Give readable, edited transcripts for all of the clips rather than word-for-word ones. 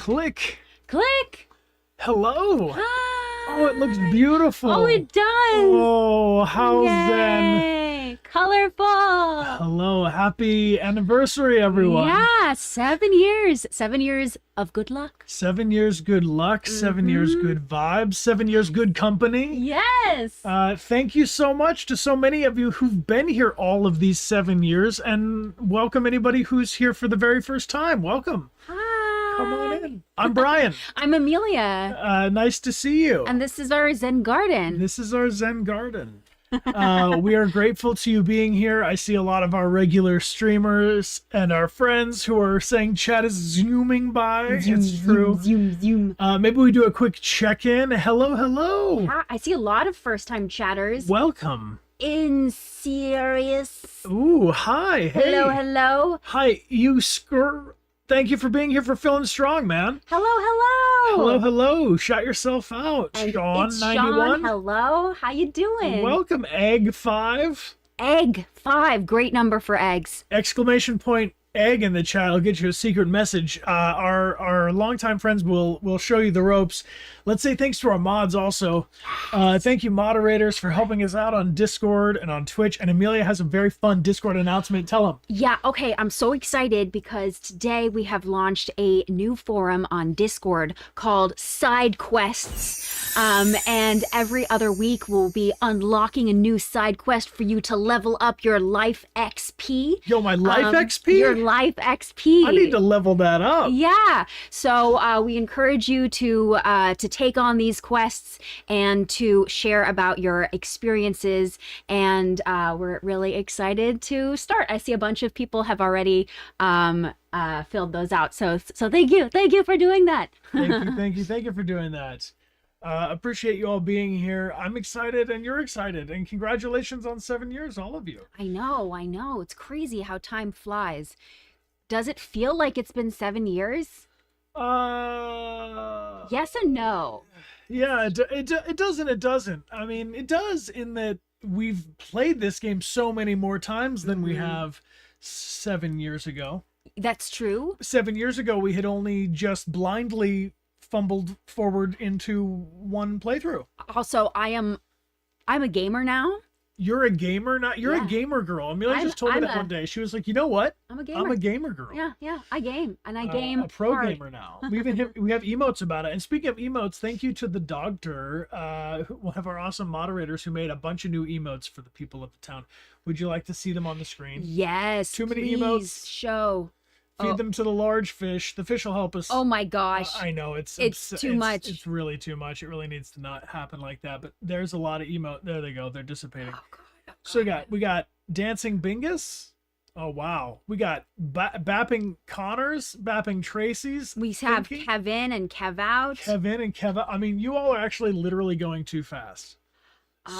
Click. Click. Hello. Hi. Oh, it looks beautiful. Oh, it does. Oh, how's then? Yay. Colorful. Hello. Happy anniversary, everyone. Yeah, 7 years. 7 years of good luck. 7 years good luck. 7 years good vibes. 7 years good company. Yes. Thank you so much to so many of you who've been here all of these 7 years, and welcome anybody who's here for the very first time. Welcome. Hi. Come on in. I'm Brian. I'm Amelia. Nice to see you. And this is our Zen garden. This is our Zen garden. We are grateful to you being here. I see a lot of our regular streamers and our friends who are saying chat is zooming by. It's true. Zoom. Maybe we do a quick check-in. Hello. Yeah, I see a lot of first-time chatters. Welcome. In serious. Ooh, hi. Hey. Hello. Hi, you Thank you for being here for Feeling Strong, man. Hello. Shout yourself out. And Sean, it's 91. Sean, hello. How you doing? Welcome, Egg 5. Egg 5. Great number for eggs. Exclamation point egg in the chat will get you a secret message. Our longtime friends will show you the ropes. Let's say thanks to our mods also. Thank you, moderators, for helping us out on Discord and on Twitch. And Amelia has a very fun Discord announcement. Tell them. Yeah, okay. I'm so excited because today we have launched a new forum on Discord called Side Quests. And every other week we'll be unlocking a new side quest for you to level up your life XP. Yo, my life XP? Your life XP. I need to level that up. Yeah. So we encourage you to take on these quests and to share about your experiences. And we're really excited to start. I see a bunch of people have already filled those out. So thank you for doing that. Thank you for doing that. Appreciate you all being here. I'm excited and you're excited, and congratulations on 7 years, all of you. I know. It's crazy how time flies. Does it feel like it's been 7 years? Yes and no. Yeah, it does and it doesn't. I mean, it does in that we've played this game so many more times than we have 7 years ago. That's true. 7 years ago, we had only just blindly fumbled forward into one playthrough. Also, I'm a gamer now. You're a gamer now? You're a gamer girl. Amelia just told me that one day. She was like, you know what? I'm a gamer. I'm a gamer girl. Yeah. I game. And I game a pro hard. gamer now. We have emotes about it. And speaking of emotes, thank you to the Doctor, one of our awesome moderators who made a bunch of new emotes for the people of the town. Would you like to see them on the screen? Yes. Too many please emotes. Show. Feed them to the large fish. The fish will help us. Oh my gosh. I know it's too much. It's really too much. It really needs to not happen like that. But there's a lot of emote. There they go. They're dissipating. Oh God. So we got Dancing Bingus. Oh wow. We got Bapping Connors, Bapping Tracy's. We have Kevin and Kev out. I mean, you all are actually literally going too fast.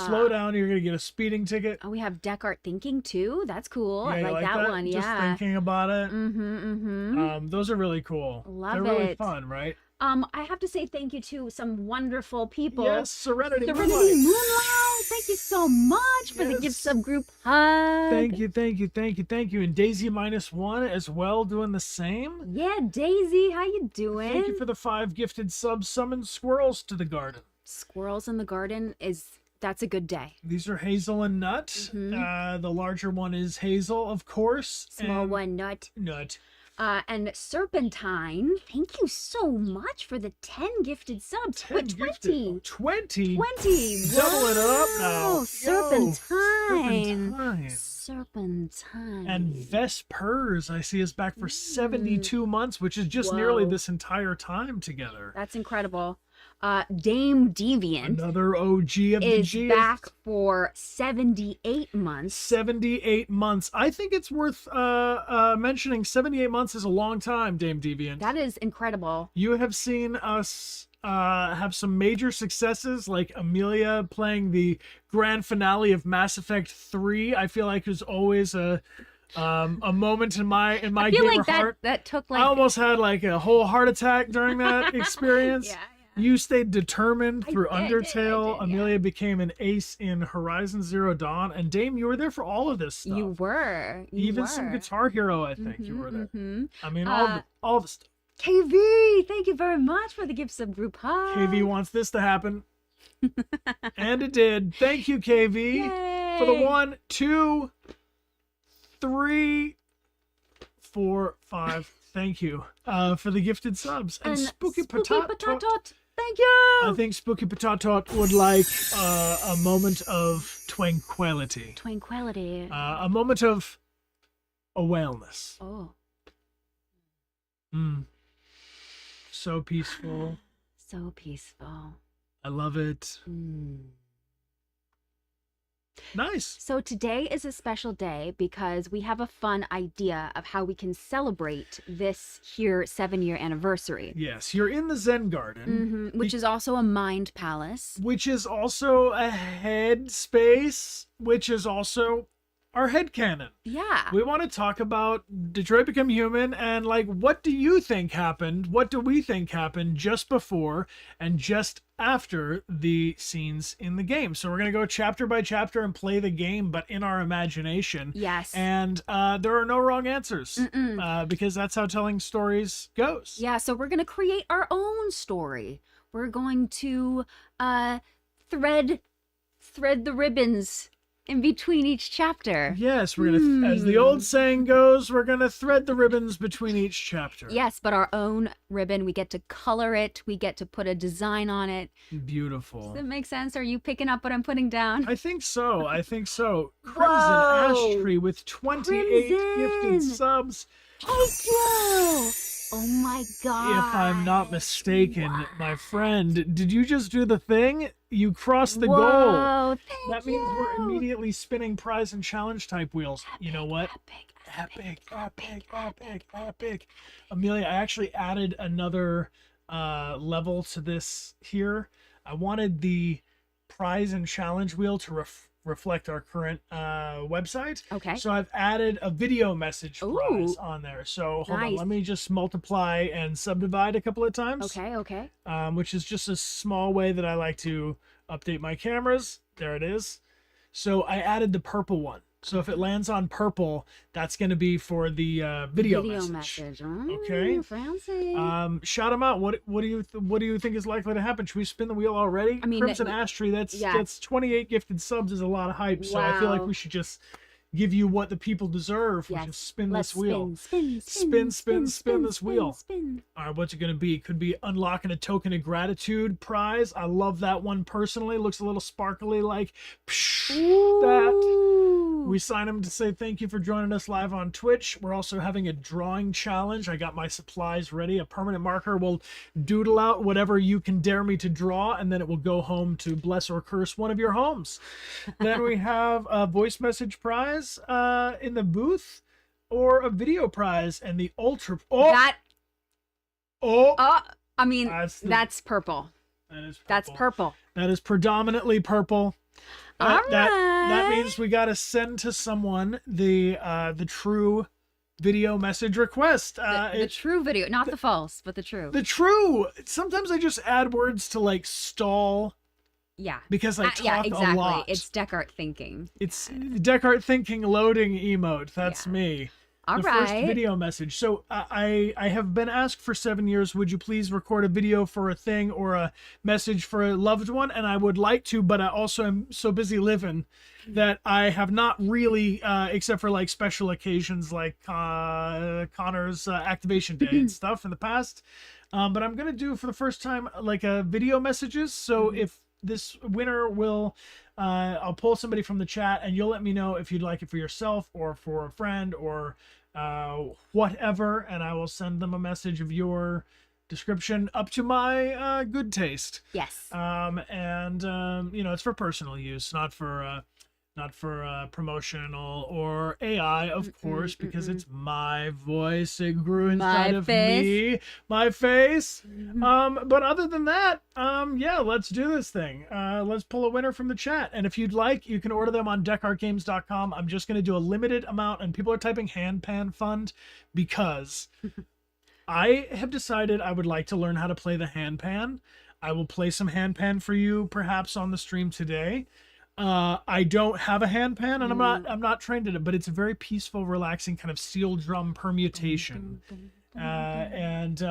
Slow down, you're gonna get a speeding ticket. Oh, we have Dechart thinking too. That's cool. Yeah, I like that one. Just yeah. thinking about it. Those are really cool. Love They're really it. fun, right? I have to say thank you to some wonderful people. Yes, Serenity Moonlight. Moonlight. Thank you so much for the gift sub group hug. Thank you. And Daisy -1 as well, doing the same. Yeah, Daisy, how you doing? Thank you for the 5 gifted subs. Summon squirrels to the garden. Squirrels in the garden that's a good day. These are Hazel and Nut. The larger one is Hazel, of course. Small one, Nut. And Serpentine, thank you so much for the 10 gifted subs. 20. 20. 20. Doubling it up now. Serpentine. And Vespers, I see, is back for 72 months, which is just nearly this entire time together. That's incredible. Dame Deviant, another OG of the G, is back for 78 months. 78 months. I think it's worth mentioning 78 months is a long time, Dame Deviant. That is incredible. You have seen us have some major successes, like Amelia playing the grand finale of Mass Effect 3. I feel like is always a moment in my I feel gamer like heart. That took like I almost had like a whole heart attack during that experience. Yeah. You stayed determined through Undertale. I did, Amelia became an ace in Horizon Zero Dawn. And Dame, you were there for all of this stuff. You were. Even some Guitar Hero, I think. You were there. I mean, all the stuff. KV, thank you very much for the gift sub group hug. KV wants this to happen. And it did. Thank you, KV. Yay. For the 1, 2, 3, 4, 5. Thank you for the gifted subs. And Spooky Potato. Thank you. I think Spooky Potato would like a moment of tranquility. Tranquility. A moment of awareness. Oh. So peaceful. So peaceful. I love it. Nice. So today is a special day because we have a fun idea of how we can celebrate this here 7-year anniversary. Yes, you're in the Zen Garden. Which is also a mind palace. Which is also a head space, which is also our headcanon. Yeah. We want to talk about Detroit Become Human and, like, what do you think happened? What do we think happened just before and just after the scenes in the game? So we're going to go chapter by chapter and play the game, but in our imagination. Yes. And there are no wrong answers because that's how telling stories goes. Yeah, so we're going to create our own story. We're going to thread the ribbons in between each chapter. Yes, we're going to, as the old saying goes, we're going to thread the ribbons between each chapter. Yes, but our own ribbon. We get to color it. We get to put a design on it. Beautiful. Does that make sense? Are you picking up what I'm putting down? I think so. Crimson Whoa! Ash Tree with 28 gifted subs. Thank you! Oh my god. If I'm not mistaken, my friend, did you just do the thing? You crossed the goal. Thank That means we're immediately spinning prize and challenge type wheels. You know what? Epic. Amelia, I actually added another level to this here. I wanted the prize and challenge wheel to reflect our current website. Okay. So I've added a video message prize on there. So hold on, let me just multiply and subdivide a couple of times. Okay. Which is just a small way that I like to update my cameras. There it is. So I added the purple one. So if it lands on purple, that's going to be for the video message. Okay. Fancy. Shout them out. What do you think is likely to happen? Should we spin the wheel already? I mean, Crimson Ash Tree. That's 28 gifted subs is a lot of hype. So I feel like we should just give you what the people deserve, which is spin this wheel. Spin this wheel. All right, what's it going to be? Could be unlocking a token of gratitude prize. I love that one personally. Looks a little sparkly like that. We sign them to say thank you for joining us live on Twitch. We're also having a drawing challenge. I got my supplies ready. A permanent marker will doodle out whatever you can dare me to draw, and then it will go home to bless or curse one of your homes. Then we have a voice message prize in the booth, or a video prize, and the ultra. I mean, that's purple. That is purple. That's purple. That is predominantly purple. That means we gotta send to someone the true video message request. The true video, not the false, but the true. The true. Sometimes I just add words to like stall. Yeah. Because I talk a lot. It's Dechart thinking. It's Dechart thinking loading emote. That's me. All right. First video message. So I have been asked for 7 years, would you please record a video for a thing or a message for a loved one? And I would like to, but I also am so busy living that I have not really, except for like special occasions like Connor's activation day and stuff in the past. But I'm going to do for the first time like a video messages. So if this winner will, I'll pull somebody from the chat and you'll let me know if you'd like it for yourself or for a friend or whatever, and I will send them a message of your description up to my good taste. Yes. It's for personal use, not for promotional or AI, of course, because it's my voice. It grew inside of me, my face. But other than that, let's do this thing. Let's pull a winner from the chat. And if you'd like, you can order them on dechartgames.com. I'm just going to do a limited amount, and people are typing handpan fund because I have decided I would like to learn how to play the handpan. I will play some handpan for you, perhaps on the stream today. I don't have a handpan, and I'm not trained in it, but it's a very peaceful, relaxing kind of steel drum permutation. And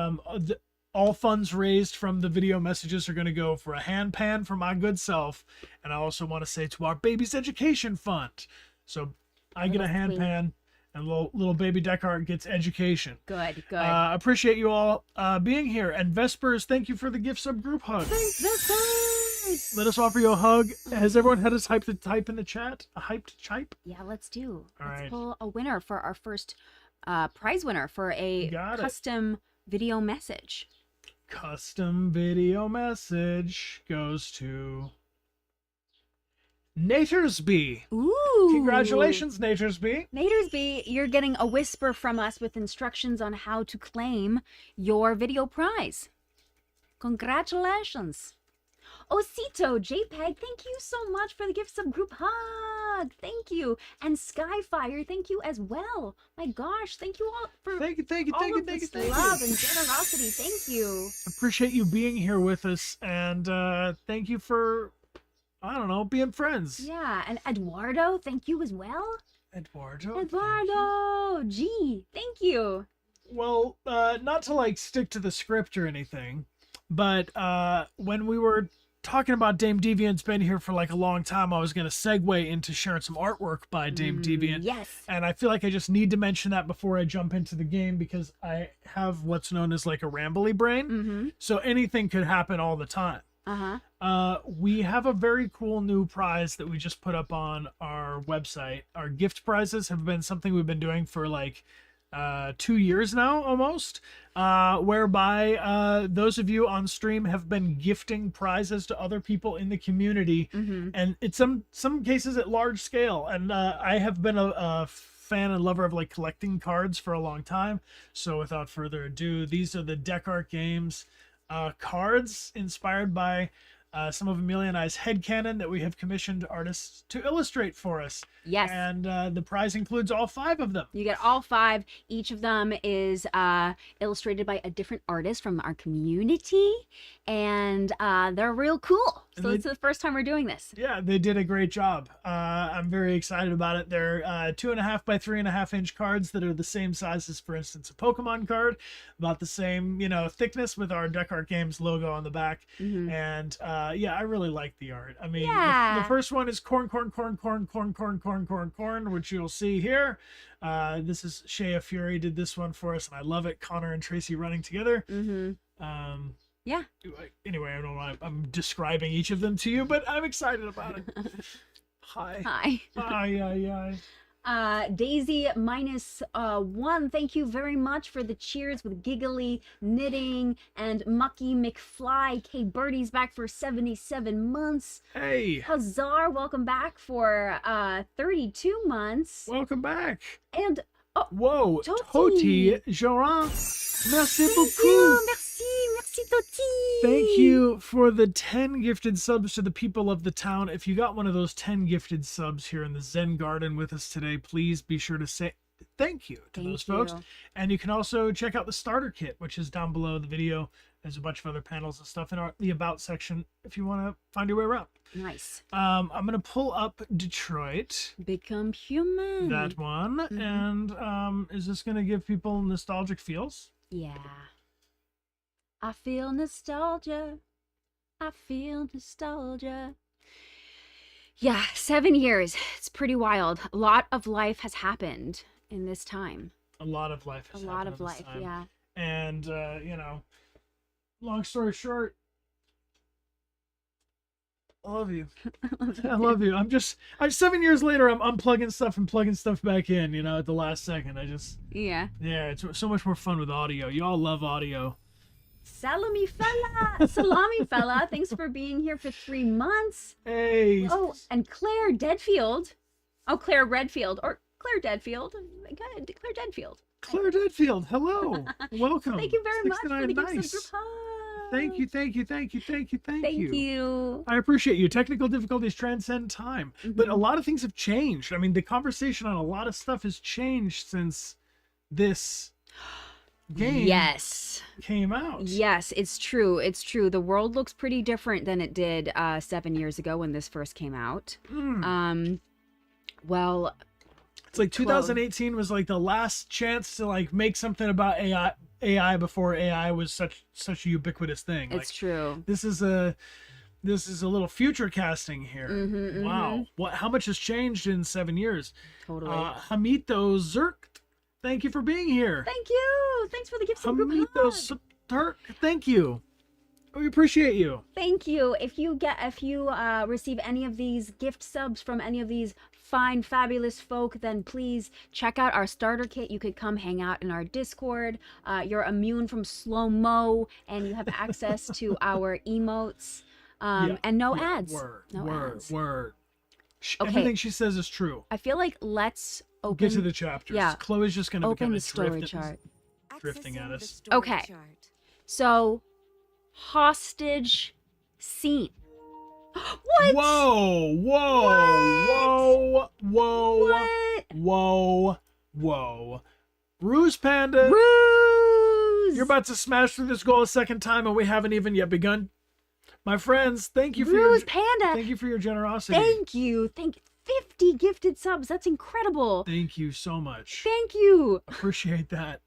all funds raised from the video messages are going to go for a hand pan for my good self. And I also want to say to our baby's education fund. So I get a hand pan, and little baby Dechart gets education. Good. Appreciate you all being here. And Vespers, thank you for the gift sub group hug. Thanks, Vespers. Let us offer you a hug. Has everyone had us type in the chat? A hyped type? Yeah, let's do. All let's right. pull a winner for our first prize winner for a custom video message. Custom video message goes to Naturesby. Ooh. Congratulations, Naturesby. Naturesby, you're getting a whisper from us with instructions on how to claim your video prize. Congratulations. Osito, JPEG, thank you so much for the gift sub group hug. Thank you. And Skyfire, thank you as well. My gosh, thank you all for love and generosity. Thank you. Appreciate you being here with us, and thank you for, I don't know, being friends. Yeah, and Eduardo, thank you as well. Eduardo, G, thank you. Well, not to like stick to the script or anything, but when we were talking about Dame Deviant's been here for like a long time, I was going to segue into sharing some artwork by Dame Deviant. Yes. And I feel like I just need to mention that before I jump into the game, because I have what's known as like a rambly brain. So anything could happen all the time. We have a very cool new prize that we just put up on our website. Our gift prizes have been something we've been doing for like 2 years now almost, whereby those of you on stream have been gifting prizes to other people in the community, and it's some cases at large scale. And I have been a fan and lover of like collecting cards for a long time, so without further ado, these are the Dechart Games cards inspired by some of Amelia and I's Headcanon that we have commissioned artists to illustrate for us. Yes. And the prize includes all 5 of them. You get all 5. Each of them is illustrated by a different artist from our community, and they're real cool. So it's the first time we're doing this. Yeah, they did a great job. I'm very excited about it. They're 2.5 by 3.5 inch cards that are the same size as, for instance, a Pokemon card, about the same, thickness, with our Dechart Games logo on the back. And yeah, I really like the art. I mean, the first one is corn, which you'll see here. This is Shea Fury did this one for us, and I love it. Connor and Tracy running together. Yeah. Anyway, I don't know. I'm describing each of them to you, but I'm excited about it. Hi. Daisy -1, thank you very much for the cheers with Giggly Knitting, and Mucky McFly. K Birdie's back for 77 months. Hey. Hazar, welcome back for 32 months. Welcome back. And whoa, Toti Joran. Merci beaucoup. Merci Toti. Thank you for the 10 gifted subs to the people of the town. If you got one of those 10 gifted subs here in the Zen Garden with us today, please be sure to say thank you to those folks. And you can also check out the starter kit, which is down below the video. There's a bunch of other panels and stuff in the about section if you want to find your way around. Nice. I'm going to pull up Detroit. Become Human. That one. And is this going to give people nostalgic feels? Yeah. I feel nostalgia. Yeah, 7 years. It's pretty wild. A lot of life has happened in this time. A lot of life has happened. A lot of life, yeah. And, long story short, I love you. I love you. I'm 7 years later, I'm unplugging stuff and plugging stuff back in, at the last second. Yeah, it's so much more fun with audio. You all love audio. Salami fella, thanks for being here for 3 months. Hey. Oh, and Claire Deadfield. Oh, Claire Redfield, or Claire Deadfield. Good, Claire Deadfield. Claire Deadfield, hello. Welcome. Thank you very much for the nice. group hug. Thank you. Thank you. I appreciate you. Technical difficulties transcend time, but a lot of things have changed. I mean, the conversation on a lot of stuff has changed since this game came out. Yes, it's true. The world looks pretty different than it did 7 years ago when this first came out. Well, It's like 2018 was like the last chance to like make something about AI before AI was such a ubiquitous thing. It's true. This is a little future casting here. Wow. How much has changed in 7 years? Totally. Hamito Zerk, thank you for being here. Thank you. Thanks for the gifts. Hamito Zerk, thank you. We appreciate you. Thank you. If you receive any of these gift subs from any of these fine, fabulous folk, then please check out our starter kit. You could come hang out in our Discord. You're immune from slow-mo, and you have access to our emotes. And no ads. Word. Okay. Everything she says is true. I feel like let's open. Get to the chapters. Yeah. Chloe's just gonna open become the story chart. Drifting at us. Okay. So, hostage scene. What? Whoa. Ruse Panda. Ruse! You're about to smash through this goal a second time, and we haven't even yet begun. My friends, thank you for Ruse Panda. Thank you for your generosity. Thank you. 50 gifted subs. That's incredible. Thank you so much. Thank you. Appreciate that.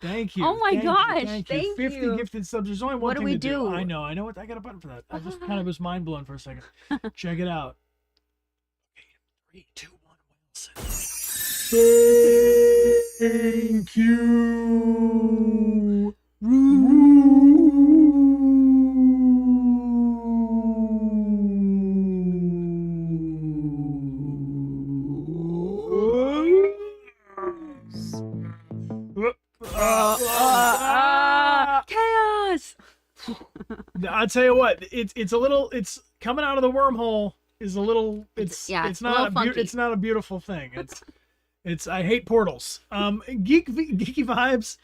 Thank you. Oh my gosh. Thank you. 50 gifted subs. There's only one thing to do. I know. I got a button for that. I just kind of was mind blown for a second. Check it out. Okay, 3, 2, 1, Wilson. Thank you. Chaos. I'll tell you what, it's a little, it's coming out of the wormhole is a little, it's not a beautiful thing. It's I hate portals. Geeky vibes.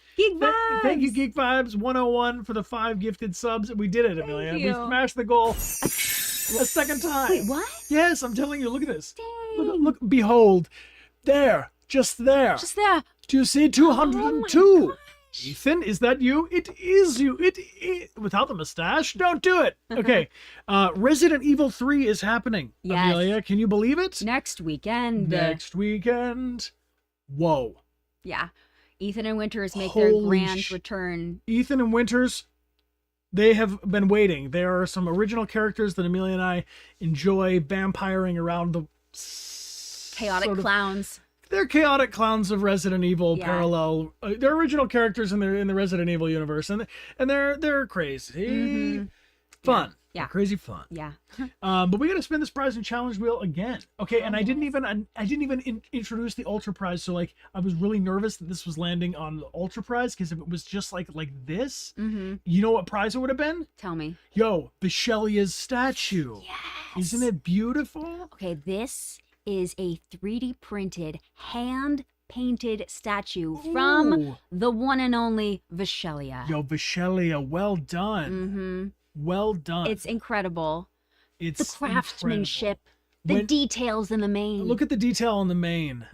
Thank you, Geek Vibes 101 for the 5 gifted subs. We did it, Amelia. We smashed the goal a second time. Wait, what? Yes, I'm telling you. Look at this. Dang. Look, behold, there, just there. Just there. Do you see 202? Ethan, is that you? It is you. It is. Without the mustache? Don't do it. Okay. Resident Evil 3 is happening. Yes. Amelia, can you believe it? Next weekend. Whoa. Yeah. Ethan and Winters make their grand return. Ethan and Winters, they have been waiting. There are some original characters that Amelia and I enjoy vampiring around the chaotic clowns. They're chaotic clowns of Resident Evil parallel. They're original characters in the Resident Evil universe, and they're crazy fun. Yeah, crazy fun. Yeah. But we got to spin this prize and challenge wheel again. Okay, and I didn't even introduce the ultra prize, so like I was really nervous that this was landing on the ultra prize, because if it was just like this, you know what prize it would have been? Tell me. Yo, Vishelia's statue. Yes. Isn't it beautiful? Okay, this is a 3D printed, hand painted statue from the one and only Vishelia. Yo, Vishelia, well done. Well done. It's incredible. It's the craftsmanship, the details in the mane. Look at the detail in the mane.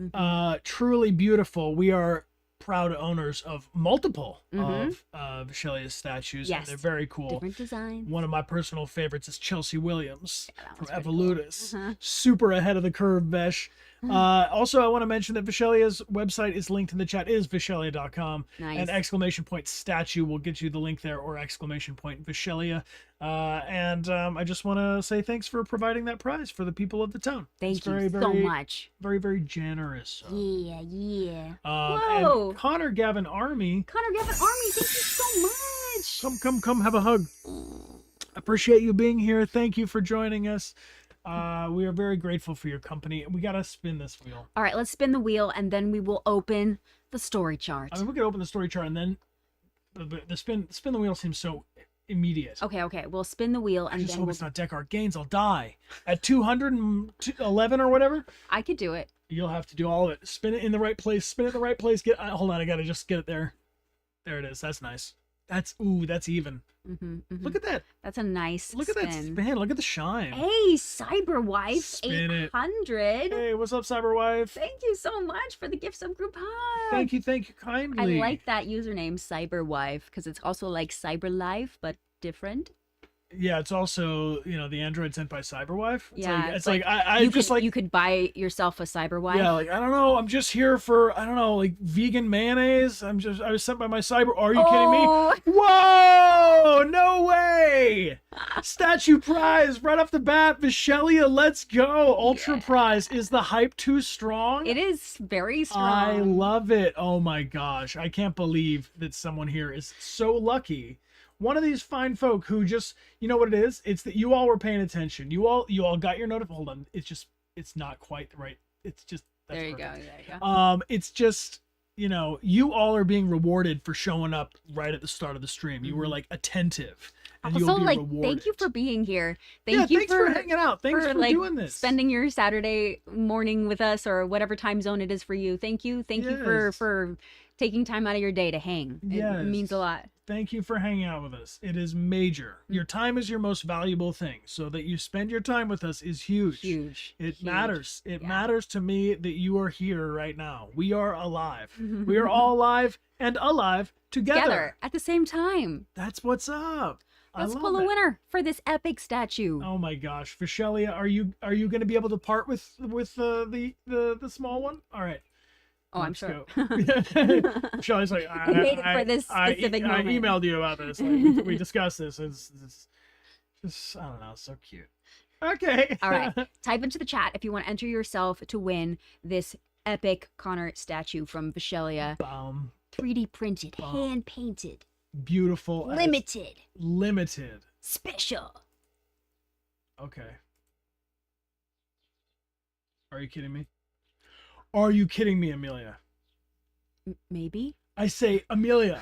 Truly beautiful. We are proud owners of multiple of Vishelia's statues. Yes. And they're very cool. Different designs. One of my personal favorites is Chelsea Williams from Evolutus. Cool. Super ahead of the curve, Vesh. Also, I want to mention that Vishelia's website is linked in the chat. It is Vishelia.com. Nice. And !! statue will get you the link there, or ! Vishelia. And I just want to say thanks for providing that prize for the people of the town. Thank you so much. Very, very generous. Yeah. Whoa. And Connor Gavin Army, thank you so much. Come, have a hug. Appreciate you being here. Thank you for joining us. We are very grateful for your company. We gotta spin this wheel. All right, let's spin the wheel, and then we will open the story chart. I mean, we could open the story chart, and then the spin the wheel seems so immediate. Okay. We'll spin the wheel, and I just then hope it's not Dechart Gaines. I'll die at 211 or whatever. I could do it. You'll have to do all of it. Spin it in the right place. Hold on, I gotta just get it there. There it is. That's nice. That's even. Look at that. That's a nice Look at that spin. Look at the shine. Hey, Cyberwife 800. Hey, what's up, Cyberwife? Tug you so much for the gift subgroup hug. Thank you kindly. I like that username, Cyberwife, because it's also like Cyber Life, but different. Yeah, it's also, the android sent by Cyberwife. It's like I you just could, like you could buy yourself a cyber wife. yeah, like I don't know, I'm just here for I don't know, like vegan mayonnaise. I was sent by my cyber. Are you kidding me? Whoa! No way! Statue prize right off the bat, Vishelia, let's go! Ultra prize. Is the hype too strong? It is very strong. I love it. Oh my gosh, I can't believe that someone here is so lucky. One of these fine folk who just, you know what it is? It's that you all were paying attention. You all got your notification. Hold on, it's not quite right. It's just there you go. It's just, you all are being rewarded for showing up right at the start of the stream. You were like attentive, and also, you'll be like, rewarded. Thank you for being here. Thanks for hanging out. Thanks for like, doing this. Spending your Saturday morning with us, or whatever time zone it is for you. Thank you for taking time out of your day to hang. It means a lot. Thank you for hanging out with us. It is major. Your time is your most valuable thing. So that you spend your time with us is huge. It matters. It matters to me that you are here right now. We are alive. We are all alive and alive together at the same time. That's what's up. Let's pull a winner for this epic statue. Oh my gosh, Vishelia, are you going to be able to part with the small one? All right. Oh, I'm sure. Shelly's like, I made it for this specific moment. I emailed you about this. Like, we discussed this. It's just, I don't know, so cute. Okay. All right. Type into the chat if you want to enter yourself to win this epic Connor statue from Vishelia. 3D printed, hand painted. Beautiful. Limited. Special. Okay. Are you kidding me? Are you kidding me, Amelia? Maybe. I say, Amelia,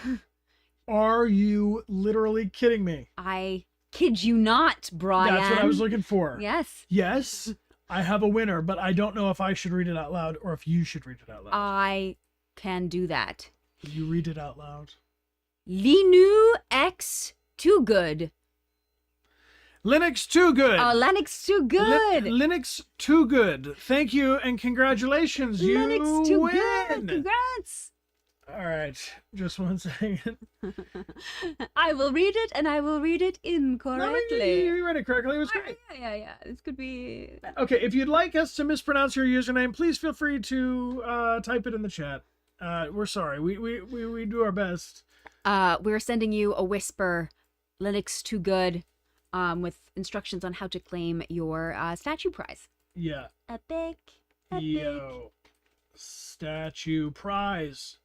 are you literally kidding me? I kid you not, Brian. That's what I was looking for. Yes. Yes, I have a winner, but I don't know if I should read it out loud or if you should read it out loud. I can do that. You read it out loud. Linu X Too Good. Linux Too Good. Oh, Linux Too Good. Linux Too Good. Thank you and congratulations. Linux you Too win. Good. Congrats. All right, just one second. I will read it, and I will read it incorrectly. No, you read it correctly. It was great. Yeah. This could be... Okay, if you'd like us to mispronounce your username, please feel free to type it in the chat. We're sorry. We do our best. We're sending you a whisper, Linux Too Good, with instructions on how to claim your statue prize. Yeah. Epic. Yo. Statue prize.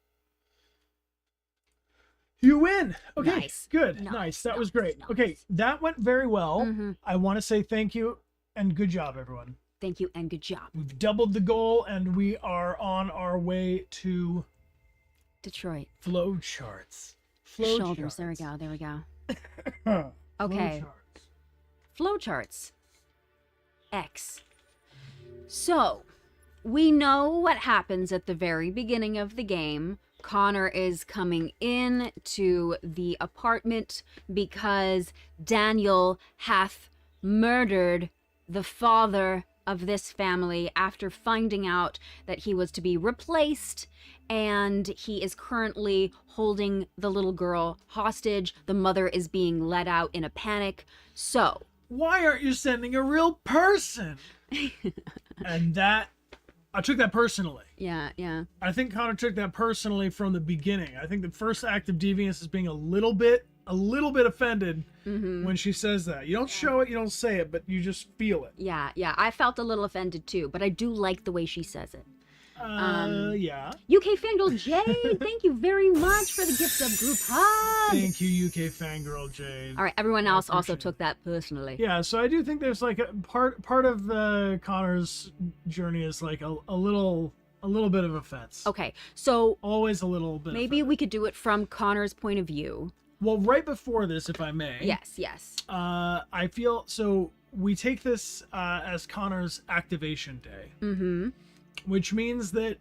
You win. Okay. Nice. Good. Nice. That was great. Okay. That went very well. I want to say thank you and good job, everyone. Thank you and good job. We've doubled the goal and we are on our way to Detroit. Flow charts. Shoulders. There we go. Okay. Flowcharts. X. So, we know what happens at the very beginning of the game. Connor is coming in to the apartment because Daniel hath murdered the father of this family after finding out that he was to be replaced, and he is currently holding the little girl hostage. The mother is being let out in a panic. So, why aren't you sending a real person? And I took that personally. Yeah. I think Connor took that personally from the beginning. I think the first act of deviance is being a little bit offended when she says that. You don't show it, you don't say it, but you just feel it. Yeah. I felt a little offended too, but I do like the way she says it. Yeah. UK Fangirl Jade, thank you very much for the gift of group hug. Thank you, UK Fangirl Jade. All right, everyone else also took that personally. Yeah, so I do think there's like a part of Connor's journey is like a little bit of offense. Okay, so always a little bit. Maybe we could do it from Connor's point of view. Well, right before this, if I may. Yes. I feel so. We take this as Connor's activation day. Which means that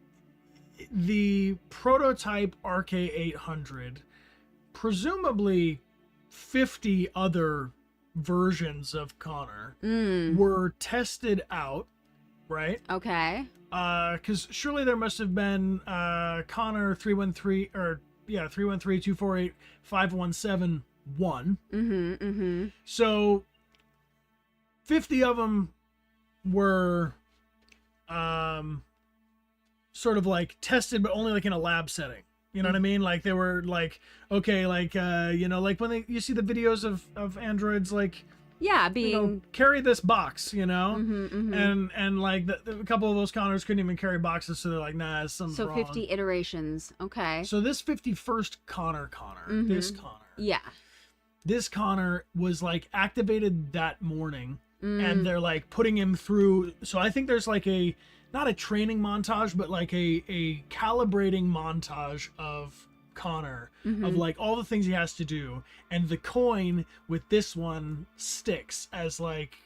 the prototype RK800, presumably 50 other versions of Connor, were tested out, right? Okay. Because surely there must have been Connor 313, or 313-248-517 won. Mm-hmm. So 50 of them were sort of like tested, but only like in a lab setting. You know what I mean? Like they were like, okay, like like when you see the videos of androids like being carry this box, Mm-hmm. and like a couple of those Connors couldn't even carry boxes, so they're like, nah, something's wrong. 50 iterations. Okay. So this 51st Connor, this Connor, this Connor was like activated that morning, and they're like putting him through. So I think there's like not a training montage, but like a calibrating montage of Connor, of like all the things he has to do, and the coin with this one sticks as like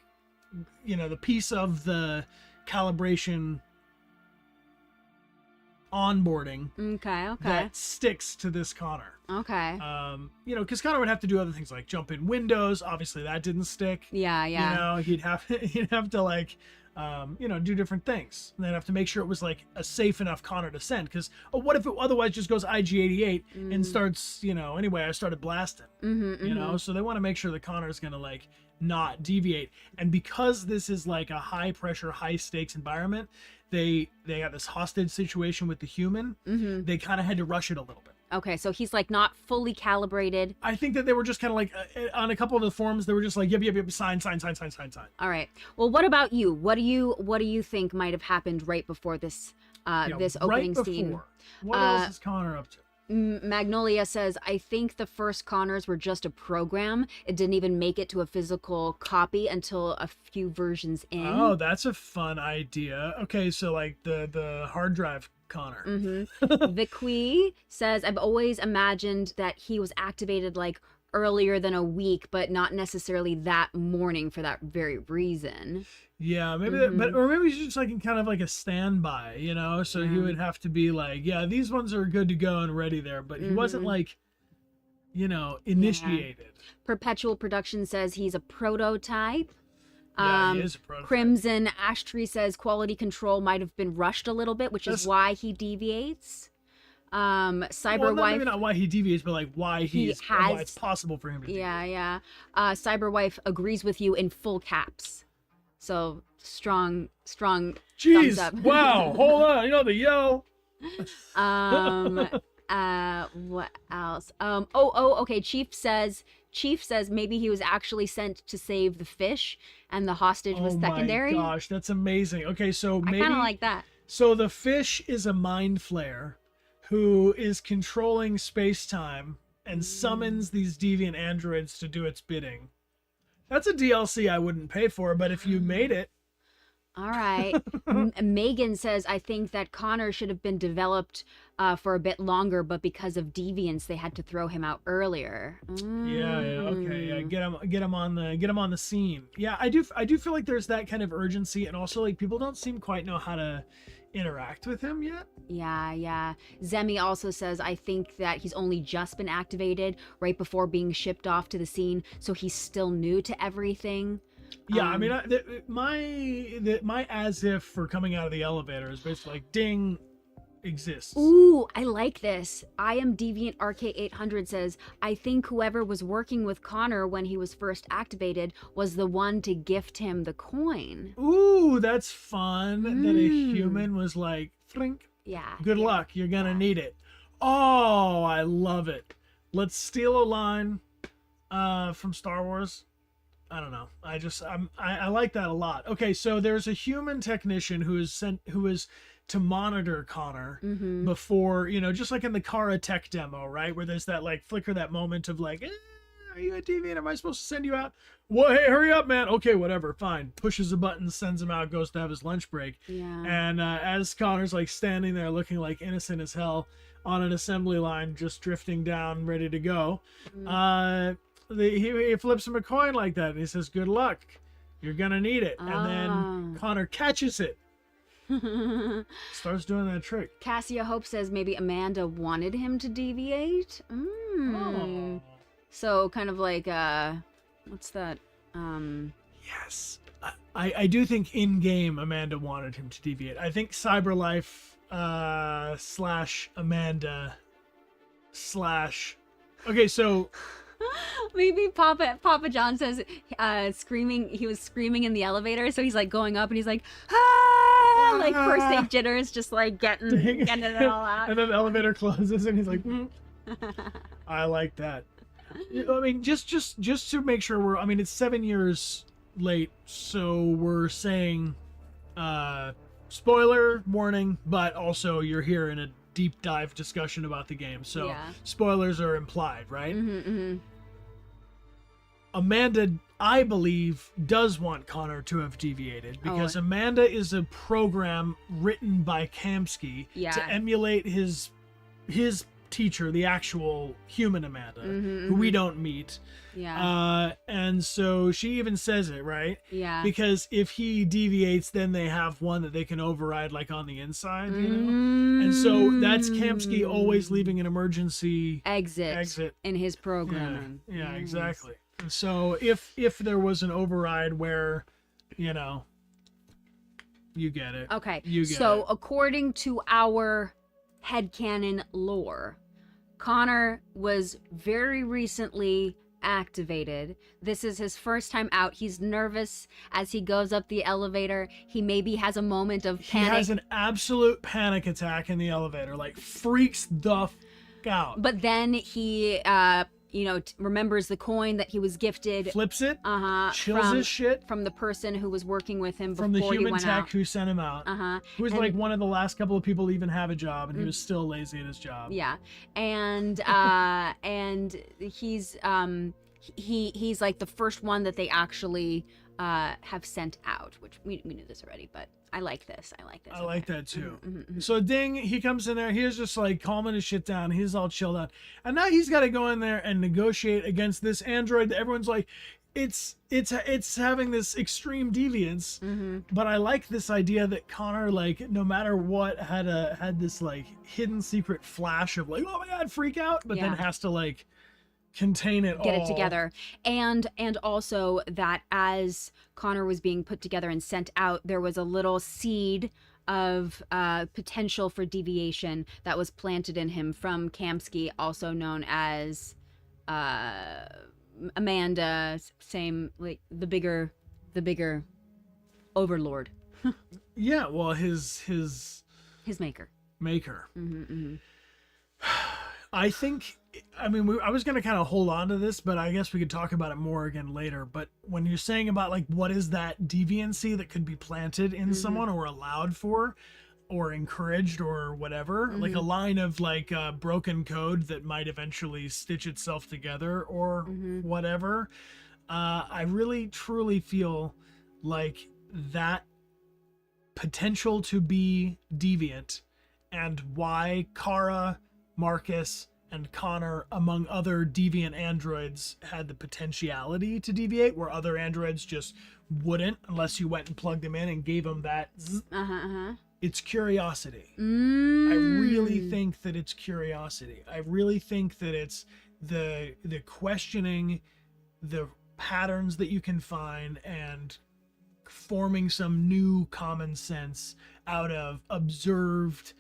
the piece of the calibration onboarding okay that sticks to this Connor. Okay. Because Connor would have to do other things like jump in windows. Obviously that didn't stick. Yeah. He'd have to like do different things. And they'd have to make sure it was like a safe enough Connor to send. Because what if it otherwise just goes IG-88 and starts, anyway, I started blasting. So they want to make sure the Connor is going to like not deviate. And because this is like a high pressure, high stakes environment, they got this hostage situation with the human. They kind of had to rush it a little bit. Okay, so he's like not fully calibrated. I think that they were just kind of like on a couple of the forums, they were just like, yep, sign. All right. Well, what about you? What do you think might have happened right before this this opening scene? What else is Connor up to? Magnolia says, I think the first Connors were just a program. It didn't even make it to a physical copy until a few versions in. Oh, that's a fun idea. Okay, so like the hard drive Connor. Viqui says, I've always imagined that he was activated like earlier than a week, but not necessarily that morning for that very reason. Yeah, maybe or maybe he's just like kind of like a standby, so he would have to be like, yeah, these ones are good to go and ready there, but he wasn't like, initiated. Perpetual Production says he's a prototype. Yeah, he is a prototype. Crimson Ashtree says quality control might have been rushed a little bit, which is why he deviates. Cyberwife, not why he deviates, but like why why it's possible for him to deviate. Yeah. Cyberwife agrees with you in full caps. So strong Jeez, thumbs up. Wow, hold on, the yell. What else? Okay, Chief says maybe he was actually sent to save the fish and the hostage was secondary. Oh my gosh, that's amazing. Okay, so maybe I kind of like that. So the fish is a mind flayer who is controlling space-time and summons these deviant androids to do its bidding. That's a DLC I wouldn't pay for, but if you made it. All right. Megan says, I think that Connor should have been developed for a bit longer, but because of deviance, they had to throw him out earlier. Yeah, okay, yeah. Get him on the scene. Yeah, I do feel like there's that kind of urgency, and also like people don't seem quite know how to interact with him yet. Yeah. Zemi also says, I think that he's only just been activated right before being shipped off to the scene, so he's still new to everything. Yeah, I mean, my as if for coming out of the elevator is basically like, ding, exists. Ooh, I like this. I am Deviant RK800 says, I think whoever was working with Connor when he was first activated was the one to gift him the coin. Ooh, that's fun. That a human was like, Thrink. Yeah. Good luck. You're gonna need it. Oh, I love it. Let's steal a line from Star Wars. I don't know. I like that a lot. Okay, so there's a human technician who is to monitor Connor before, just like in the Kara tech demo, right? Where there's that like flicker, that moment of like, are you a deviant? Am I supposed to send you out? Well, hey, hurry up, man. Okay, whatever, fine. Pushes a button, sends him out, goes to have his lunch break. Yeah. And as Connor's like standing there looking like innocent as hell on an assembly line, just drifting down, ready to go, he flips him a coin like that, and he says, good luck. You're gonna need it. And then Connor catches it. Starts doing that trick. Cassia Hope says maybe Amanda wanted him to deviate. So kind of like what's that? Yes, I do think in game Amanda wanted him to deviate. I think Cyberlife / Amanda / okay, so Maybe Papa John says screaming. He was screaming in the elevator, so he's like going up and he's like, ah, like first aid jitters, just like getting it all out. And then the elevator closes and he's like, I like that. I mean, just to make sure we're. I mean, it's 7 years late, so we're saying, spoiler warning, but also you're here in a deep dive discussion about the game, so spoilers are implied, right? Amanda, I believe, does want Connor to have deviated because Amanda is a program written by Kamsky to emulate his teacher, the actual human Amanda, who we don't meet. And so she even says it, right? Because if he deviates, then they have one that they can override, like on the inside, you know? And so that's Kamsky always leaving an emergency exit in his programming. Yeah, exactly. And so if there was an override where, you know, you get it. Okay. You get so it. According to our headcanon lore, Connor was very recently activated. This is his first time out. He's nervous as he goes up the elevator. He maybe has a moment of panic. He has an absolute panic attack in the elevator, like freaks the f out. But then he remembers the coin that he was gifted. Flips it. Chills his shit. From the person who was working with him before from the he human went tech out. who sent him out. Who was like one of the last couple of people to even have a job, and he was still lazy at his job. Yeah, and he's he's like the first one that they actually have sent out, which we knew this already, but I like this. I like that too. So Ding, he comes in there. He's just like calming his shit down. He's all chilled out, and now he's got to go in there and negotiate against this android that everyone's like, it's having this extreme deviance. But I like this idea that Connor, like, no matter what, had this like hidden secret flash of like, oh my god, freak out, but then has to like contain it all. Get it together. And also that as Connor was being put together and sent out, there was a little seed of potential for deviation that was planted in him from Kamsky, also known as Amanda, same, like the bigger overlord. Yeah, well, his maker. I think, I mean, I was going to kind of hold on to this, but I guess we could talk about it more again later. But when you're saying about like, what is that deviancy that could be planted in someone or allowed for or encouraged or whatever, like a line of like broken code that might eventually stitch itself together or whatever. I really truly feel like that potential to be deviant and why Kara, Marcus, and Connor, among other deviant androids, had the potentiality to deviate, where other androids just wouldn't unless you went and plugged them in and gave them that. It's curiosity. I really think that it's curiosity. I really think that it's the questioning the patterns that you can find and forming some new common sense out of observed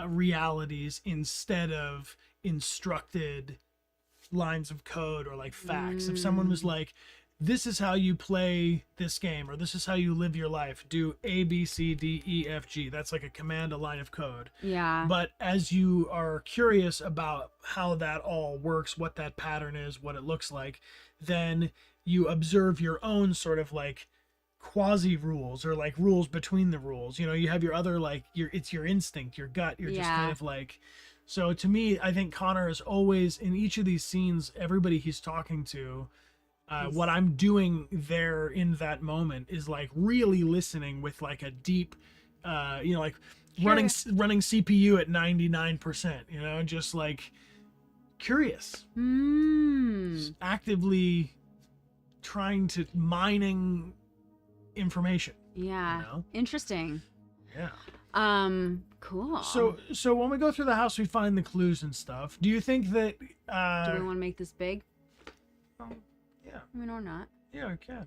realities instead of instructed lines of code or like facts. If someone was like, this is how you play this game, or this is how you live your life, do A, B, C, D, E, F, G. That's like a command, a line of code. Yeah. But as you are curious about how that all works, what that pattern is, what it looks like, then you observe your own sort of like quasi rules or like rules between the rules. You know, you have your other like it's your instinct, your gut. You're just kind of like. So to me, I think Connor is always in each of these scenes. Everybody he's talking to, what I'm doing there in that moment is like really listening with like a deep, like running CPU at 99%. You know, just like curious, actively trying to mining information. Yeah. You know? Interesting. Yeah. Cool. So when we go through the house, we find the clues and stuff. Do you think that do we want to make this big? Yeah. I mean, or not. Yeah, we can.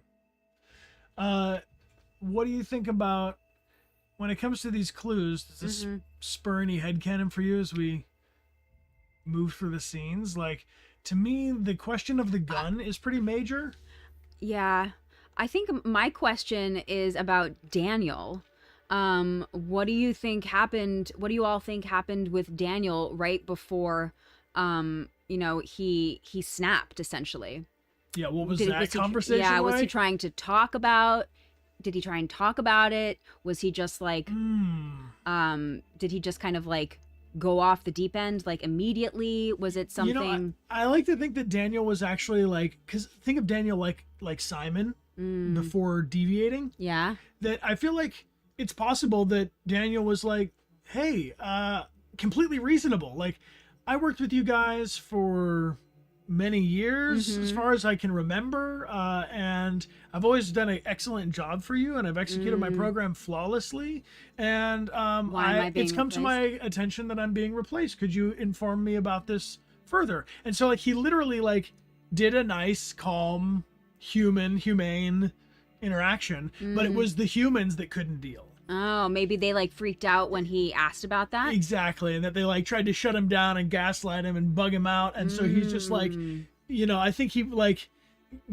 What do you think about when it comes to these clues? Does this spur any headcanon for you as we move through the scenes? Like, to me, the question of the gun is pretty major. Yeah. I think my question is about Daniel. What do you think happened? What do you all think happened with Daniel right before, he snapped essentially? Yeah. What was that conversation? Yeah. Was he trying to talk about? Did he try and talk about it? Was he just like, did he just kind of like go off the deep end like immediately? Was it something? I like to think that Daniel was actually like, because think of Daniel like Simon before deviating. Yeah. That I feel like it's possible that Daniel was like, hey, completely reasonable. Like, I worked with you guys for many years, as far as I can remember, and I've always done an excellent job for you, and I've executed my program flawlessly, and it's come to my attention that I'm being replaced. Could you inform me about this further? And so like he literally like did a nice, calm, humane interaction, but it was the humans that couldn't deal. Oh, maybe they like freaked out when he asked about that. Exactly. And that they like tried to shut him down and gaslight him and bug him out. And so he's just like, I think he like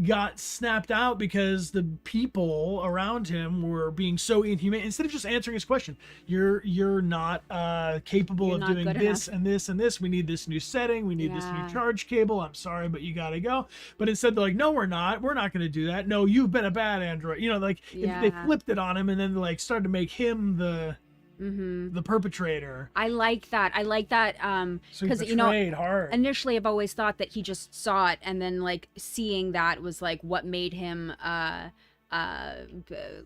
got snapped out because the people around him were being so inhumane. Instead of just answering his question, you're not capable of doing this and this and this. We need this new setting. We need this new charge cable. I'm sorry, but you gotta go. But instead they're like, no, we're not. We're not going to do that. No, you've been a bad android. If they flipped it on him and then like started to make him the perpetrator. I like that. Because hard. Initially I've always thought that he just saw it, and then like seeing that was like what made him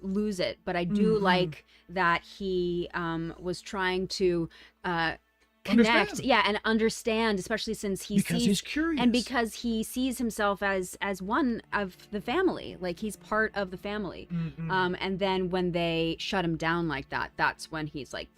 lose it. But I do like that he was trying to connect, and understand, especially since he's curious, and because he sees himself as one of the family, like he's part of the family. And then when they shut him down like that, that's when he's like,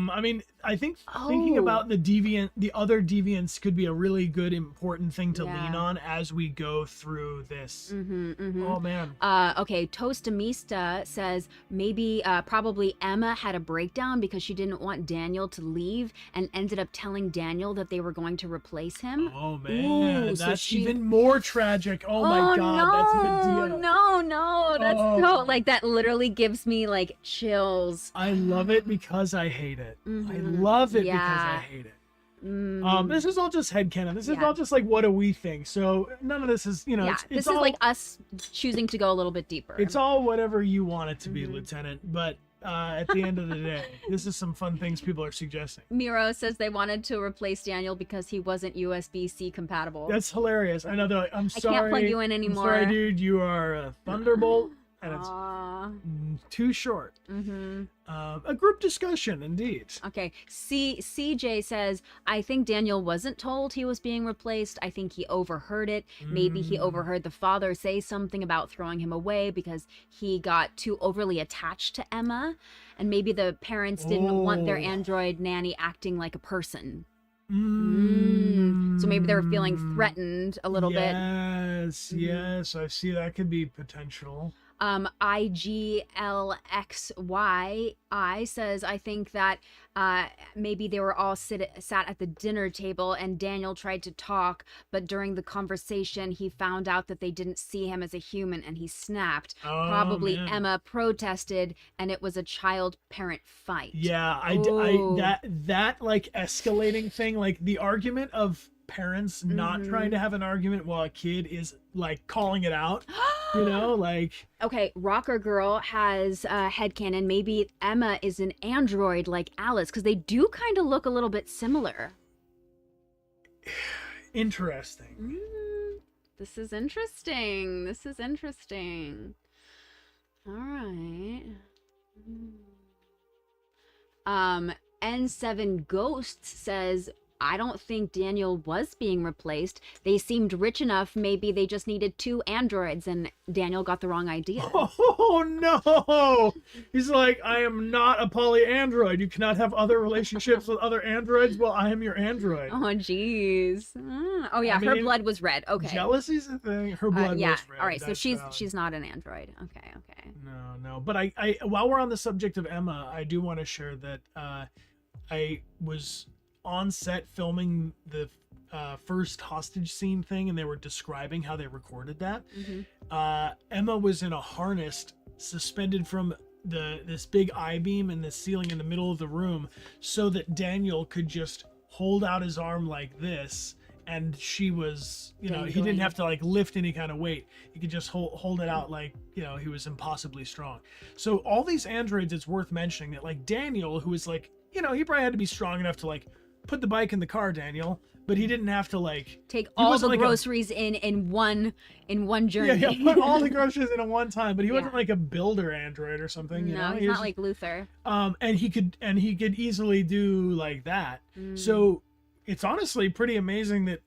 I mean, I think thinking about the other deviants could be a really good, important thing to lean on as we go through this. Oh man. Okay, Tostamista says maybe probably Emma had a breakdown because she didn't want Daniel to leave and ended up telling Daniel that they were going to replace him. Oh man, that's even more tragic. Oh my god, that's Medea. No, that's so like that literally gives me like chills. I love it because I hate it. I love it because I hate it. This is all just headcanon. This is all just like, what do we think? So none of this is, this is like us choosing to go a little bit deeper. It's all whatever you want it to be, Lieutenant. But at the end of the day, this is some fun things people are suggesting. Miro says they wanted to replace Daniel because he wasn't USB-C compatible. That's hilarious. I know they're like, I'm sorry. I can't plug you in anymore. I'm sorry, dude. You are a Thunderbolt. And it's too short. A group discussion, indeed. Okay. CJ says, I think Daniel wasn't told he was being replaced. I think he overheard it. Maybe he overheard the father say something about throwing him away because he got too overly attached to Emma. And maybe the parents didn't want their android nanny acting like a person. So maybe they were feeling threatened a little bit. Yes, I see that could be potential. IGLXYI says, I think that maybe they were all sat at the dinner table and Daniel tried to talk, but during the conversation he found out that they didn't see him as a human and he snapped. Probably man. Emma protested and it was a child-parent fight. Yeah, that like escalating thing, like the argument of parents not trying to have an argument while a kid is like calling it out, like. Okay, Rocker Girl has headcanon. Maybe Emma is an android like Alice because they do kind of look a little bit similar. Interesting. This is interesting. All right. N7 Ghosts says, I don't think Daniel was being replaced. They seemed rich enough. Maybe they just needed 2 androids and Daniel got the wrong idea. Oh, no. He's like, I am not a polyandroid. You cannot have other relationships with other androids while I am your android. Oh, jeez. Oh, yeah. Her blood was red. Okay. Jealousy's a thing. Her blood was red. All right. So she's not an android. Okay. No. But I while we're on the subject of Emma, I do want to share that I was on set filming the first hostage scene thing, and they were describing how they recorded that. Emma was in a harness suspended from this big I-beam in the ceiling in the middle of the room, so that Daniel could just hold out his arm like this, and she was, he didn't have to like lift any kind of weight. He could just hold it out like, he was impossibly strong. So all these androids, it's worth mentioning that like Daniel, who was like, he probably had to be strong enough to like put the bike in the car, Daniel, but he didn't have to like take all the groceries in one journey. Yeah, put all the groceries in at one time. But he wasn't like a builder android or something. No, he's not like Luther. And he could easily do like that. So it's honestly pretty amazing that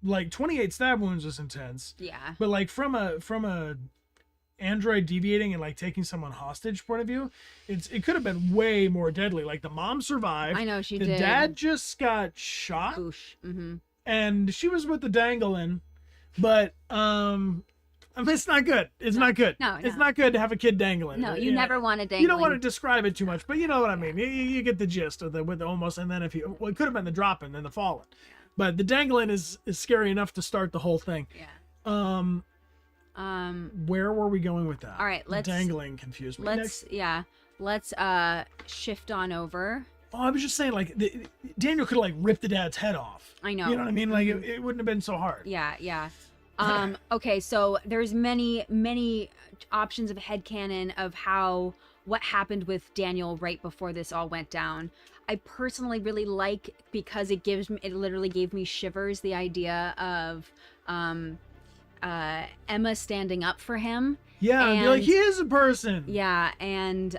like 28 stab wounds is intense. Yeah. But like from a android deviating and like taking someone hostage point of view, it could have been way more deadly. Like the mom survived. I know she did. The dad just got shot. Boosh. And she was with the dangling, but it's not good. It's not good. No, it's not good to have a kid dangling. No, you never want to dangle. You don't want to describe it too much, but you know what I mean. You get the gist of with almost, and then it could have been the dropping and the falling, but the dangling is scary enough to start the whole thing. Yeah. Where were we going with that? All right, dangling confused me. Let's shift on over. Oh, I was just saying, like Daniel could have like ripped the dad's head off. I know. You know what I mean? Like it wouldn't have been so hard. Yeah. Okay, so there's many options of headcanon of what happened with Daniel right before this all went down. I personally really like, because it literally gave me shivers, the idea of Emma standing up for him. Yeah, and be like, he is a person. Yeah, and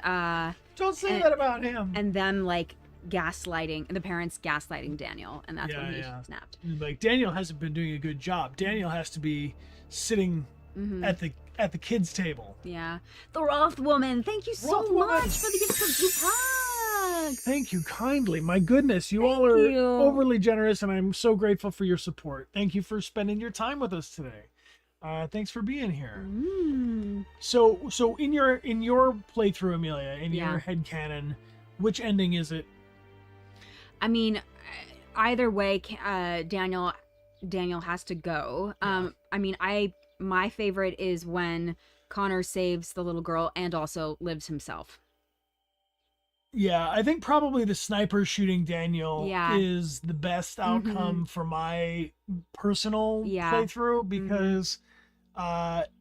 don't say that about him. And them like gaslighting, the parents gaslighting Daniel, and that's when he snapped. Like, Daniel hasn't been doing a good job. Daniel has to be sitting at the kids' table. Yeah. The Roth woman, thank you so much for the gift of GiftPrize. Thank you kindly. My goodness, you all are overly generous, and I'm so grateful for your support. Thank you for spending your time with us today. Thanks for being here. So in your playthrough, Amelia, in your headcanon, which ending is it? I mean, either way, Daniel has to go. I mean, my favorite is when Connor saves the little girl and also lives himself. Yeah, I think probably the sniper shooting Daniel is the best outcome for my personal playthrough, because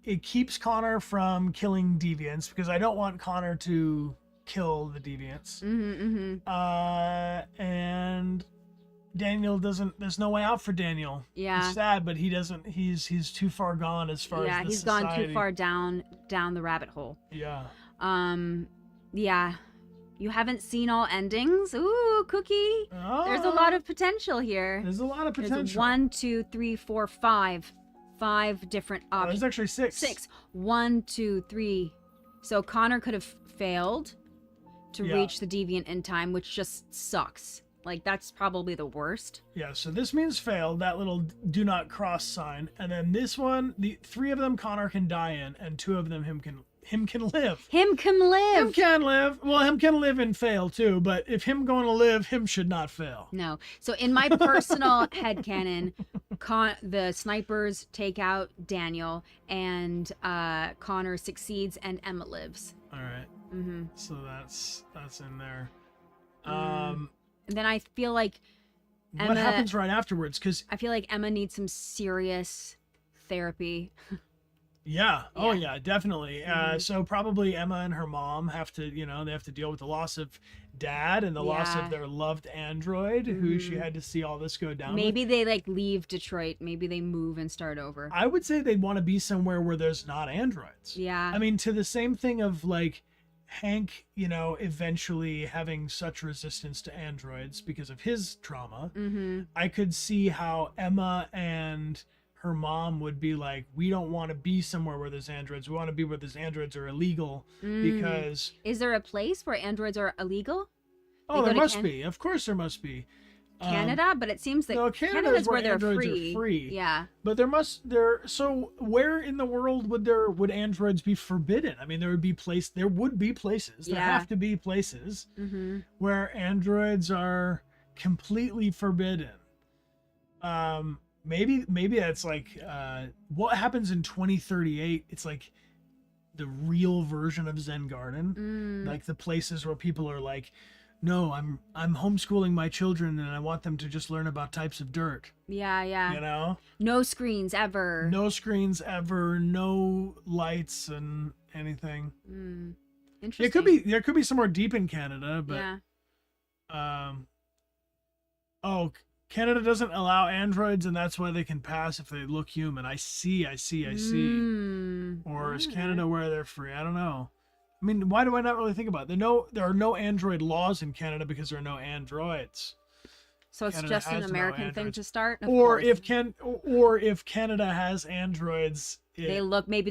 it keeps Connor from killing deviants, because I don't want Connor to kill the deviants. And Daniel there's no way out for Daniel. Yeah. He's sad, but he's too far gone as far as the he's society. Gone too far down the rabbit hole. Yeah. Yeah. You haven't seen all endings? Ooh, Cookie. Oh, there's a lot of potential here. There's a lot of potential. There's 1, 2, 3, 4, 5. 5 different options. There's actually 6. 6. 1, 2, 3. So Connor could have failed to reach the deviant in time, which just sucks. Like, that's probably the worst. Yeah, so this means failed, that little do not cross sign. And then this one, the 3 of them Connor can die in, and 2 of them him can live. Him can live. Him can live. Well, him can live and fail too, but if him going to live, him should not fail. No. So in my personal headcanon, the snipers take out Daniel, and Connor succeeds and Emma lives. All right. So that's in there. And then I feel like Emma, what happens right afterwards? Because I feel like Emma needs some serious therapy. Yeah. Oh yeah, definitely. So probably Emma and her mom have to, they have to deal with the loss of dad and the loss of their loved android, who she had to see all this go down. Maybe they like leave Detroit. Maybe they move and start over. I would say they'd want to be somewhere where there's not androids. Yeah. I mean, to the same thing of like Hank, eventually having such resistance to androids because of his trauma. I could see how Emma and her mom would be like, we don't want to be somewhere where there's androids. We want to be where there's androids are illegal, because... Is there a place where androids are illegal? Oh, there must be. Of course there must be. Canada, but it seems that no, Canada's where they're androids free. are free. Yeah. But so where in the world would androids be forbidden? I mean, there would be places. There have to be places where androids are completely forbidden. Maybe that's like what happens in 2038. It's like the real version of Zen Garden, like the places where people are like, no, I'm homeschooling my children and I want them to just learn about types of dirt. Yeah, yeah. You know? No screens ever. No screens ever, no lights and anything. Interesting. There could be somewhere deep in Canada, but Canada doesn't allow androids, and that's why they can pass if they look human. I see. Or is Canada where they're free? I don't know. I mean, why do I not really think about it? There are no android laws in Canada because there are no androids. So it's just an American thing to start? Or if Canada has androids, they look more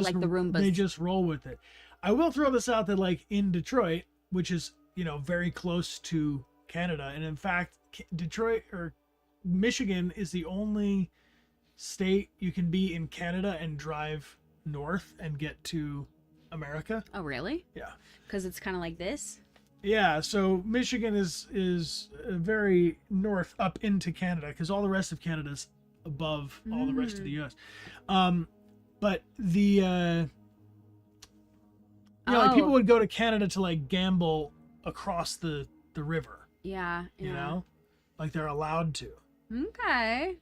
like the Roombas. They just roll with it. I will throw this out that, like, in Detroit, which is, very close to Canada, and in fact, Detroit or Michigan is the only state you can be in Canada and drive north and get to America. Oh, really? Yeah. Because it's kind of like this? Yeah, so Michigan is very north up into Canada because all the rest of Canada's above all the rest of the U.S. But the like people would go to Canada to like gamble across the river. Yeah. You know, like they're allowed to. Okay.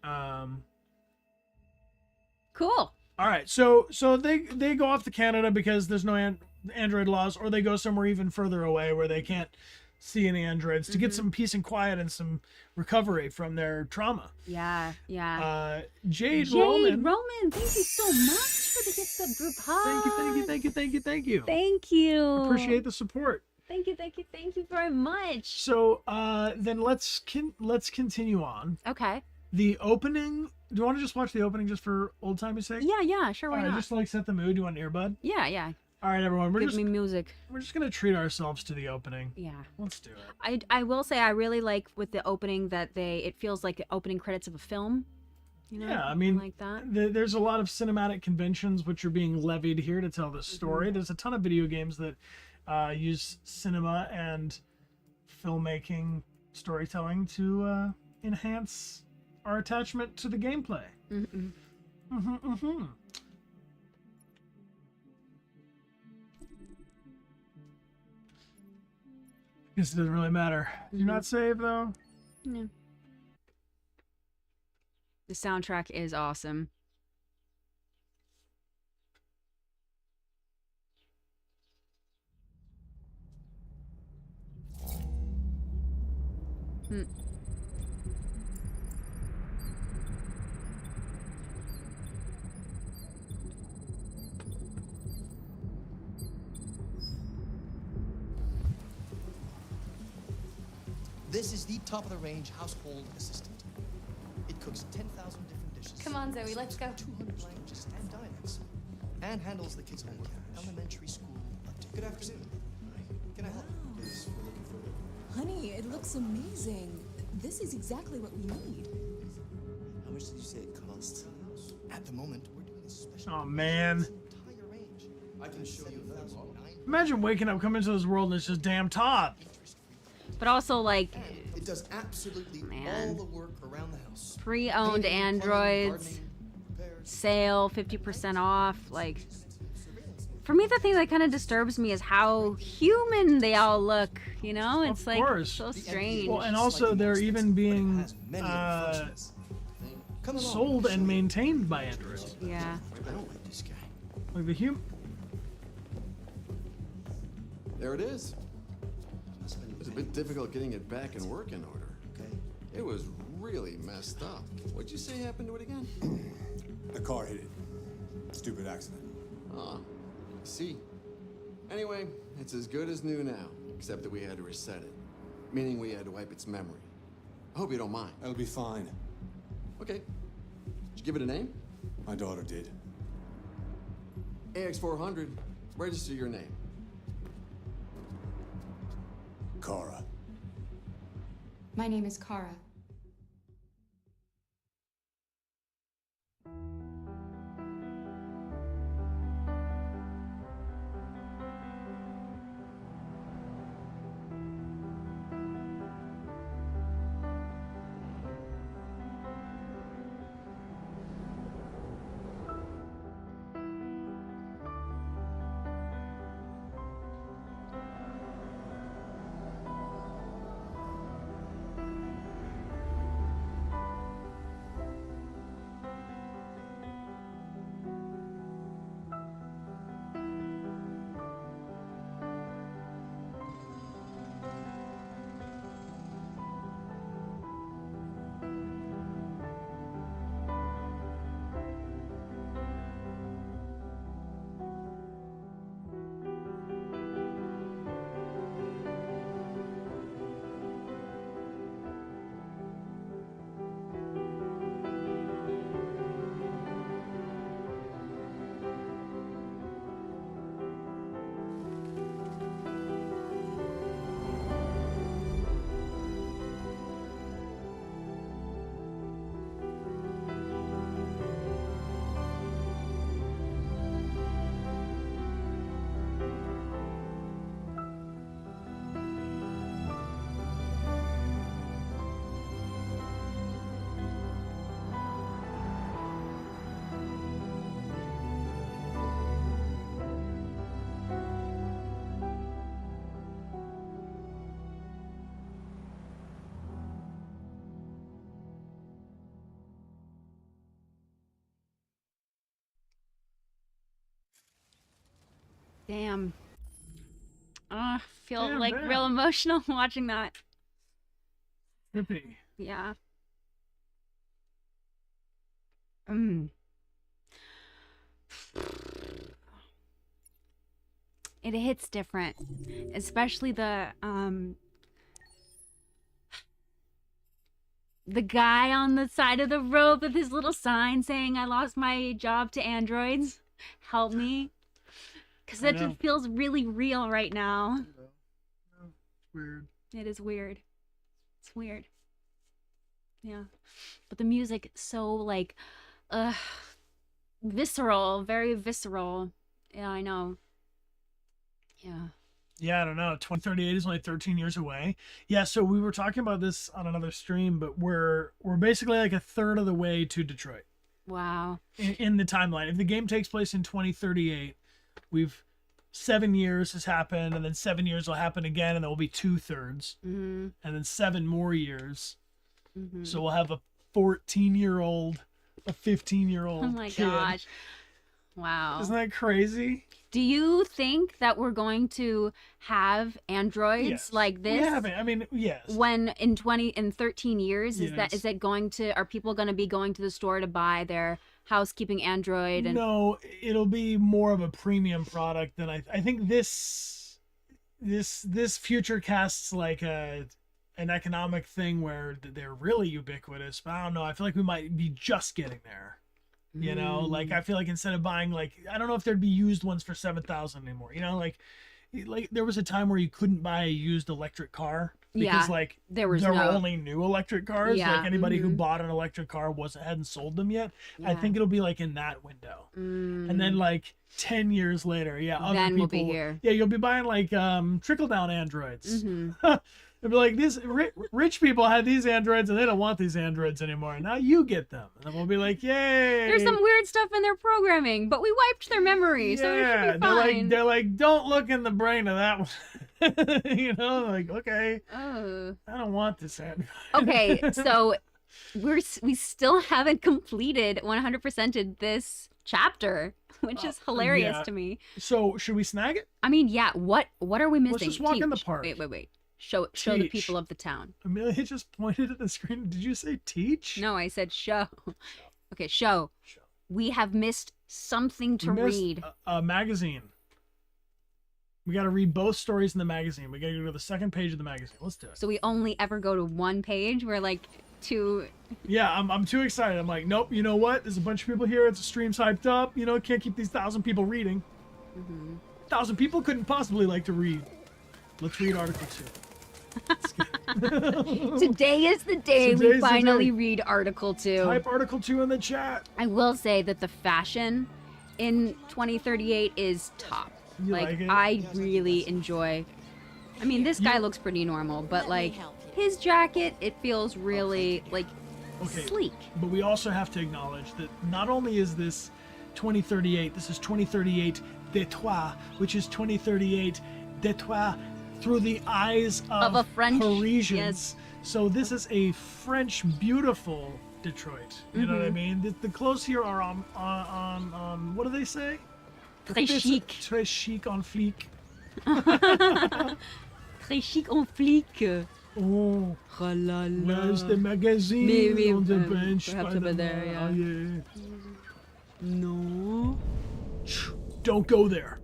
Cool. All right, so they go off to Canada because there's no android laws, or they go somewhere even further away where they can't see any androids to get some peace and quiet and some recovery from their trauma. Yeah. Jade Roman, thank you so much for the gift sub group hug. Thank you. Thank you. Appreciate the support. Thank you very much. So then let's continue on. Okay. The opening. Do you want to just watch the opening just for old time's sake? Yeah, sure. Why not? Just to like set the mood. Do you want an earbud? Yeah. All right, everyone. Give me music. We're just gonna treat ourselves to the opening. Yeah. Let's do it. I will say I really like with the opening that it feels like the opening credits of a film. Yeah, I mean, like that. There's a lot of cinematic conventions which are being levied here to tell this story. There's a ton of video games that use cinema and filmmaking storytelling to enhance our attachment to the gameplay. Guess it doesn't really matter. You're not saved though? No. The soundtrack is awesome. This is the top-of-the-range household assistant. It cooks 10,000 different dishes. Come on, Zoe, let's go. 200 languages and dialects. And handles the kids' homework. Elementary school. Good afternoon. Can I help? Yes, we're looking for it. Honey, it looks amazing. This is exactly what we need. How much did you say it costs? At the moment, we're doing a special. Oh man. Entire range. I can show you the model. Imagine waking up, coming into this world, and it's just damn Todd. But also, like, it does absolutely all the work around the house. Pre-owned androids, sale, 50% off. Like, for me, the thing that kind of disturbs me is how human they all look. You know, it's like so strange. Well, and also they're even being sold and maintained by androids. Yeah. I don't like this guy. Like the human. There it is. It was a bit difficult getting it back in working order. Okay. It was really messed up. What'd you say happened to it again? The car hit it. Stupid accident. Oh, I see. Anyway, it's as good as new now, except that we had to reset it. Meaning we had to wipe its memory. I hope you don't mind. That'll be fine. Okay. Did you give it a name? My daughter did. AX400. Register your name. Kara. My name is Kara. Damn. I feel Damn, like damn. real emotional watching that. Trippy. Yeah. It hits different, especially the guy on the side of the road with his little sign saying, "I lost my job to androids. Help me." Because that just feels really real right now. It's weird. It is weird. It's weird. Yeah. But the music so like visceral, very visceral. Yeah, I know. Yeah. Yeah, I don't know. 2038 is only 13 years away. Yeah, so we were talking about this on another stream, but we're basically like a third of the way to Detroit. Wow. In the timeline. If the game takes place in 2038, we've 7 years has happened, and then 7 years will happen again, and there will be 2/3, and then 7 more years. So we'll have a 14-year-old, a 15-year-old. Oh my kid. gosh. Wow. Isn't that crazy? Do you think that we're going to have androids Yes. like this? We haven't. I mean, yes. When in 13 years, Yes. is it going to, are people going to be going to the store to buy their housekeeping android? And No, it'll be more of a premium product than I think this future casts like an economic thing where they're really ubiquitous, but I don't know. I feel like we might be just getting there. You know, like I feel like instead of buying like, I don't know if there'd be used ones for 7,000 anymore. You know, like there was a time where you couldn't buy a used electric car because like there were only new electric cars. Yeah, Like anybody who bought an electric car hadn't sold them yet. I think it'll be like in that window. And then like 10 years later, other then people we'll be here. Yeah, you'll be buying like trickle down androids. It'd be like this rich people had these androids and they don't want these androids anymore. Now you get them. And then we'll be like, yay. There's some weird stuff in their programming, but we wiped their memory, so it should be fine. They're like, don't look in the brain of that one. You know, like, okay. Oh. I don't want this android. Okay, so we still haven't completed 100%ed this chapter, which is hilarious to me. So should we snag it? I mean, yeah, what are we missing? Let's just walk in the park. Wait. Show the people of the town. Amelia just pointed at the screen. Did you say teach? No, I said show. Okay, show. We have missed something to read. A magazine. We got to read both stories in the magazine. We got to go to the second page of the magazine. Let's do it. So we only ever go to one page. We're like too. Yeah, I'm too excited. I'm like, nope. You know what? There's a bunch of people here. It's a stream's hyped up. You know, can't keep these 1,000 people reading. 1,000 people couldn't possibly like to read. Let's read Article 2. Today is the day we Today's the finally day. read Article 2. Type Article 2 in the chat. I will say that the fashion in 2038 is top. You like it? I really enjoy. I mean, this guy looks pretty normal, but like his jacket, it feels really like sleek. But we also have to acknowledge that not only is this 2038, this is 2038 Dechart, which is 2038 Dechart through the eyes of a French, Parisians. yes. So this is a French, beautiful Detroit. You know what I mean? The clothes here are on what do they say? Très chic. Très chic on fleek. Très chic en flic. Oh, Oh là là. where's the magazine Maybe, on the bench? perhaps by over the there, bar? yeah. No. Don't go there.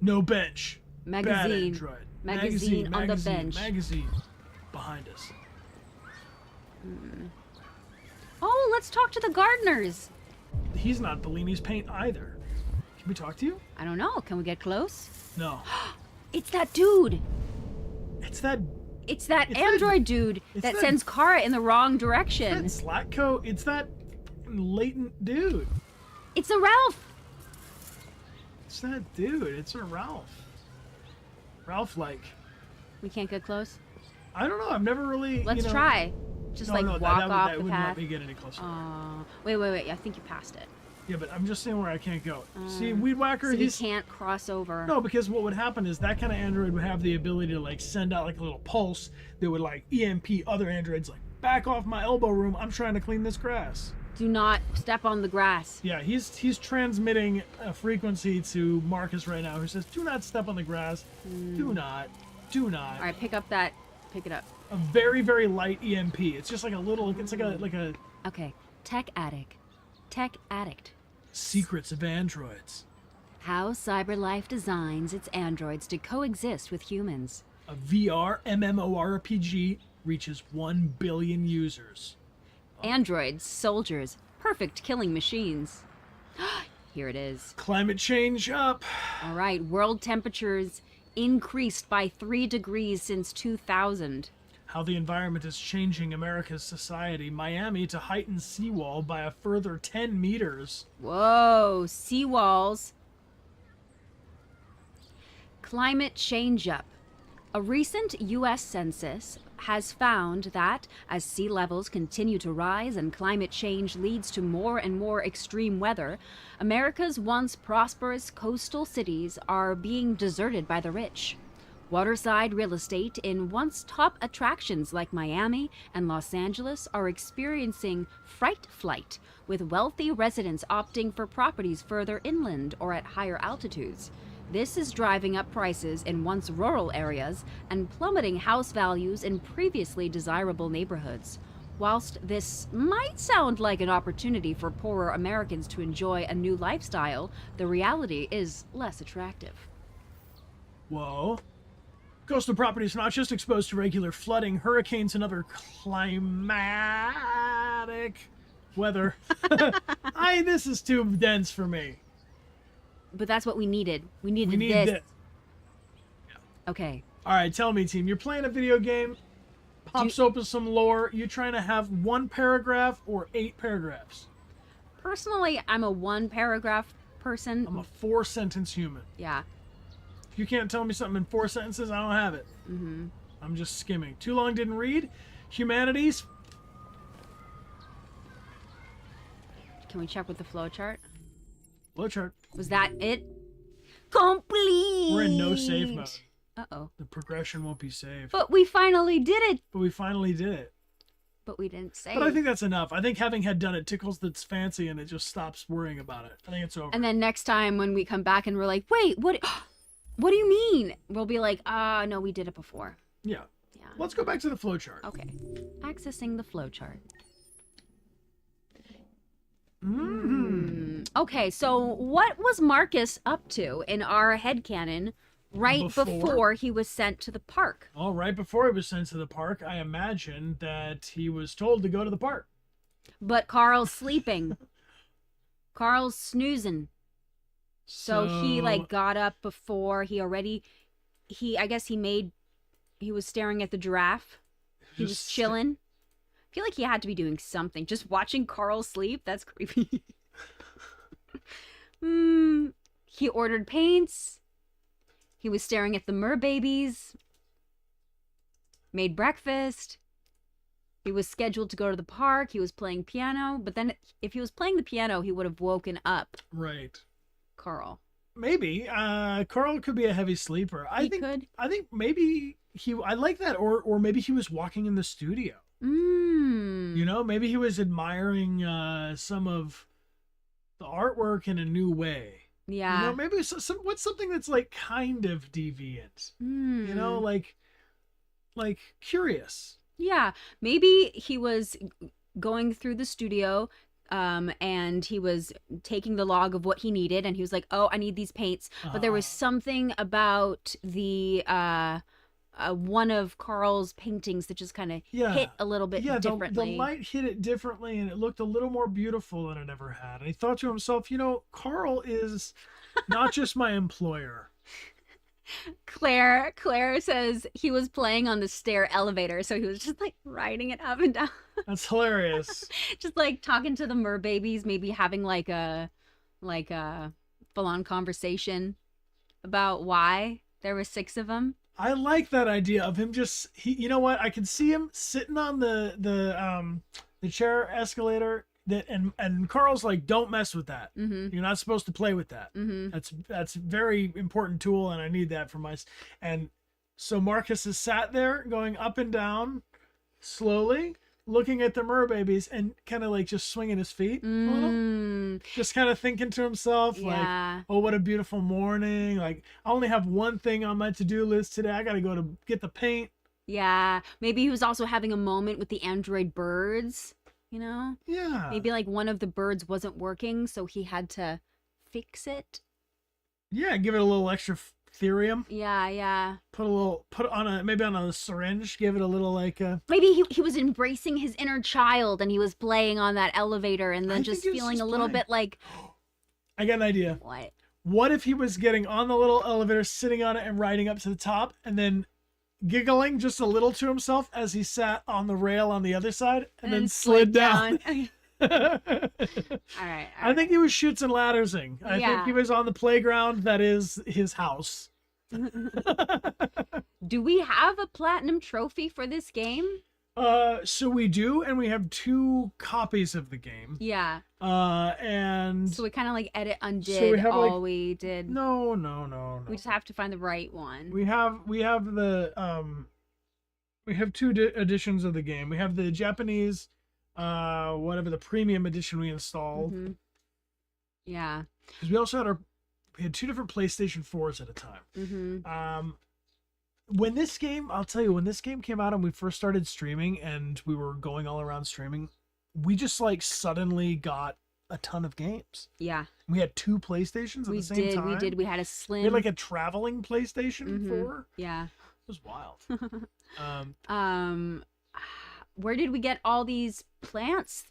No bench. Bad Magazine. Android. Magazine on the bench. Magazine behind us. Oh, let's talk to the gardeners. He's not Bellini's paint either. Can we talk to you? I don't know. Can we get close? No. It's that dude. It's that It's that It's android that- dude it's that that- sends Kara in the wrong direction. Slatko. It's that latent dude. It's a Ralph. It's that dude. It's a Ralph. Ralph, like, We can't get close. I don't know. I've never really. Let's you know, try. Just No, like no, walk that off that the would not path. be get any closer. Wait. I think you passed it. Yeah, but I'm just saying where I can't go. See, Weed Whacker, So we he's can't cross over. no, because what would happen is that kind of android would have the ability to like send out like a little pulse that would like EMP other androids, like back off my elbow room. I'm trying to clean this grass. Do not step on the grass. Yeah, he's transmitting a frequency to Marcus right now who says, "Do not step on the grass. Do not. All right, pick it up. A very very light EMP. It's just like a little. It's like a Okay, tech addict. secrets of androids. How CyberLife designs its androids to coexist with humans. A VR MMORPG reaches 1 billion users. Androids, soldiers, perfect killing machines. Here it is. Climate change up. All right, world temperatures increased by 3 degrees since 2000. How the environment is changing America's society. Miami to heighten seawall by a further 10 meters. Whoa, seawalls. Climate change up. A recent U.S. census has found that as sea levels continue to rise and climate change leads to more and more extreme weather, America's once prosperous coastal cities are being deserted by the rich. Waterside real estate in once top attractions like Miami and Los Angeles are experiencing fright flight, with wealthy residents opting for properties further inland or at higher altitudes. This is driving up prices in once rural areas and plummeting house values in previously desirable neighborhoods. Whilst this might sound like an opportunity for poorer Americans to enjoy a new lifestyle, the reality is less attractive. Whoa. Coastal properties not just exposed to regular flooding, hurricanes, and other climatic weather. This is too dense for me. But that's what we needed. We needed We need this. this. Okay. All right, tell me, team. You're playing a video game. Pops open some lore. You trying to have 1 paragraph or 8 paragraphs? Personally, I'm a 1-paragraph person. I'm a 4-sentence human. Yeah. If you can't tell me something in 4 sentences, I don't have it. Mm-hmm. I'm just skimming. Too long didn't read. Humanities. Can we check with the flowchart? Flowchart. Was that it? Complete! We're in no save mode. Uh-oh. The progression won't be saved. But we finally did it! But we finally did it. But we didn't save. But I think that's enough. I think having had done it tickles its fancy and it just stops worrying about it. I think it's over. And then next time when we come back and we're like, wait, what do you mean? We'll be like, no, we did it before. Yeah. Yeah. Let's go back to the flowchart. Okay. Accessing the flowchart. Mm. Okay, so what was Marcus up to in our headcanon right before he was sent to the park? All right, before he was sent to the park, I imagine that he was told to go to the park. But Carl's sleeping. Carl's snoozing. So he like got up before I guess he made He was staring at the giraffe. He was chilling. I feel like he had to be doing something. Just watching Carl sleep? That's creepy. He ordered paints. He was staring at the merbabies. Made breakfast. He was scheduled to go to the park. He was playing piano. But then if he was playing the piano, he would have woken up. Right. Carl. Maybe. Carl could be a heavy sleeper. I think maybe I like that. Or maybe he was walking in the studio. You know, maybe he was admiring some of the artwork in a new way. Yeah. You know, maybe what's something that's like kind of deviant. You know, like curious. Yeah, maybe he was going through the studio and he was taking the log of what he needed, and he was like, oh, I need these paints. But there was something about the one of Carl's paintings that just kind of hit a little bit differently. The light hit it differently, and it looked a little more beautiful than it ever had. And he thought to himself, you know, Carl is not just my employer. Claire says he was playing on the stair elevator, so he was just like riding it up and down. That's hilarious. Just like talking to the merbabies, maybe having like a full-on conversation about why there were 6 of them. I like that idea of him just you know what? I can see him sitting on the chair escalator and Carl's like, don't mess with that. You're not supposed to play with that. That's a very important tool, and I need that for my. And so Marcus is sat there going up and down slowly, looking at the merbabies and kind of like just swinging his feet a little. Just kind of thinking to himself, like, oh, what a beautiful morning. Like, I only have one thing on my to-do list today. I got to go to get the paint. Yeah. Maybe he was also having a moment with the android birds. You know? Yeah. Maybe like one of the birds wasn't working, so he had to fix it. Yeah, give it a little extra therium. Yeah. Put on a syringe, give it a little like maybe he was embracing his inner child and he was playing on that elevator and then just feeling a little bit like I got an idea. What if he was getting on the little elevator, sitting on it and riding up to the top, and then giggling just a little to himself as he sat on the rail on the other side and then slid down. All right. I think he was Chutes and Laddersing. I think he was on the playground that is his house. Do we have a platinum trophy for this game? So we do, and we have 2 copies of the game. Yeah. And so we kind of like undid all we did. No. We just have to find the right one. We have the we have 2 editions of the game. We have the Japanese whatever the premium edition we installed. Yeah. Because we also had 2 different PlayStation 4s at a time. When this game came out and we first started streaming and we were going all around streaming, we just like suddenly got a ton of games. Yeah. We had 2 PlayStations at the same time. We did. We had a slim. We had like a traveling PlayStation 4. Yeah. It was wild. Where did we get all these plants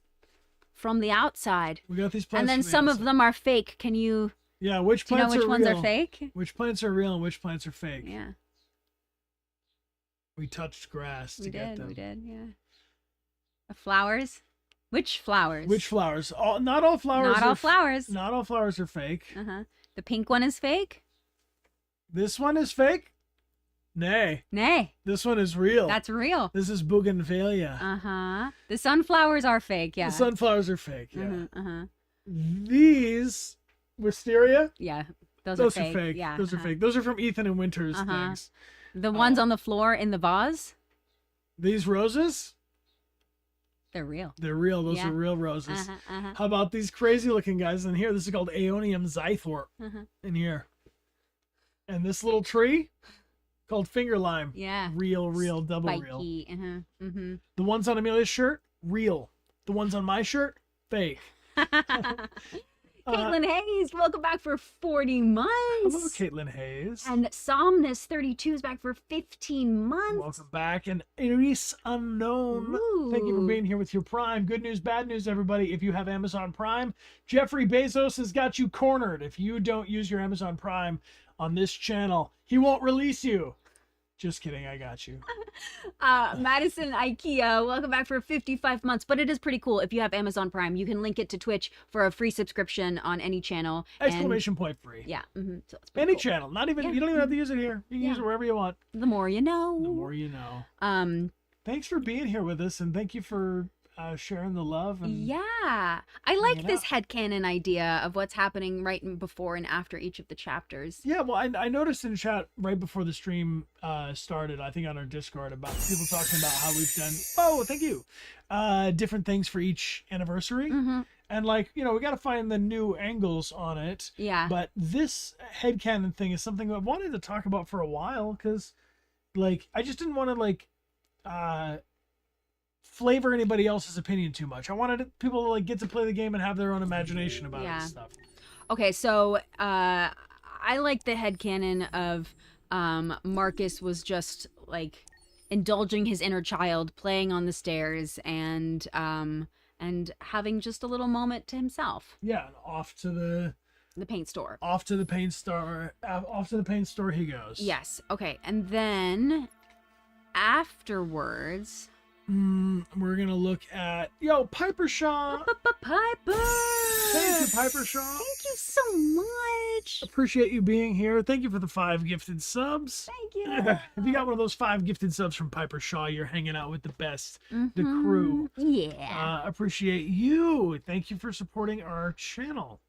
from the outside? We got these plants. And then some of them are fake. Can you? Yeah. Which plants do you know which are real? ones are fake? Which plants are real and which plants are fake? Yeah. We touched grass to get them. We did, yeah. The flowers? Which flowers? Which flowers? Not all flowers. Not all flowers. Not all flowers are fake. The pink one is fake? This one is fake? Nay. This one is real. That's real. This is bougainvillea. The sunflowers are fake, yeah. The sunflowers are fake, yeah. These wisteria? Yeah. Those are fake. Yeah. Those are fake. Those are from Ethan and Winter's things. The ones on the floor in the vase? These roses? They're real. They're real. Those are real roses. How about these crazy looking guys in here? This is called Aeonium zythorp in here. And this little tree called finger lime. Yeah. Real, double spiky. real. The ones on Amelia's shirt, real. The ones on my shirt, fake. Caitlin Hayes, welcome back for 40 months. Hello, Caitlin Hayes. And Somnus32 is back for 15 months. Welcome back. And Iris Unknown, thank you for being here with your Prime. Good news, bad news, everybody. If you have Amazon Prime, Jeffrey Bezos has got you cornered. If you don't use your Amazon Prime on this channel, he won't release you. Just kidding, I got you. Madison IKEA, welcome back for 55 months. But it is pretty cool. If you have Amazon Prime, you can link it to Twitch for a free subscription on any channel. Exclamation point free. Yeah. So it's Any cool. channel. Not even you don't even have to use it here. You can use it wherever you want. The more you know. The more you know. Thanks for being here with us, and thank you for sharing the love. And yeah, I like this headcanon idea of what's happening right before and after each of the chapters. Yeah, well, I noticed in chat right before the stream started, I think on our Discord, about people talking about how we've done, thank you, different things for each anniversary. And like, we got to find the new angles on it. Yeah. But this headcanon thing is something I've wanted to talk about for a while, because like, I just didn't want to like, flavor anybody else's opinion too much. I wanted people to like get to play the game and have their own imagination about it and stuff. Okay, so I like the headcanon of Marcus was just like indulging his inner child, playing on the stairs, and having just a little moment to himself. Yeah, off to the paint store. Off to the paint store he goes. Yes. Okay, and then afterwards, we're gonna look at Piper Shaw. Piper. Thank you, Piper Shaw. Thank you so much. Appreciate you being here. Thank you for the 5 gifted subs. Thank you. If you got one of those 5 gifted subs from Piper Shaw, you're hanging out with the best, the crew. Yeah. Appreciate you. Thank you for supporting our channel.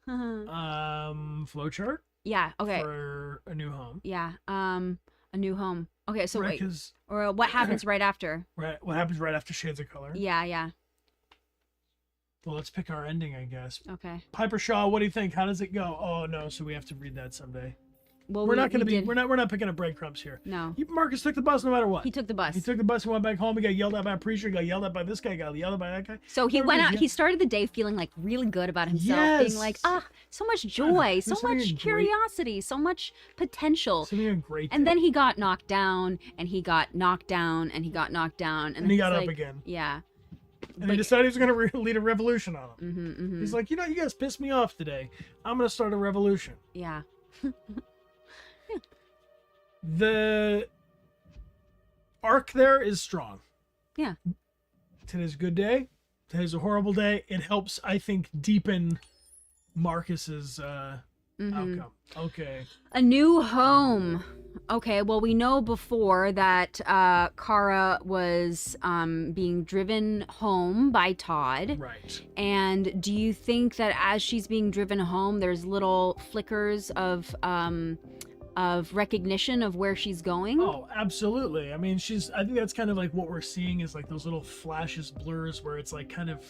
Flowchart. Yeah. Okay. For a new home. Yeah. A new home. Okay, so right, wait. Or what happens right after? Right. What happens right after Shades of Color? Yeah. Well, let's pick our ending, I guess. Okay. Piper Shaw, what do you think? How does it go? Oh no, so we have to read that someday. Well, we're not picking up breadcrumbs here. No. Marcus took the bus no matter what. He took the bus. He took the bus and went back home. He got yelled at by a preacher. He got yelled at by this guy. He got yelled at by that guy. So he went out. He started the day feeling like really good about himself, being like, so much joy, so much curiosity, so much potential. Something a great. And then he got knocked down, and he got knocked down, and he got knocked down, and then he got up again. Yeah. And he decided he was going to lead a revolution on him. He's like, you guys pissed me off today. I'm going to start a revolution. Yeah. The arc there is strong. Yeah. Today's a good day. Today's a horrible day. It helps, I think, deepen Marcus's outcome. Okay. A new home. Okay, well, we know before that Kara was being driven home by Todd. Right. And do you think that as she's being driven home, there's little flickers of recognition of where she's going? Oh, absolutely. I mean, I think that's kind of like what we're seeing is like those little flashes, blurs, where it's like kind of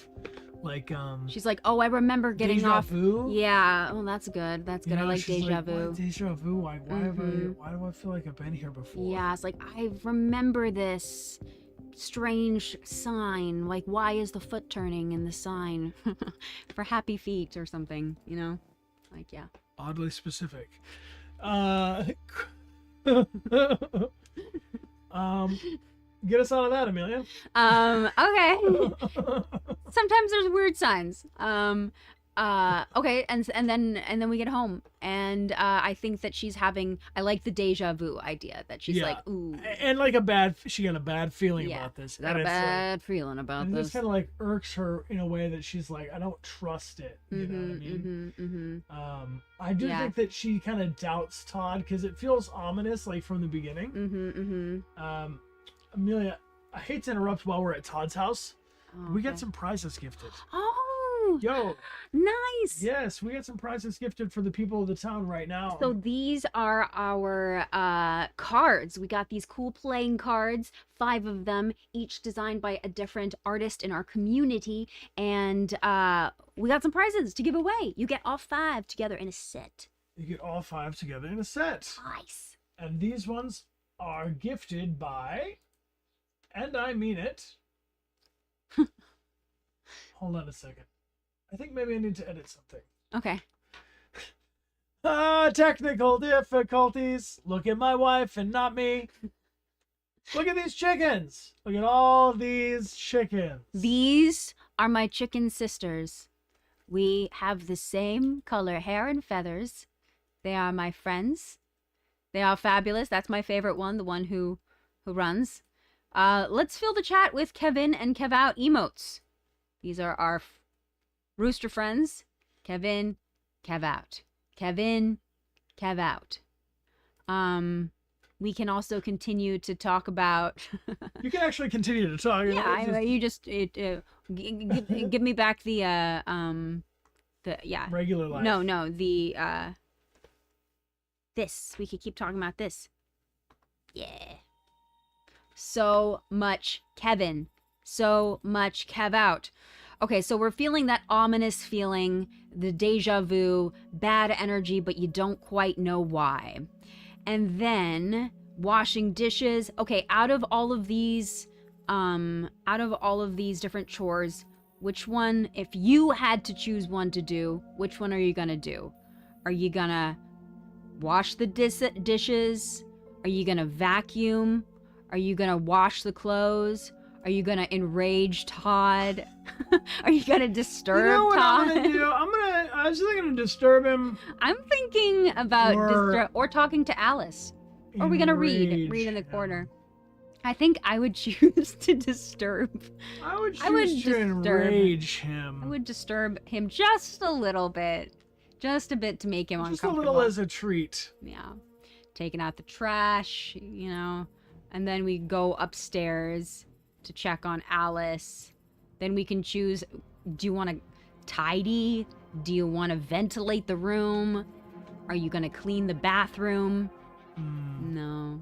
like she's like, oh, I remember getting deja off. Vu? Yeah. Oh, that's good. That's good. I like deja vu. Deja vu. Why do I feel like I've been here before? Yeah, it's like I remember this strange sign. Like, why is the foot turning in the sign for happy feet or something? Like, yeah. Oddly specific. Get us out of that, Amelia. Okay. Sometimes there's weird signs. Okay, and then we get home, and I think that she's having. I like the deja vu idea that she's like, ooh, and like she got a bad feeling about this. Got a bad feeling about this. This kind of like irks her in a way that she's like, I don't trust it. You know what I mean? I do think that she kind of doubts Todd because it feels ominous, like from the beginning. Amelia, I hate to interrupt while we're at Todd's house. Oh, we got some prizes gifted. Oh, yo, nice. Yes, we got some prizes gifted for the people of the town right now. So these are our cards. We got these cool playing cards, 5 of them, each designed by a different artist in our community, and we got some prizes to give away. You get all 5 together in a set. You get all 5 together in a set. Nice. And these ones are gifted by, and I mean it. Hold on a second. I think maybe I need to edit something. Okay. Technical difficulties. Look at my wife and not me. Look at these chickens. Look at all these chickens. These are my chicken sisters. We have the same color hair and feathers. They are my friends. They are fabulous. That's my favorite one, the one who runs. Let's fill the chat with Kevin and Kev Out emotes. These are our rooster friends. Kevin, Kev Out. Kevin, Kev Out. We can also continue to talk about. You can actually continue to talk. Yeah, you just give me back the regular life. No, the this. We could keep talking about this. Yeah. So much Kevin. So much Kev Out. Okay, so we're feeling that ominous feeling, the deja vu, bad energy, but you don't quite know why. And then washing dishes. Okay, out of all of these different chores, which one, if you had to choose one to do, which one are you gonna do? Are you gonna wash the dishes? Are you gonna vacuum? Are you gonna wash the clothes? Are you gonna enrage Todd? Are you gonna disturb what Todd? I'm gonna do? I'm just gonna disturb him. I'm thinking about or talking to Alice. Or are we gonna read in the corner? I think I would choose to disturb. I would choose to enrage him. I would disturb him just a little bit. Just a bit to make him uncomfortable. Just a little as a treat. Yeah. Taking out the trash, and then we go upstairs to check on Alice. Then we can choose, do you want to tidy? Do you want to ventilate the room? Are you going to clean the bathroom? No.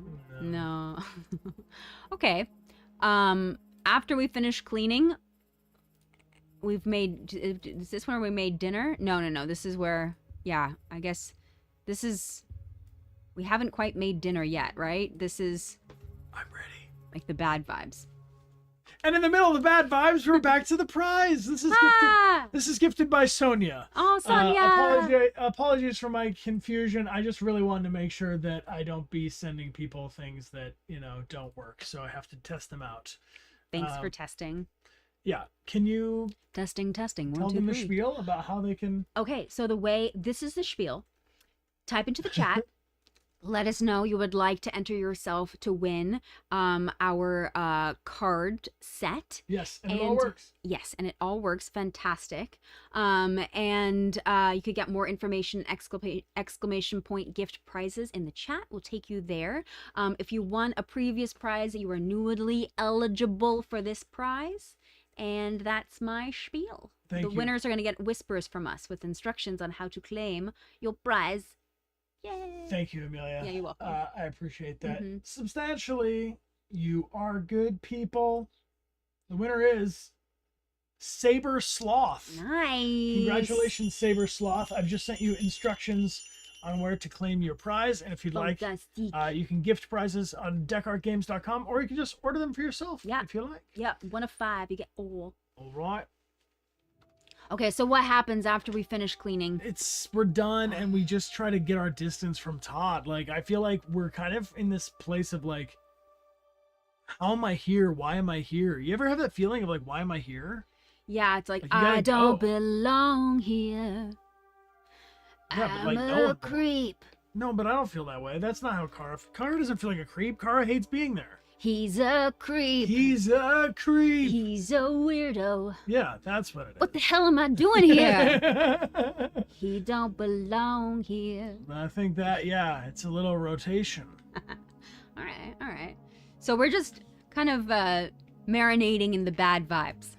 Okay. After we finish cleaning, is this where we made dinner? No. This is where, I guess we haven't quite made dinner yet, right? I'm ready. Like the bad vibes. And in the middle of the bad vibes, we're back to the prize. This is gifted by Sonia. Oh, Sonia! Apologies for my confusion. I just really wanted to make sure that I don't be sending people things that, don't work. So I have to test them out. Thanks for testing. Yeah. Can you... Testing. 1, 2, 3. Tell them the spiel about how they can... Okay, so this is the spiel. Type into the chat. Let us know you would like to enter yourself to win our card set. Yes, and it all works. Yes, and it all works. Fantastic. And you could get more information, exclamation point gift prizes in the chat. We'll take you there. If you won a previous prize, you are newly eligible for this prize. And that's my spiel. The winners are going to get whispers from us with instructions on how to claim your prize. Yay. Thank you, Amelia. Yeah, you're welcome. I appreciate that. Substantially, you are good people. The winner is Saber Sloth. Nice. Congratulations, Saber Sloth. I've just sent you instructions on where to claim your prize. And if you'd like, you can gift prizes on DechartGames.com, or you can just order them for yourself if you like. Yeah, 1 of 5. You get all. All right. Okay, so what happens after we finish cleaning? We're done, and we just try to get our distance from Todd. Like, I feel like we're kind of in this place of like, how am I here? Why am I here? You ever have that feeling of like, why am I here? Yeah, it's like I don't belong here. Yeah, but I'm a creep. No, but I don't feel that way. That's not how Kara doesn't feel like a creep. Kara hates being there. He's a creep. He's a creep. He's a weirdo. Yeah, that's what it is. What the hell am I doing here? He don't belong here. I think that, it's a little rotation. All right. So we're just kind of marinating in the bad vibes.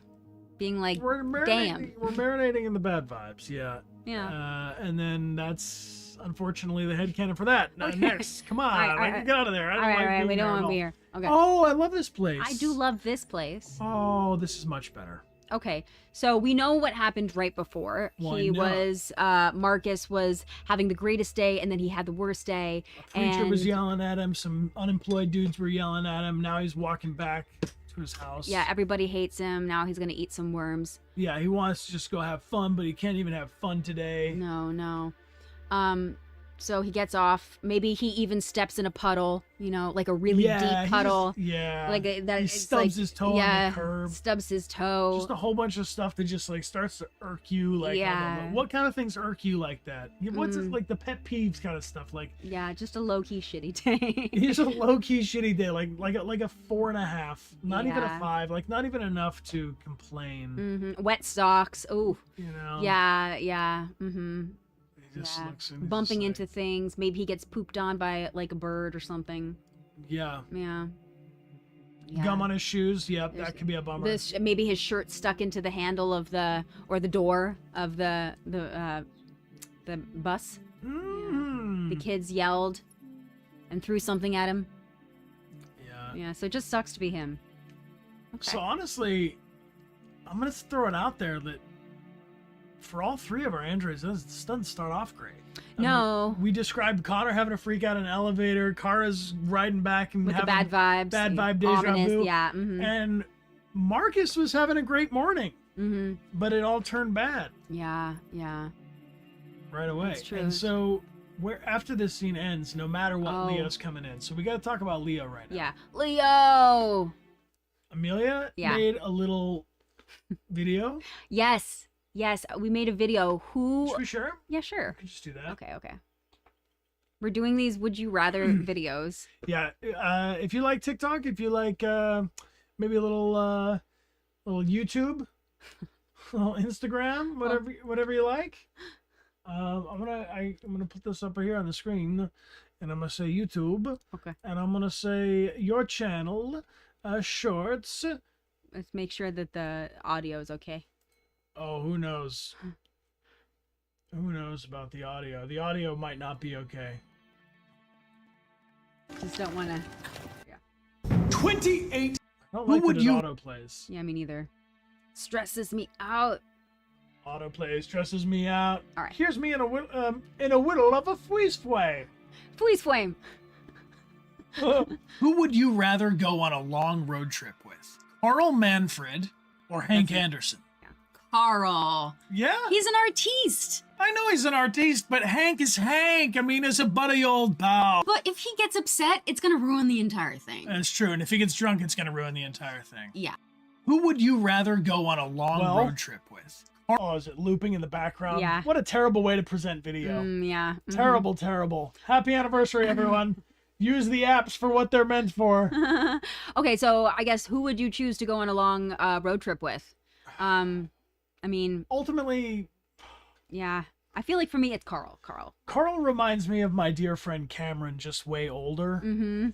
Being like, damn. We're marinating in the bad vibes, yeah. Yeah. And then that's unfortunately the headcanon for that. Okay. Next, come on, I can get out of there. I don't like we don't want to be here. Okay. Oh, I love this place. I do love this place. Oh, this is much better. Okay, so we know what happened right before. Marcus was having the greatest day, and then he had the worst day. A preacher was yelling at him. Some unemployed dudes were yelling at him. Now he's walking back to his house. Yeah, everybody hates him. Now he's gonna eat some worms. Yeah, he wants to just go have fun, but he can't even have fun today. No. So he gets off. Maybe he even steps in a puddle, you know, like a really deep puddle. That he stubs his toe on the curb. Stubs his toe. Just a whole bunch of stuff that just like starts to irk you. Like, what kind of things irk you like that? What's it, like the pet peeves kind of stuff? Like, just a low key shitty day. He's a low key shitty day, like a 4.5, not even a 5, like not even enough to complain. Wet socks. Oh, you know. Yeah. He just looks and bumping into things. Maybe he gets pooped on by like a bird or something. Yeah. Gum on his shoes. Yep, that could be a bummer. Maybe his shirt stuck into the handle of the door of the bus. The kids yelled and threw something at him. Yeah, so it just sucks to be him. Okay. So honestly, I'm gonna throw it out there that for all 3 of our androids, this doesn't start off great. No. We described Connor having a freak out in an elevator. Kara's riding back and with having the bad vibes. Bad vibe deja vu. Yeah. And Marcus was having a great morning. But it all turned bad. Yeah. Right away. That's true. And so after this scene ends, no matter what, Leo's coming in. So we got to talk about Leo right now. Yeah. Leo! Amelia made a little video. Yes, we made a video. Should we share? Yeah, sure. We can just do that. Okay. We're doing these would you rather videos. Yeah. If you like TikTok, if you like maybe a little YouTube, a little Instagram, whatever you like. I'm gonna put this up here on the screen, and I'm gonna say YouTube. Okay. And I'm gonna say your channel, shorts. Let's make sure that the audio is okay. Oh, who knows? Who knows about the audio? The audio might not be okay. Just don't want to. Yeah. 28. I don't like that it auto plays. Yeah, me neither. Stresses me out. Autoplay stresses me out. All right. Here's me in a whittle of a fleece flame. Fleece flame. Who would you rather go on a long road trip with? Carl Manfred or Hank Anderson? Carl. Yeah? He's an artiste. I know he's an artiste, but Hank is Hank. I mean, it's a buddy old pal. But if he gets upset, it's going to ruin the entire thing. That's true. And if he gets drunk, it's going to ruin the entire thing. Yeah. Who would you rather go on a long road trip with? Oh, is it looping in the background? Yeah. What a terrible way to present video. Yeah. Terrible, terrible. Happy anniversary, everyone. Use the apps for what they're meant for. Okay, so I guess who would you choose to go on a long road trip with? I mean, ultimately, yeah. I feel like for me, it's Carl. Carl reminds me of my dear friend Cameron, just way older.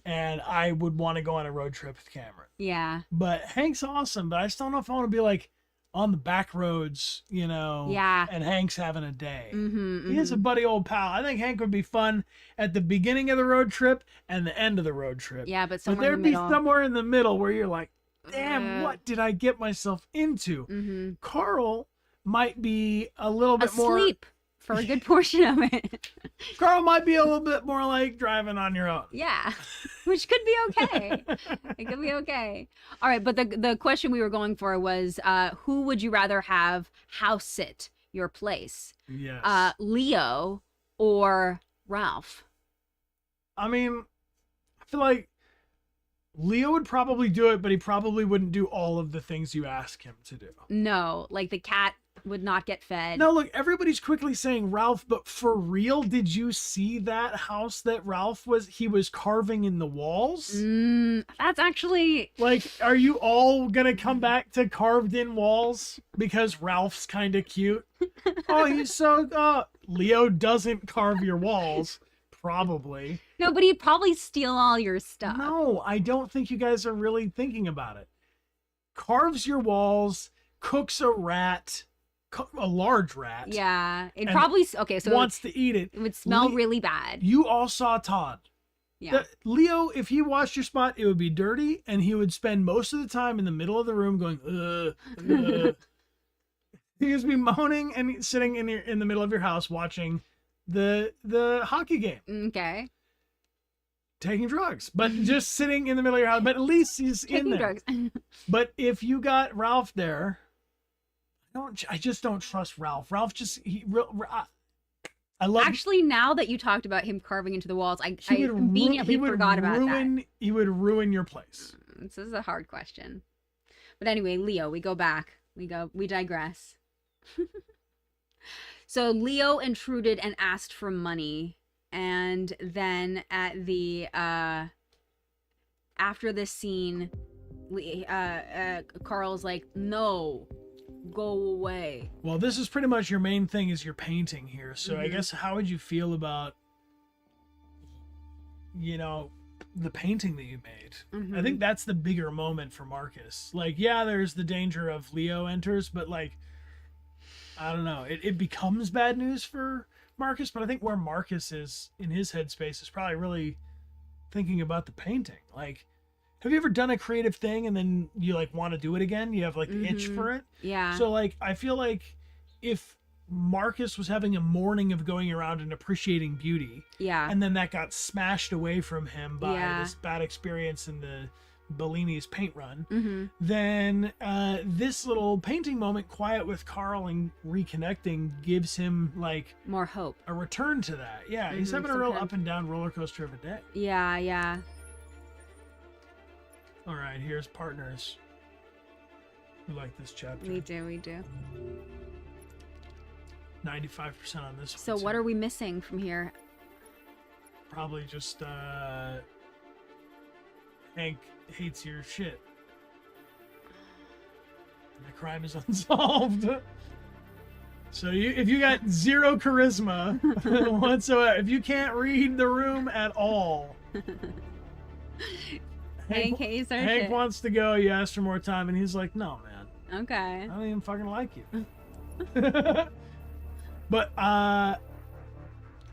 And I would want to go on a road trip with Cameron. Yeah. But Hank's awesome, but I just don't know if I want to be like on the back roads, you know. Yeah. And Hank's having a day. He is a buddy old pal. I think Hank would be fun at the beginning of the road trip and the end of the road trip. Yeah, but somewhere there'd in the middle. be somewhere in the middle where you're like, damn, what did I get myself into? Carl might be a little bit more asleep for a good portion of it. Carl might be a little bit more like driving on your own. Yeah, which could be okay. It could be okay. All right, but the question we were going for was, who would you rather have house sit your place? Yes. Leo or Ralph? I mean, I feel like Leo would probably do it, but he probably wouldn't do all of the things you ask him to do. No, like the cat would not get fed. No, look, everybody's quickly saying Ralph, but for real, did you see that house that Ralph was carving in the walls? That's actually... Like, are you all gonna come back to carved in walls? Because Ralph's kind of cute? Oh, he's so... Leo doesn't carve your walls. Probably. No, but he'd probably steal all your stuff. No, I don't think you guys are really thinking about it. Carves your walls, cooks a rat, a large rat. Yeah, it probably... Okay, so... Wants to eat it. It would smell really bad. You all saw Todd. Yeah. Leo, if he washed your spot, it would be dirty, and he would spend most of the time in the middle of the room going, ugh. He would be moaning and sitting in the middle of your house watching the hockey game. Okay. Taking drugs, but just sitting in the middle of your house. But at least he's taking in there. Drugs. But if you got Ralph there, I just don't trust Ralph. Ralph just I I love. Actually, now that you talked about him carving into the walls, I he would conveniently forgot about that. He would ruin your place. This is a hard question. But anyway, Leo, we go back. We digress. So Leo intruded and asked for money. And then at the, after this scene, Carl's like, no, go away. Well, this is pretty much your main thing is your painting here. So I guess how would you feel about, you know, the painting that you made? I think that's the bigger moment for Marcus. Like, yeah, there's the danger of Leo enters, but like, I don't know. It becomes bad news for Marcus, but I think where Marcus is in his headspace is probably really thinking about the painting. Like, have you ever done a creative thing and then you like want to do it again? You have like the itch for it. Yeah. So like, I feel like if Marcus was having a morning of going around and appreciating beauty, and then that got smashed away from him by this bad experience in the Bellini's paint run, then this little painting moment, quiet with Carl and reconnecting, gives him like more hope, a return to that. Yeah, he's having a real up and down roller coaster of a day. Yeah. All right, here's partners. We like this chapter. We do. 95% on this one. So what are we missing from here? Probably just Hank hates your shit. And the crime is unsolved. So if you got zero charisma whatsoever, if you can't read the room at all, Hank hates our Hank shit. wants to go. You asked for more time, and he's like, "No, man. Okay. I don't even fucking like you." But I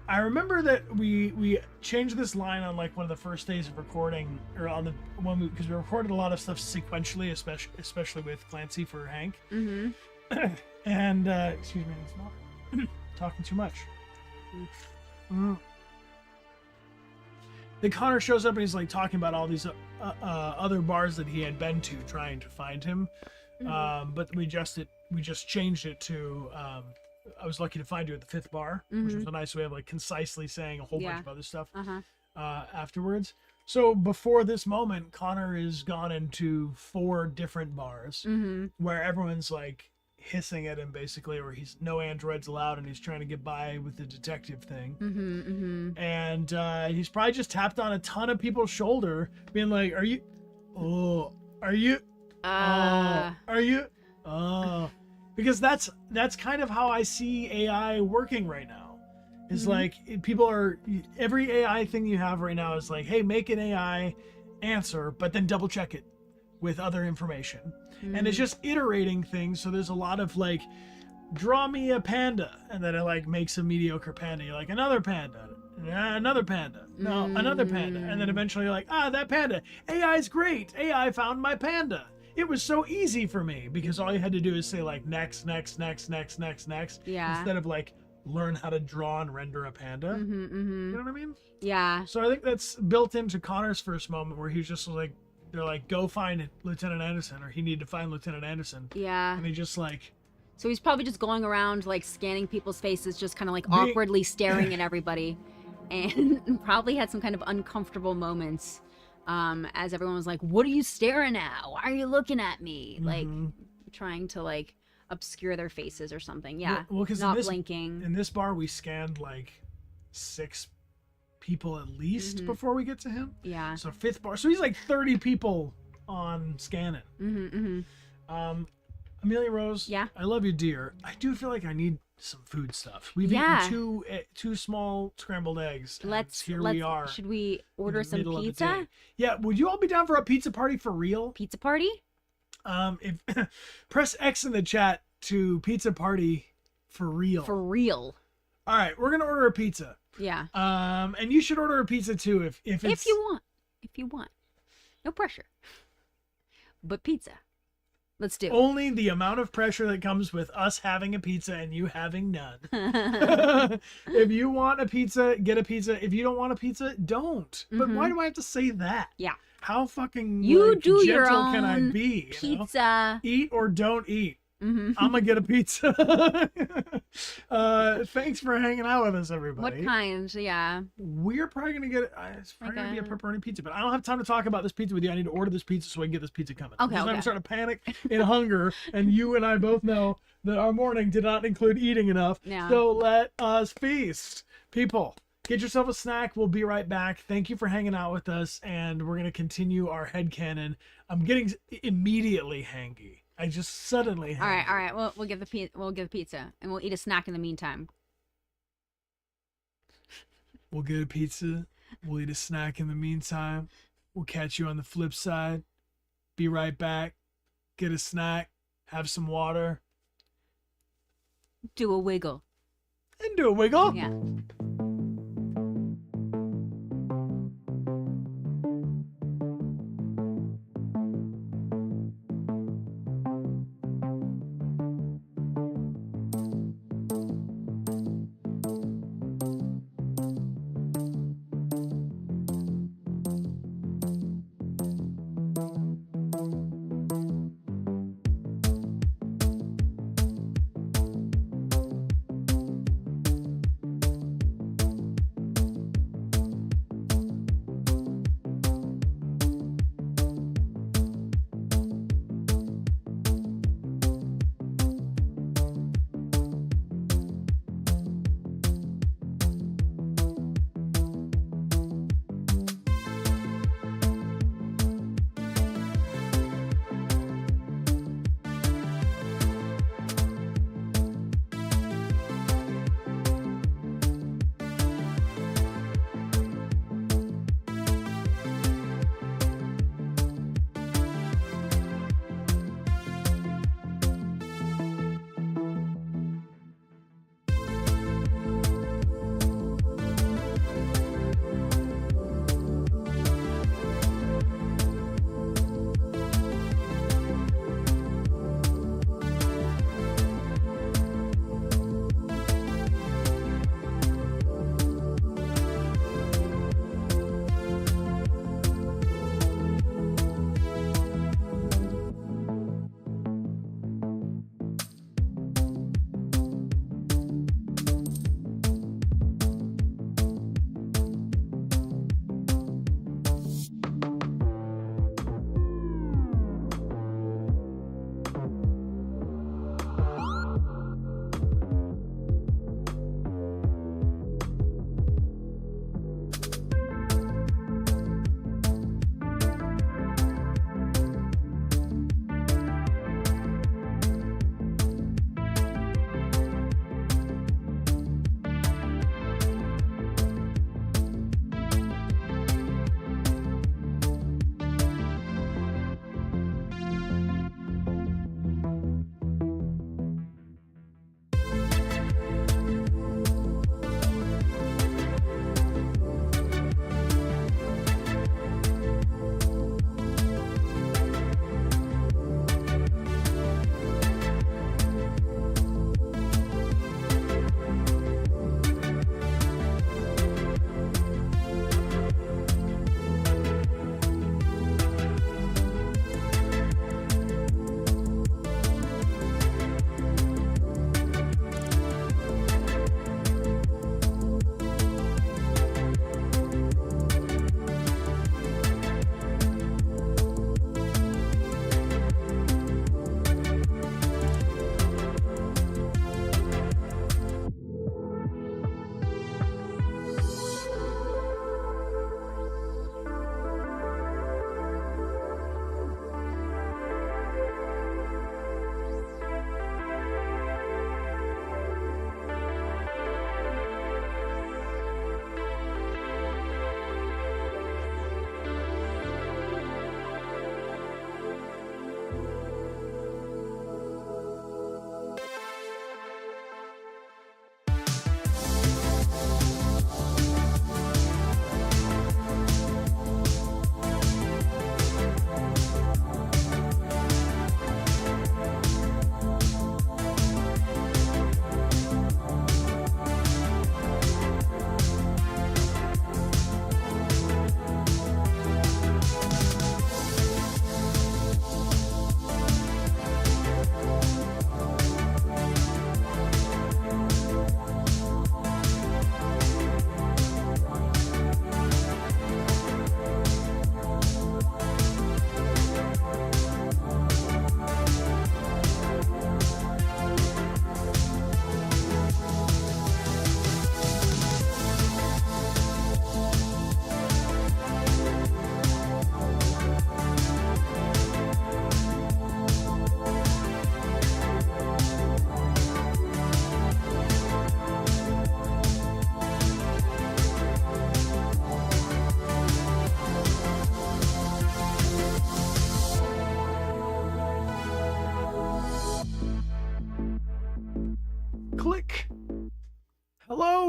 remember that we changed this line on like one of the first days of recording, or on the one because we recorded a lot of stuff sequentially, especially with Clancy for Hank. And excuse me, it's not talking too much. Then Connor shows up and he's like talking about all these other bars that he had been to trying to find him, but we just changed it to. I was lucky to find you at the fifth bar, which was a nice way of like concisely saying a whole bunch of other stuff afterwards. So before this moment, Connor has gone into 4 different bars where everyone's like hissing at him basically, or he's no androids allowed, and he's trying to get by with the detective thing. And he's probably just tapped on a ton of people's shoulder, being like, "Are you? Oh, are you? Are you? Oh." Because that's kind of how I see AI working right now. Is like every AI thing you have right now is like, hey, make an AI answer, but then double check it with other information. And it's just iterating things. So there's a lot of like, draw me a panda, and then it like makes a mediocre panda. You're like, another panda, another panda, no, another panda, and then eventually you're like, that panda. AI's great. AI found my panda. It was so easy for me because all you had to do is say like next. Yeah. Instead of like learn how to draw and render a panda. You know what I mean? Yeah. So I think that's built into Connor's first moment where he's just like, they're like, go find Lieutenant Anderson, or he needed to find Lieutenant Anderson. Yeah. And he just like. So he's probably just going around like scanning people's faces, just kind of like awkwardly staring at everybody, and probably had some kind of uncomfortable moments. As everyone was like, "What are you staring at? Why are you looking at me?" Like, trying to like obscure their faces or something. Yeah, well, not blinking. In this bar, we scanned like 6 people at least before we get to him. Yeah. So 5th bar. So he's like 30 people on scanning. Amelia Rose. Yeah. I love you, dear. I do feel like I need some food stuff. We've eaten 2 small scrambled eggs. We are. Should we order some pizza? Yeah. Would you all be down for a pizza party for real? Pizza party? If press X in the chat to pizza party for real. For real. All right, we're gonna order a pizza. Yeah. And you should order a pizza too if you want. No pressure. But pizza. Let's do. Only the amount of pressure that comes with us having a pizza and you having none. If you want a pizza, get a pizza. If you don't want a pizza, don't. But why do I have to say that? Yeah. How fucking you do gentle your own can I be? Pizza. Eat or don't eat. I'm gonna get a pizza. Thanks for hanging out with us, everybody. What kind? Yeah. We're probably gonna get it's probably gonna be a pepperoni pizza, but I don't have time to talk about this pizza with you. I need to order this pizza so I can get this pizza coming. Okay, I'm starting to panic in hunger, and you and I both know that our morning did not include eating enough. Yeah. So let us feast. People, get yourself a snack. We'll be right back. Thank you for hanging out with us, and we're gonna continue our headcanon. I'm getting immediately hangy. I just suddenly. All right. We'll get the pizza, and we'll eat a snack in the meantime. We'll get a pizza. We'll eat a snack in the meantime. We'll catch you on the flip side. Be right back. Get a snack. Have some water. Do a wiggle. And do a wiggle. Yeah.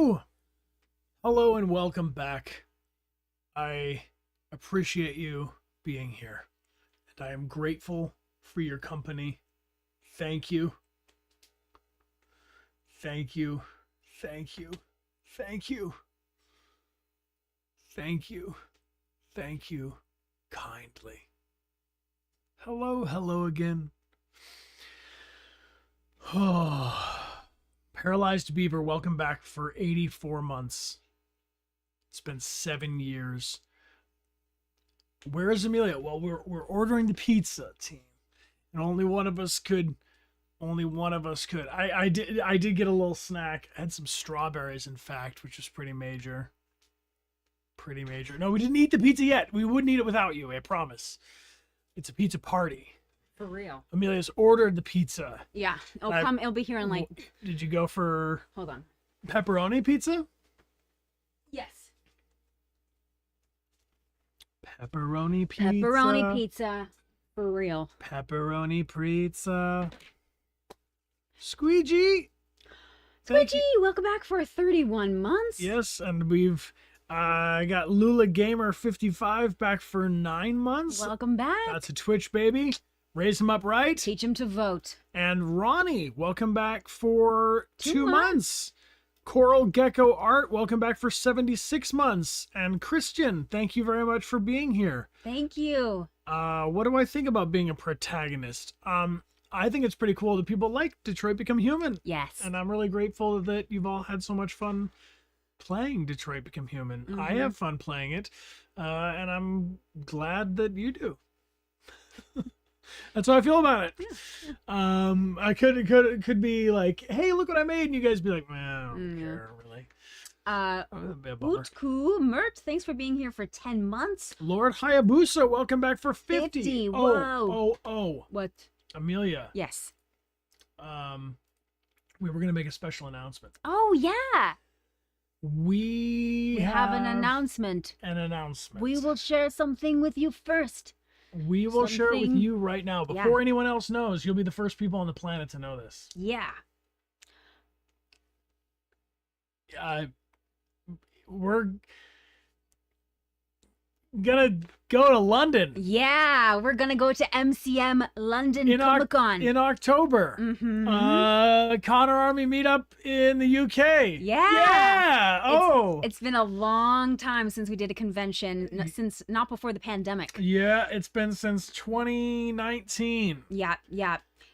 Hello! Hello and welcome back. I appreciate you being here, and I am grateful for your company. Thank you. Thank you. Thank you. Thank you. Thank you. Thank you kindly. Hello again. Oh. Paralyzed Beaver, welcome back for 84 months. It's been 7 years. Where is Amelia? Well, we're ordering the pizza, team, and only one of us could. I did get a little snack. I had some strawberries, in fact, which was pretty major. Pretty major. No, we didn't eat the pizza yet. We wouldn't eat it without you. I promise. It's a pizza party. For real. Amelia's ordered the pizza. Yeah. It'll be here in like. Did you go for? Hold on. Pepperoni pizza? Yes. Pepperoni pizza. Pepperoni pizza. For real. Pepperoni pizza. Squeegee. Squeegee, welcome back for 31 months. Yes, and we've got Lula Gamer 55 back for 9 months. Welcome back. That's a Twitch baby. Raise him up right. Teach him to vote. And Ronnie, welcome back for 2 months. Coral Gecko Art, welcome back for 76 months. And Christian, thank you very much for being here. Thank you. What do I think about being a protagonist? I think it's pretty cool that people like Detroit Become Human. Yes. And I'm really grateful that you've all had so much fun playing Detroit Become Human. Mm-hmm. I have fun playing it, and I'm glad that you do. That's how I feel about it. Yeah. I could be like, hey, look what I made, and you guys be like, man, I don't care really. Utku Mert, thanks for being here for 10 months. Lord Hayabusa, welcome back for 50. Whoa. Oh. What? Amelia. Yes. We were gonna make a special announcement. Oh yeah. We have an announcement. We will share something with you first. We will share it with you right now. Before anyone else knows, you'll be the first people on the planet to know this. Yeah. We're gonna go to London. Yeah, we're gonna go to MCM London Comic-Con in October. Mm-hmm. Connor Army meetup in the UK. Yeah. Oh, it's been a long time since we did a convention, since not before the pandemic. Yeah, it's been since 2019. Yeah.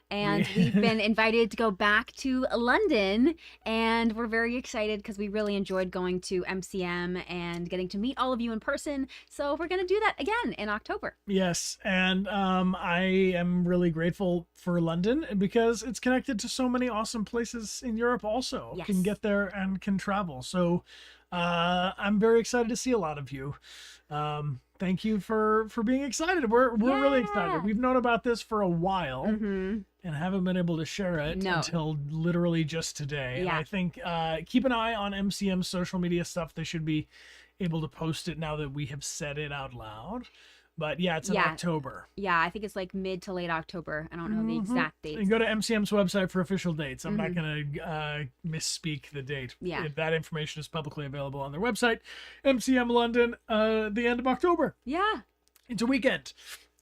And we've been invited to go back to London, and we're very excited because we really enjoyed going to MCM and getting to meet all of you in person. So we're going to do that again in October. Yes, and I am really grateful for London because it's connected to so many awesome places in Europe also. Yes. Can get there and can travel. So I'm very excited to see a lot of you. Thank you for being excited. We're really excited. We've known about this for a while and haven't been able to share it until literally just today. And I think keep an eye on MCM's social media stuff. They should be able to post it now that we have said it out loud. But yeah, it's in October. Yeah, I think it's like mid to late October. I don't know the exact dates. And go to MCM's website for official dates. I'm not going to misspeak the date. Yeah. That information is publicly available on their website. MCM London, the end of October. Yeah. It's a weekend.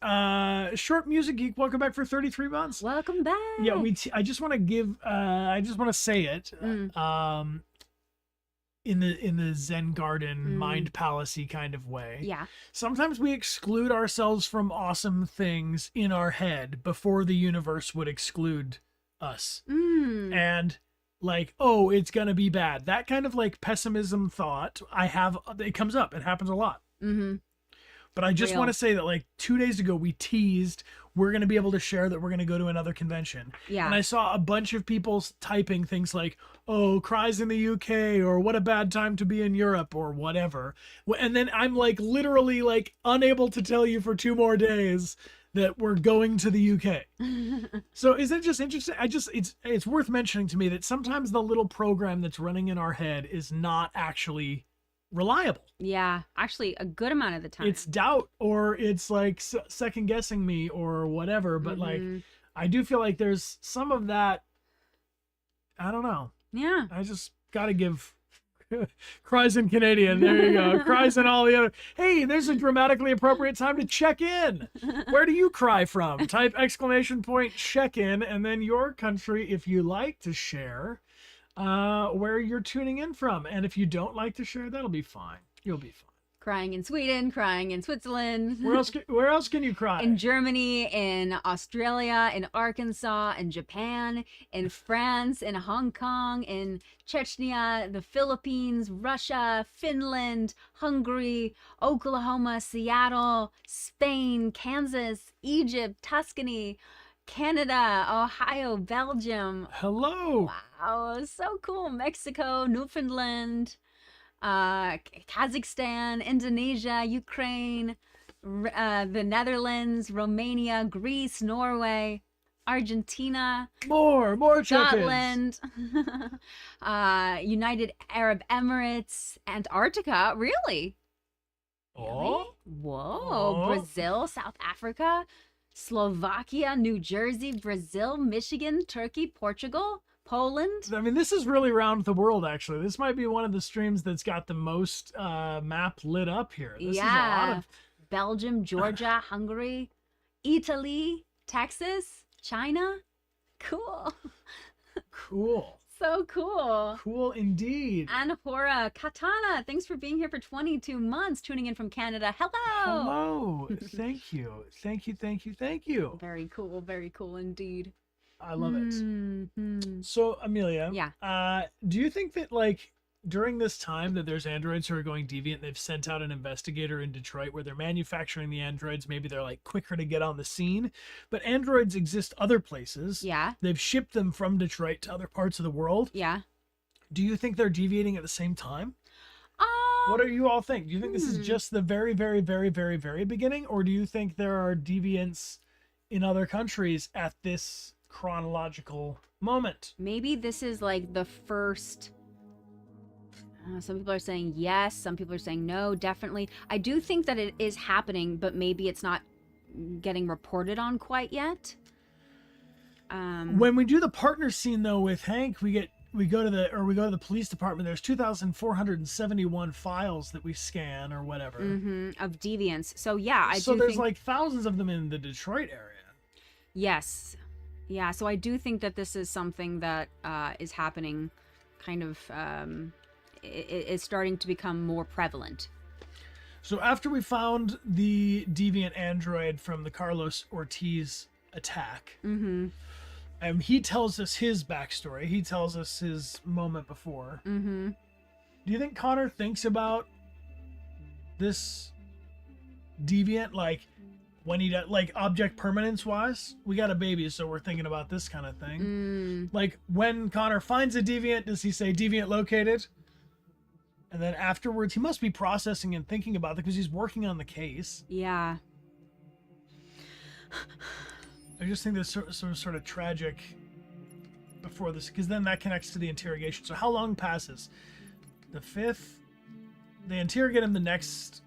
Short Music Geek, welcome back for 33 months. Welcome back. Yeah, I just want to say it. In the Zen Garden mind palace-y kind of way. Yeah. Sometimes we exclude ourselves from awesome things in our head before the universe would exclude us. And like, oh, it's gonna be bad. That kind of like pessimism thought it comes up. It happens a lot. But I just want to say that like 2 days ago we teased we're going to be able to share that we're going to go to another convention. Yeah. And I saw a bunch of people typing things like, oh, cries in the UK, or what a bad time to be in Europe, or whatever. And then I'm like literally like unable to tell you for 2 more days that we're going to the UK. So isn't it just interesting? It's worth mentioning to me that sometimes the little program that's running in our head is not actually reliable. Yeah, actually a good amount of the time. It's doubt, or it's like second guessing me or whatever. But like, I do feel like there's some of that. I don't know. Yeah. I just got to give Cries in Canadian. There you go. Cries in all the other. Hey, there's a grammatically appropriate time to check in. Where do you cry from? Type check in, and then your country, if you like to share, where you're tuning in from. And if you don't like to share, that'll be fine. You'll be fine. Crying in Sweden, crying in Switzerland. Where else can you cry? In Germany, in Australia, in Arkansas, in Japan, in France, in Hong Kong, in Chechnya, the Philippines, Russia, Finland, Hungary, Oklahoma, Seattle, Spain, Kansas, Egypt, Tuscany, Canada, Ohio, Belgium. Hello. Wow, so cool. Mexico, Newfoundland, Kazakhstan, Indonesia, Ukraine, the Netherlands, Romania, Greece, Norway, Argentina, More chickens. Scotland, United Arab Emirates, Antarctica. Really? Oh. Whoa. Oh. Brazil, South Africa, Slovakia, New Jersey, Brazil, Michigan, Turkey, Portugal, Poland. I mean, this is really round the world, actually. This might be one of the streams that's got the most map lit up here. This is a lot of... Belgium, Georgia, Hungary, Italy, Texas, China. Cool. Cool. So cool. Cool indeed. Anahora Katana, thanks for being here for 22 months, tuning in from Canada. Hello. Hello. Thank you. Thank you. Thank you. Thank you. Very cool indeed. I love it. Mm-hmm. So, Amelia, Yeah. Do you think that, like, during this time that there's androids who are going deviant, they've sent out an investigator in Detroit where they're manufacturing the androids, maybe they're like quicker to get on the scene, but androids exist other places. Yeah. They've shipped them from Detroit to other parts of the world. Yeah. Do you think they're deviating at the same time? What do you all think? Do you think this is just the very, very, very, very, very beginning, or do you think there are deviants in other countries at this chronological moment? Maybe this is like the first. Some people are saying yes, some people are saying no, definitely. I do think that it is happening, but maybe it's not getting reported on quite yet. When we do the partner scene though with Hank, we go to the police department. There's 2,471 files that we scan or whatever Of deviants. So yeah, so there's like thousands of them in the Detroit area. Yes. Yeah, so I do think that this is something that is happening, kind of, is starting to become more prevalent. So after we found the deviant android from the Carlos Ortiz attack, he tells us his backstory. He tells us his moment before. Do you think Connor thinks about this deviant, like, when he does, like, object permanence wise? We got a baby, so we're thinking about this kind of thing. Like, when Connor finds a deviant, does he say deviant located? And then afterwards, he must be processing and thinking about it because he's working on the case. Yeah. I just think there's sort of tragic before this, because then that connects to the interrogation. So how long passes? The 5th? They interrogate him the next...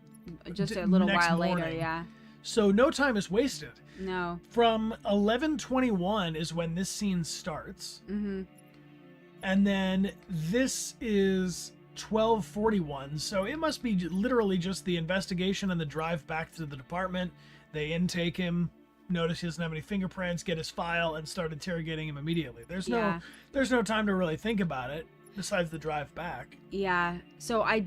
Just a little while morning. later, yeah. So no time is wasted. No. From 11:21 is when this scene starts. And then this is 12:41. So it must be literally just the investigation and the drive back to the department. They intake him, notice he doesn't have any fingerprints, get his file, and start interrogating him immediately. There's no time to really think about it besides the drive back. Yeah. So I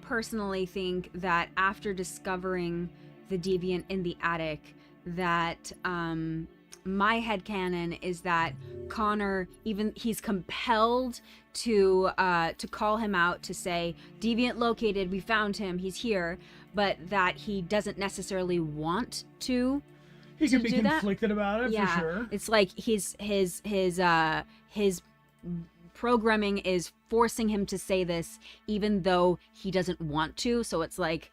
personally think that after discovering the deviant in the attic, that my headcanon is that Connor, he's compelled to call him out to say, deviant located, we found him, he's here, but that he doesn't necessarily want to. He can be do conflicted about it, yeah, for sure. It's like his programming is forcing him to say this even though he doesn't want to. So it's like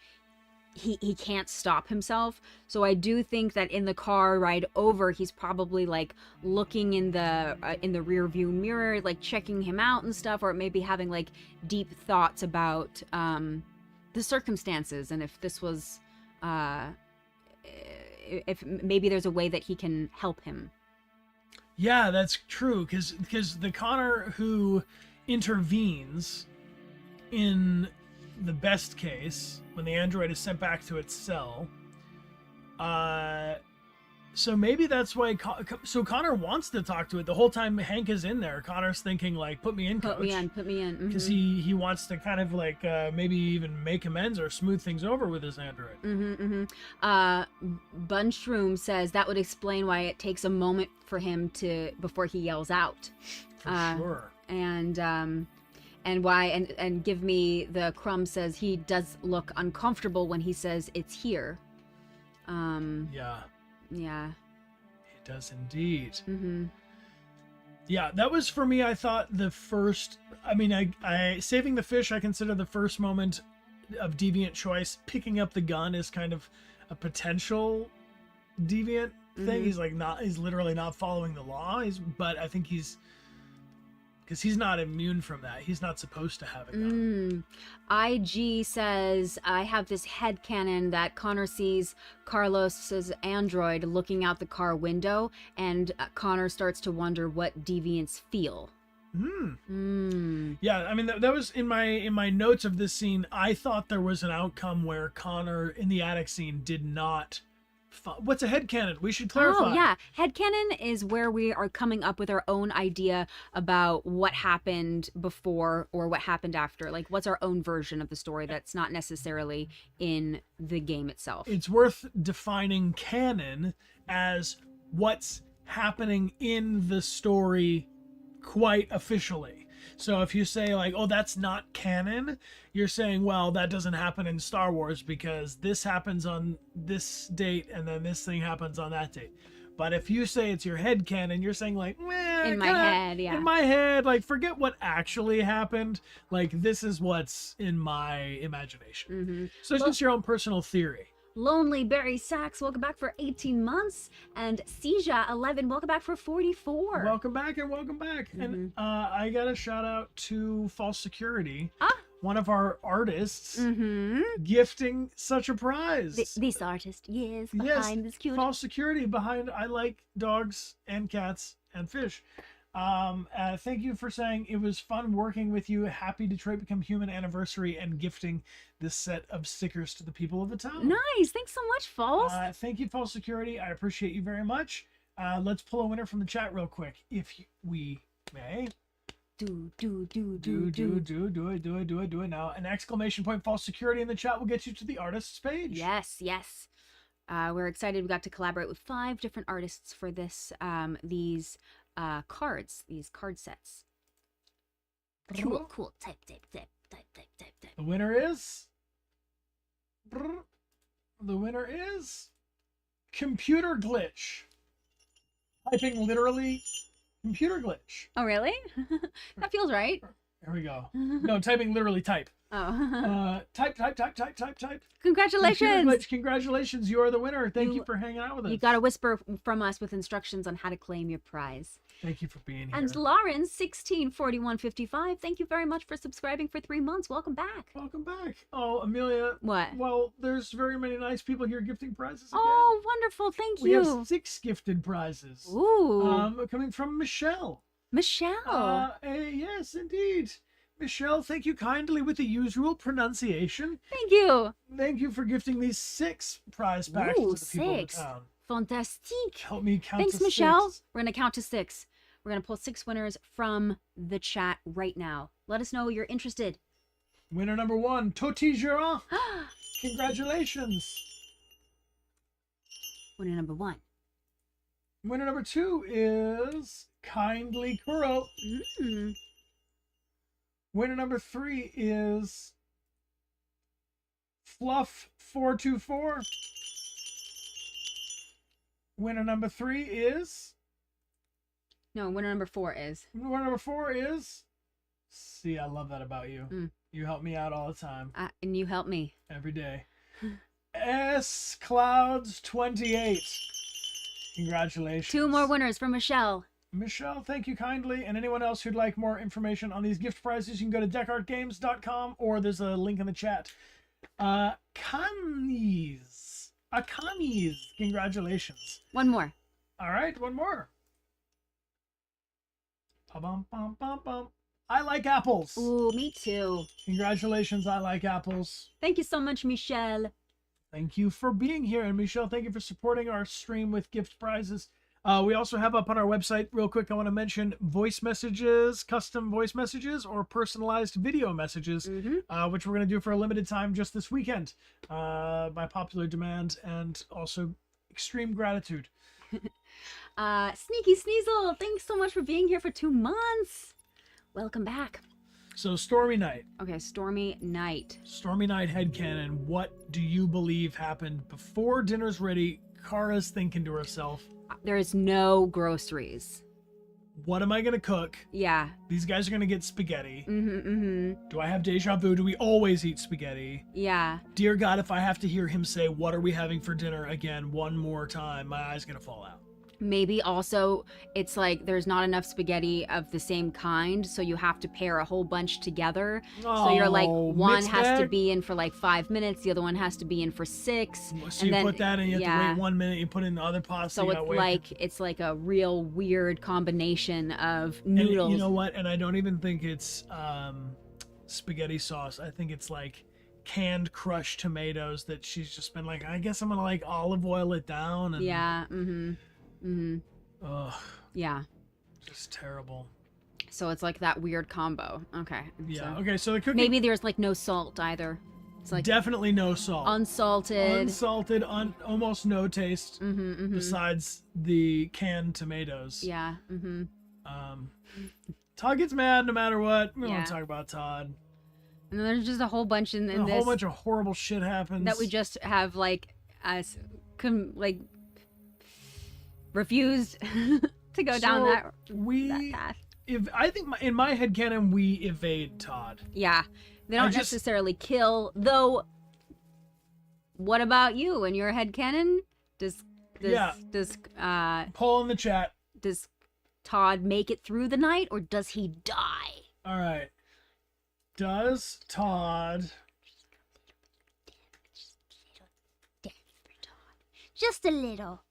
he can't stop himself. So I do think that in the car ride over, he's probably like looking in the rear view mirror, like checking him out and stuff, or maybe having like deep thoughts about the circumstances, and if this was if maybe there's a way that he can help him. Yeah, that's true, because the Connor who intervenes in the best case, when the android is sent back to its cell. So maybe that's why. So Connor wants to talk to it the whole time. Hank is in there. Connor's thinking like, "Put me in, coach." Put me in. Because he wants to kind of like maybe even make amends or smooth things over with his android. Bunchroom says that would explain why it takes a moment for him before he yells out. For sure. And why and give me the Crumb says he does look uncomfortable when he says it's here. Yeah. It does indeed. Yeah, that was for me. I thought the first. I mean, I saving the fish. I consider the first moment of deviant choice. Picking up the gun is kind of a potential deviant thing. He's like not. He's literally not following the law. But I think because he's not immune from that. He's not supposed to have a gun. IG says, I have this headcanon that Connor sees Carlos's android looking out the car window, and Connor starts to wonder what deviants feel. Yeah, I mean, that was in my notes of this scene. I thought there was an outcome where Connor, in the attic scene, did not... What's a headcanon? We should clarify. Oh, yeah. Headcanon is where we are coming up with our own idea about what happened before or what happened after. Like, what's our own version of the story that's not necessarily in the game itself. It's worth defining canon as what's happening in the story quite officially. So if you say like, oh, that's not canon, you're saying, well, that doesn't happen in Star Wars because this happens on this date and then this thing happens on that date. But if you say it's your headcanon, you're saying like, in my head, yeah. In my head, like forget what actually happened. Like this is what's in my imagination. So it's just your own personal theory. Lonely Berry Sachs, welcome back for 18 months. And Seja 11, welcome back for 44. Welcome back and welcome back. And I got a shout out to False Security, one of our artists, gifting such a prize. This artist, behind this cute. False Security behind I Like Dogs and Cats and Fish. Thank you for saying it was fun working with you. Happy Detroit Become Human anniversary and gifting this set of stickers to the people of the town. Nice. Thanks so much, False. Thank you, False Security. I appreciate you very much. Let's pull a winner from the chat real quick, if we may. Do it now. An exclamation point False Security in the chat will get you to the artist's page. Yes. We're excited. We got to collaborate with 5 different artists for this these card sets. Cool. Type. The winner is Computer Glitch. Typing literally computer glitch. Oh, really? That feels right. There we go. No, typing literally type. Oh. Type. Congratulations. Glitch, congratulations. You are the winner. Thank you for hanging out with us. You got a whisper from us with instructions on how to claim your prize. Thank you for being here. And Lauren 164155, thank you very much for subscribing for 3 months. Welcome back. Welcome back. Oh, Amelia. What? Well, there's very many nice people here gifting prizes again. Oh, wonderful. Thank you. We have 6 gifted prizes. Ooh. Coming from Michelle. Michelle. Yes, indeed. Michelle, thank you kindly with the usual pronunciation. Thank you. Thank you for gifting these 6 prize packs to the people of the town. Fantastique. Help me count Thanks, to Michelle. 6. We're going to count to 6. We're going to pull 6 winners from the chat right now. Let us know you're interested. Winner number 1, Toti Geron. Congratulations. Winner number 1. Winner number 2 is Kindly Kuro. Winner number 3 is Fluff424. Winner number 3 is... No, winner number 4 is... Winner number 4 is... See, I love that about you. You help me out all the time. And you help me. Every day. S Clouds 28. Congratulations. 2 more winners from Michelle. Michelle, thank you kindly. And anyone else who'd like more information on these gift prizes, you can go to dechartgames.com or there's a link in the chat. Akanis. Congratulations. 1 more. All right, 1 more. Pum, pum, pum, pum. I like apples. Ooh, me too. Congratulations, I like apples. Thank you so much, Michelle. Thank you for being here. And Michelle, thank you for supporting our stream with gift prizes. We also have up on our website, real quick, I want to mention voice messages, custom voice messages, or personalized video messages, which we're going to do for a limited time just this weekend by popular demand and also extreme gratitude. Sneaky Sneasel, thanks so much for being here for 2 months. Welcome back. So, Stormy Night. Okay, Stormy Night. Stormy Night headcanon. What do you believe happened before dinner's ready? Kara's thinking to herself, there is no groceries. What am I going to cook? Yeah. These guys are going to get spaghetti. Mm-hmm. Do I have deja vu? Do we always eat spaghetti? Yeah. Dear God, if I have to hear him say, what are we having for dinner again one more time, my eye's going to fall out. Maybe also it's like there's not enough spaghetti of the same kind, so you have to pair a whole bunch together. So you're like, one has to be in for like 5 minutes, the other one has to be in for 6. So you put that in, you have to wait 1 minute, you put in the other pasta. So it's like a real weird combination of noodles. And you know what? And I don't even think it's spaghetti sauce. I think it's like canned crushed tomatoes that she's just been like, I guess I'm gonna like olive oil it down. And, yeah. Ugh. Yeah. Just terrible. So it's like that weird combo. Okay. Yeah. So okay. So the cooking. maybe there's like no salt either. It's like definitely no salt. Unsalted. Almost no taste. Besides the canned tomatoes. Yeah. Todd gets mad no matter what. We don't Yeah. want to talk about Todd. And then there's just a whole bunch in A this whole bunch of horrible shit happens. that we just have like refused to go down that path. I think in my headcanon we evade Todd. Yeah. They don't necessarily kill, though. What about you in your headcanon? Does poll in the chat. Does Todd make it through the night, or does he die? All right. Does Todd just a little?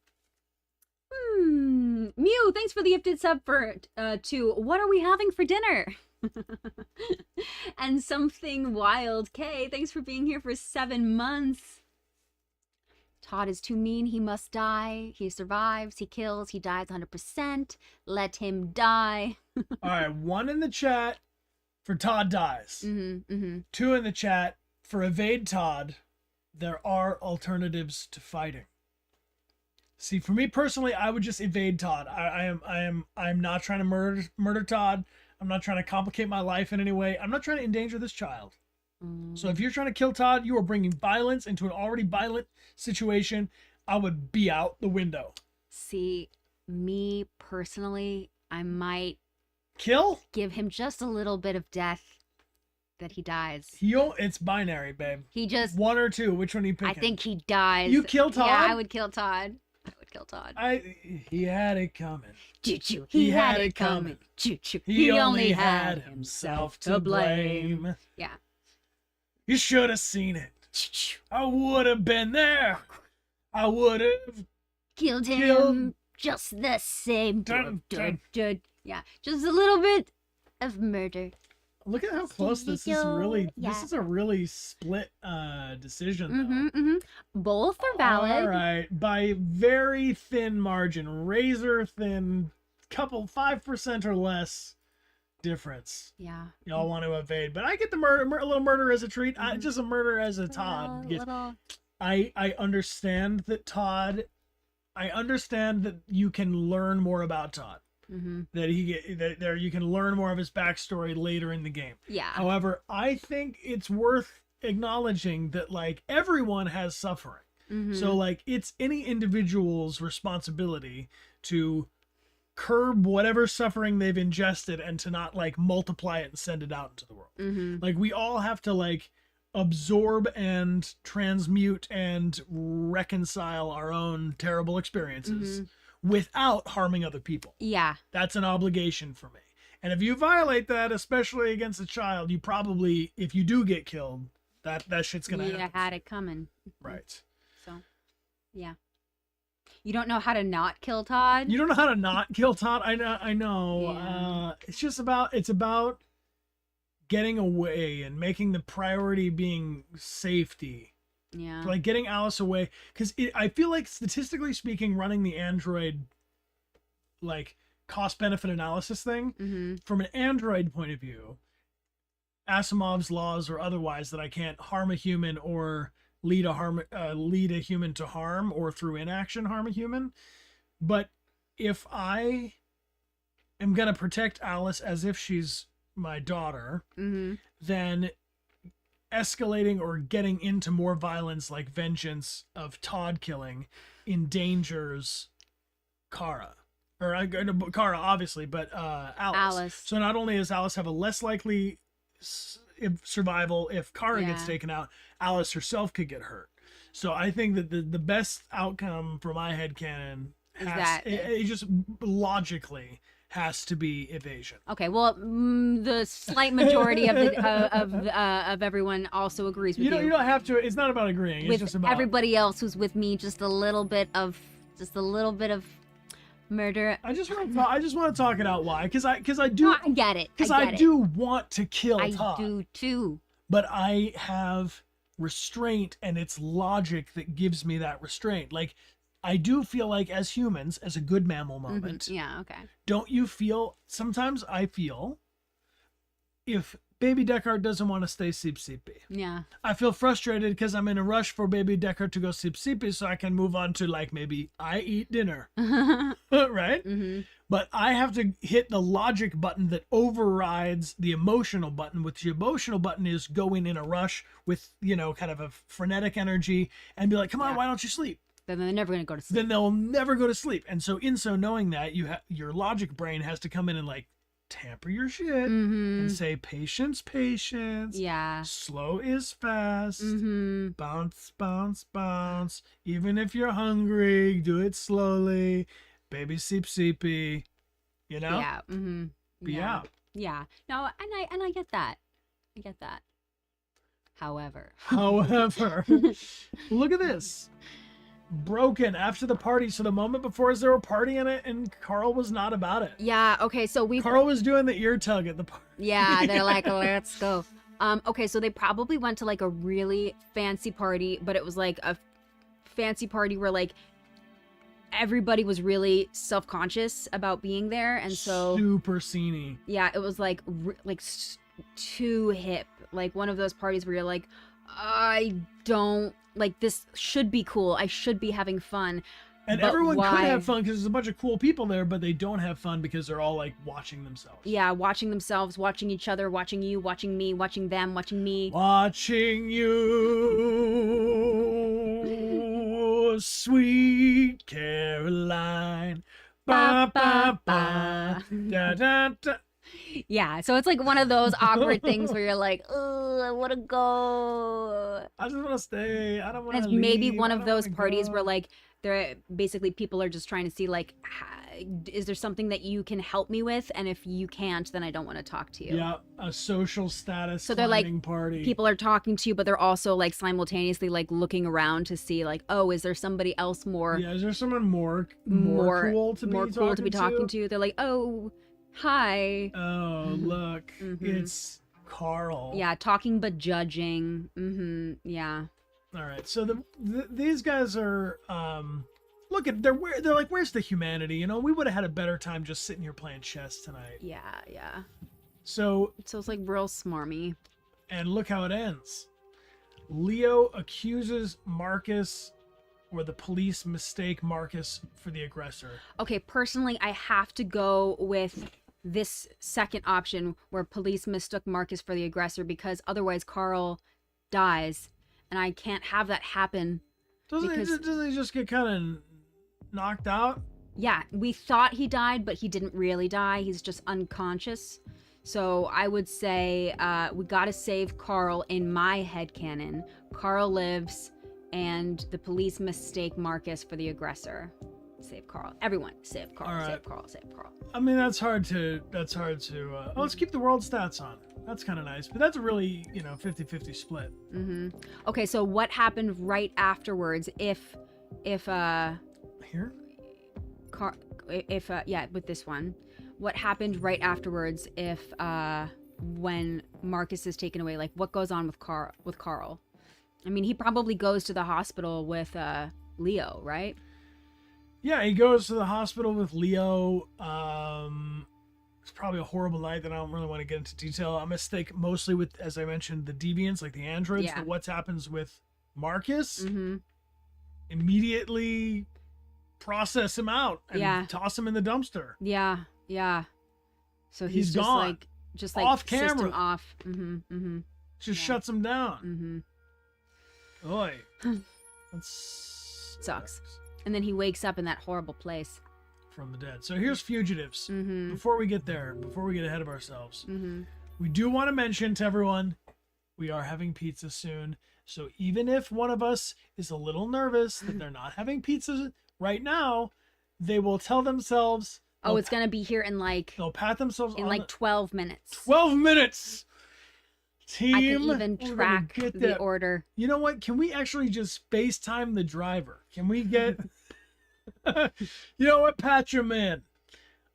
Mew, thanks for the gifted sub for to what are we having for dinner? And something wild K, thanks for being here for 7 months. Todd is too mean, he must die. He survives, he kills, he dies 100%. Let him die. All right, 1 in the chat for Todd dies. 2 in the chat for evade Todd. There are alternatives to fighting. See, for me personally, I would just evade Todd. I'm not trying to murder Todd. I'm not trying to complicate my life in any way. I'm not trying to endanger this child. So if you're trying to kill Todd, you are bringing violence into an already violent situation. I would be out the window. See, me personally, I might give him just a little bit of death that he dies. It's binary, babe. He just 1 or 2. Which one are you picking? I think he dies. You kill Todd? Yeah, I would kill Todd. He had it coming. Choo-choo. He had it coming. Choo-choo. He only had himself to blame. Yeah. You should have seen it. I would have been there. I would have killed him just the same. Dun, dun. Yeah, just a little bit of murder. Look at how close this is. Really, this is a really split decision, though. Both are valid. All right, by very thin margin, razor thin, 5% or less difference. Yeah. Y'all want to evade, but I get the a little murder as a treat. Just a murder as a Todd. I understand that Todd. I understand that you can learn more about Todd. That you can learn more of his backstory later in the game. Yeah. However, I think it's worth acknowledging that like everyone has suffering. So like it's any individual's responsibility to curb whatever suffering they've ingested and to not like multiply it and send it out into the world. Like we all have to like absorb and transmute and reconcile our own terrible experiences without harming other people. Yeah. That's an obligation for me. And if you violate that, especially against a child, you probably, if you do get killed, that shit's gonna happen. Yeah, had it coming. Right. So, yeah. You don't know how to not kill Todd? You don't know how to not kill Todd? I know. Yeah. It's about getting away and making the priority being safety. Yeah. Like getting Alice away, because I feel like statistically speaking, running the Android like cost benefit analysis thing from an Android point of view, Asimov's laws or otherwise, that I can't harm a human or lead a human to harm, or through inaction harm a human. But if I am gonna protect Alice as if she's my daughter, then escalating or getting into more violence like vengeance of Todd killing endangers Kara. Or Kara, obviously, but Alice. So not only does Alice have a less likely survival if Kara gets taken out, Alice herself could get hurt. So I think that the best outcome for my headcanon it just logically has to be evasion. Okay, well, the slight majority of the of everyone also agrees with you. You don't have to. It's not about agreeing. It's just about everybody else who's with me. Just a little bit of murder. I just want to talk it out. Why? Because I do. No, I get it. Because I do want to kill Todd. I do too. But I have restraint, and it's logic that gives me that restraint. Like, I do feel like as humans, as a good mammal moment. Yeah, okay. Don't you feel, sometimes I feel, if baby Dechart doesn't want to stay Sip-Sippy. Yeah. I feel frustrated because I'm in a rush for baby Dechart to go Sip-Sippy so I can move on to, like, maybe I eat dinner. Right? But I have to hit the logic button that overrides the emotional button, which the emotional button is going in a rush with, kind of a frenetic energy and be like, come on, why don't you sleep? Then they're never going to go to sleep. Then they'll never go to sleep. And so knowing that, your logic brain has to come in and like tamper your shit and say, patience. Yeah. Slow is fast. Bounce, bounce, bounce. Even if you're hungry, do it slowly. Baby Sip-Sippy. Yeah. Be out. Yeah. No, and I get that. I get that. However, look at this. Broken after the party. So the moment before is there a party in it, and Carl was not about it. Yeah. Okay. So Carl was doing the ear tug at the party. Yeah. They're like, let's go. Okay. So they probably went to like a really fancy party, but it was like a fancy party where like everybody was really self-conscious about being there, and so super sceney. Yeah. It was like too hip. Like one of those parties where you're like, I don't like, this should be cool. I should be having fun. And everyone could have fun because there's a bunch of cool people there, but they don't have fun because they're all like watching themselves. Yeah, watching themselves, watching each other, watching you, watching me, watching them, watching me. Watching you, sweet Caroline. Ba, ba, ba, da, da, da. Yeah, so it's like one of those awkward things where you're like, oh, I want to go. I just want to stay. I don't want to leave. And it's maybe one of those parties where like they're basically people are just trying to see like, is there something that you can help me with? And if you can't, then I don't want to talk to you. Yeah, a social status. So they're like, party. People are talking to you, but they're also like simultaneously like looking around to see like, oh, is there somebody else more? Yeah, is there someone more cool to be talking to? They're like, oh. Hi. Oh, look. It's Carl. Yeah, talking but judging. Yeah. All right. So these guys are they're like, where's the humanity? We would have had a better time just sitting here playing chess tonight. Yeah. So it's like real smarmy. And look how it ends. Leo accuses Marcus, or the police mistake Marcus for the aggressor. Okay, personally, I have to go with this second option where police mistook Marcus for the aggressor, because otherwise Carl dies, and I can't have that happen. Doesn't he just get kind of knocked out? Yeah, we thought he died, but he didn't really die. He's just unconscious. So I would say we gotta save Carl in my headcanon. Carl lives, and the police mistake Marcus for the aggressor. Save Carl. Everyone, save Carl. Right. Save Carl. Save Carl. I mean, that's hard to. Let's keep the world stats on. That's kind of nice, but that's a really 50-50 split. Okay, so what happened right afterwards? If here. With this one, what happened right afterwards if when Marcus is taken away? Like, what goes on with Carl? I mean, he probably goes to the hospital with Leo, right? Yeah, he goes to the hospital with Leo. It's probably a horrible night that I don't really want to get into detail. I'm gonna stick mostly with, as I mentioned, the deviants, like the androids. Yeah. But what happens with Marcus? Mm-hmm. Immediately process him out and Yeah. toss him in the dumpster. Yeah, yeah. So he's He's just gone. just like Off system camera. off. Mm-hmm. Mm-hmm. Just Yeah. shuts him down. Mm-hmm. Oy. That's Sucks. And then he wakes up in that horrible place. from the dead. So here's Fugitives. Mm-hmm. Before we get there, before we get ahead of ourselves, Mm-hmm. we do want to mention to everyone we are having pizza soon. So even if one of us is a little nervous that they're not having pizza right now, they will tell themselves. Oh, it's gonna be here in like They'll pat themselves on 12 minutes. 12 minutes. Team, I can even we're gonna track get the that. order. You know what? Can we actually just FaceTime the driver? Can we get... You know what? Patch him in.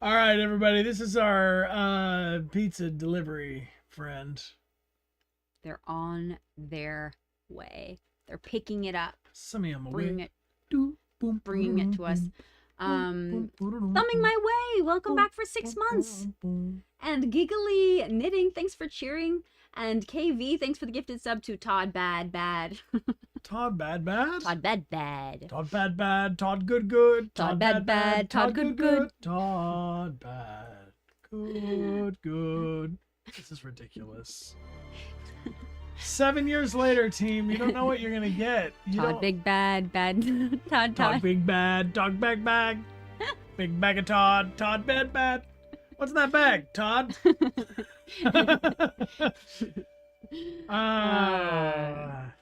All right, everybody. This is our pizza delivery friend. They're on their way. They're picking it up, Some of them bringing away. it, bringing it to us. Thumbing my way. Welcome back for 6 months. And Giggly Knitting, thanks for cheering. And KV, thanks for the gifted sub to Todd Bad. Todd Bad Bad. Todd Bad. Todd Bad Bad. Todd Good Good. Todd Bad. Todd Good Good. Todd Bad Good Good. This is ridiculous. 7 years later, team, you don't know what you're gonna get. You Todd don't... Big Bad. Todd. Todd Big Bad. Dog Bag. Big bag of Todd. Todd Bad. What's in that bag, Todd?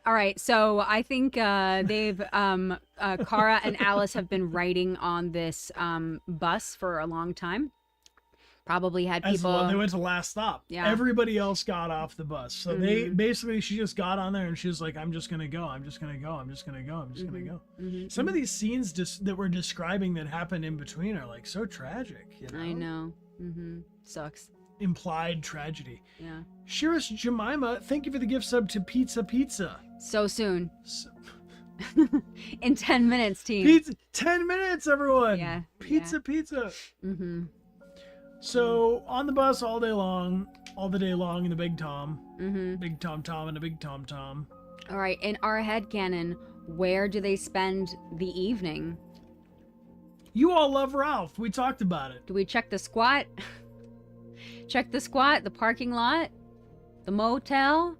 All right, so I think they've Kara and Alice have been writing on this bus for a long time. Probably had As people. well, they went to last stop. Yeah. Everybody else got off the bus. So they basically, she just got on there and she was like, I'm just going to go. I'm just going to go. I'm just going to go. I'm just going to go. Some of these scenes that we're describing that happen in between are like so tragic. You know? I know. Sucks. Implied tragedy. Yeah. Shiris Jemima, thank you for the gift sub to Pizza. So soon. So, In 10 minutes, team. pizza, 10 minutes, everyone. Yeah, Pizza. So on the bus all day long, all the day long in the Big Tom. Big Tom and a Big Tom. All right, in our headcanon, where do they spend the evening? You all love Ralph. We talked about it. Do we check the squat? Check the squat, the parking lot, the motel,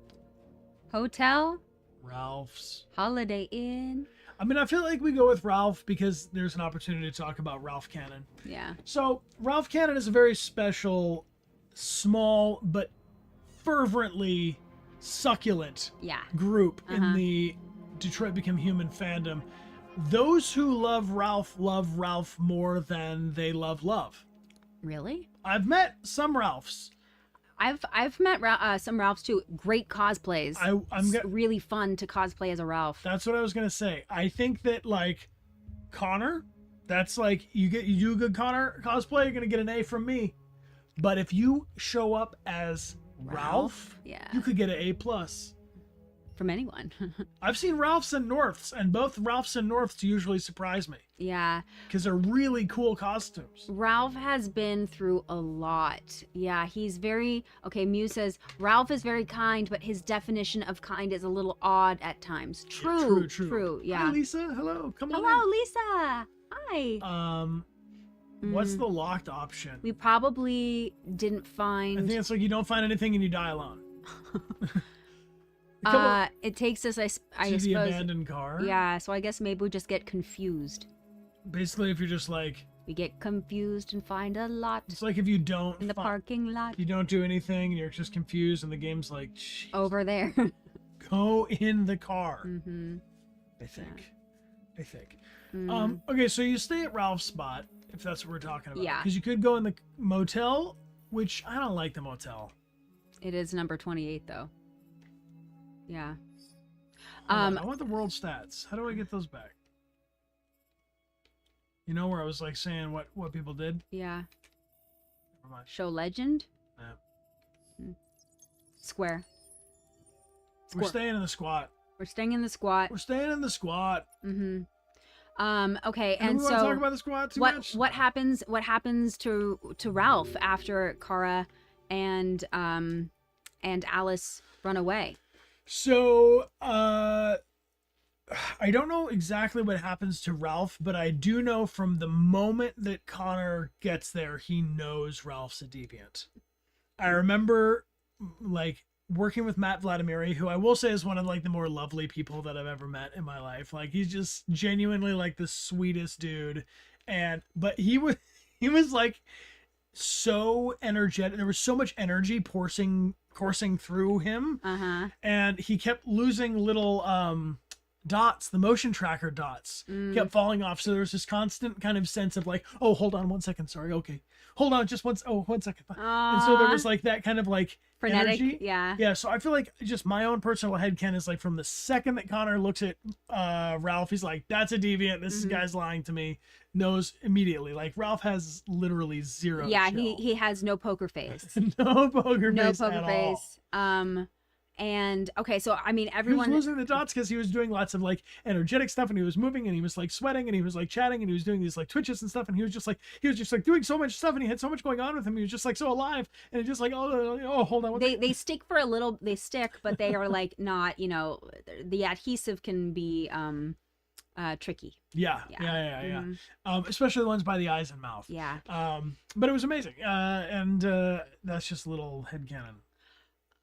hotel, Ralph's. Holiday Inn. I mean, I feel like we go with Ralph because there's an opportunity to talk about Ralph Cannon. Yeah. So Ralph Cannon is a very special, small, but fervently succulent group in the Detroit Become Human fandom. Those who love Ralph more than they love. Really? I've met some Ralphs. I've met some Ralphs too. Great cosplays. It's really fun to cosplay as a Ralph. That's what I was gonna say. I think that like Connor, that's like you do a good Connor cosplay, you're gonna get an A from me. But if you show up as Ralph, yeah, you could get an A+. From anyone. I've seen Ralphs and Norths, and both Ralphs and Norths usually surprise me. Yeah. Because they're really cool costumes. Ralph has been through a lot. Yeah, he's very... Okay, Muse says, Ralph is very kind, but his definition of kind is a little odd at times. True. Yeah. Hi, Lisa. Hello. Come on Hello, in. Lisa. Hi. What's the locked option? We probably didn't find... I think it's like you don't find anything and you die alone. It takes us, I to suppose... the abandoned car? Yeah, so I guess maybe we just get confused. Basically, if you're just like... We get confused and find a lot. It's like if you don't... In the parking lot. You don't do anything and you're just confused and the game's like... Over there. Go in the car. I think. Okay, so you stay at Ralph's spot, if that's what we're talking about. Yeah. Because you could go in the motel, which I don't like the motel. It is number 28, though. Yeah. Hold on, I want the world stats. How do I get those back? You know where I was like saying what people did? Yeah. Never mind. Show legend? Yeah. Square. We're staying in the squat. We're staying in the squat. We're staying in the squat. Mm-hmm. Okay, And so we want to talk about the squat too much? what happens to Ralph after Kara and Alice run away? So I don't know exactly what happens to Ralph, but I do know from the moment that Connor gets there, he knows Ralph's a deviant. I remember like working with Matt Vladimiri, who I will say is one of like the more lovely people that I've ever met in my life. Like he's just genuinely like the sweetest dude. But he was like so energetic. There was so much energy coursing through him. And he kept losing little dots, the motion tracker dots kept falling off. So there was this constant kind of sense of like, oh, hold on 1 second. Sorry. Okay. Hold on just 1 second. And so there was like that kind of like frenetic energy. Yeah. Yeah. So I feel like just my own personal headcanon is like from the second that Connor looks at Ralph, he's like, that's a deviant. This guy's lying to me. Knows immediately. Like Ralph has literally zero. Yeah. chill. He has no poker face. No poker No face. poker at face. all. And okay, so I mean, He was everyone. losing the dots because he was doing lots of like energetic stuff, and he was moving, and he was like sweating, and he was like chatting, and he was doing these like twitches and stuff, and he was just like doing so much stuff, and he had so much going on with him. He was just like so alive, and it just like oh hold on. They stick for a little. They stick, but they are like not. You know, the adhesive can be tricky. Yeah. Especially the ones by the eyes and mouth. Yeah. But it was amazing. And that's just a little headcanon.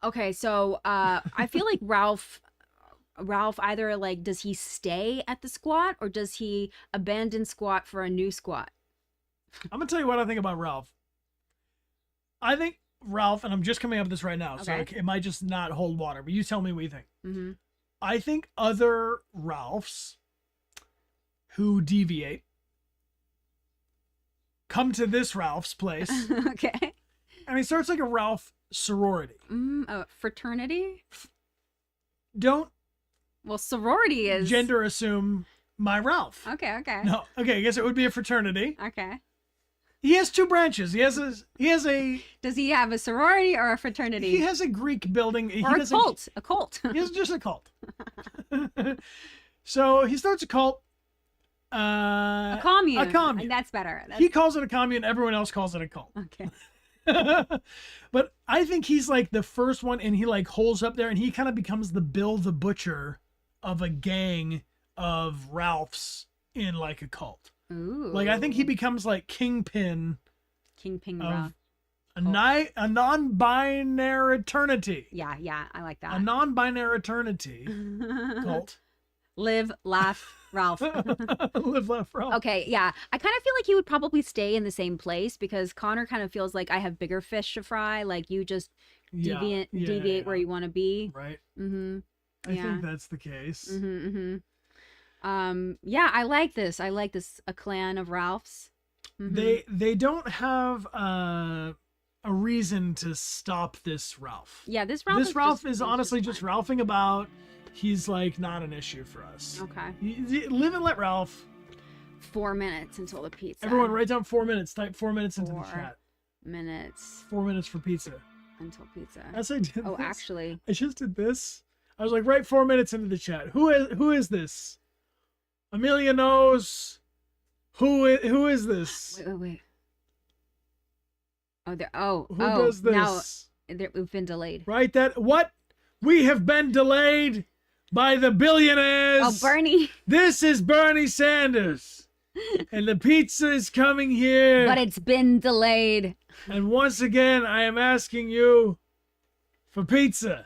Okay, so I feel like Ralph either like, does he stay at the squat or does he abandon squat for a new squat? I'm gonna tell you what I think about Ralph. I think Ralph, and I'm just coming up with this right now, so it might just not hold water, but you tell me what you think. Mm-hmm. I think other Ralphs who deviate come to this Ralph's place. Okay. And he starts like a Ralph sorority. Fraternity? Don't sorority is gender assume my Ralph. Okay. No, okay, I guess it would be a fraternity. Okay. He has two branches. He has a Does he have a sorority or a fraternity? He has a Greek building. Or a cult. A cult. He has just a cult. So he starts a cult. A commune. A commune. That's better. He calls it a commune. Everyone else calls it a cult. Okay. But I think he's like the first one, and he like holes up there, and he kind of becomes the Bill the Butcher of a gang of Ralphs in like a cult. Ooh. Like I think he becomes like Kingpin Ralph. a non-binary eternity. Yeah, I like that. A non-binary eternity cult. Live, laugh, Ralph. Live, laugh, Ralph. Okay, yeah. I kind of feel like he would probably stay in the same place because Connor kind of feels like I have bigger fish to fry. Like you just deviate where you want to be. Right. Mm-hmm. I think that's the case. Yeah, I like this. A clan of Ralphs. Mm-hmm. They don't have a reason to stop this Ralph. Yeah, this Ralph is honestly just Ralphing about. He's like not an issue for us. Okay. Live and let Ralph. 4 minutes until the pizza. Everyone write down 4 minutes. Type 4 minutes into the 4 chat. minutes. 4 minutes for pizza. Until pizza. As I did. Oh, this, actually. I just did this. I was like, write 4 minutes into the chat. Who is this? Amelia knows. Who is this? Wait. Oh, there. Oh, Who does this? Now we've been delayed. Right. What? We have been delayed by the billionaires. Oh, Bernie. This is Bernie Sanders. And the pizza is coming here. But it's been delayed. And once again, I am asking you for pizza.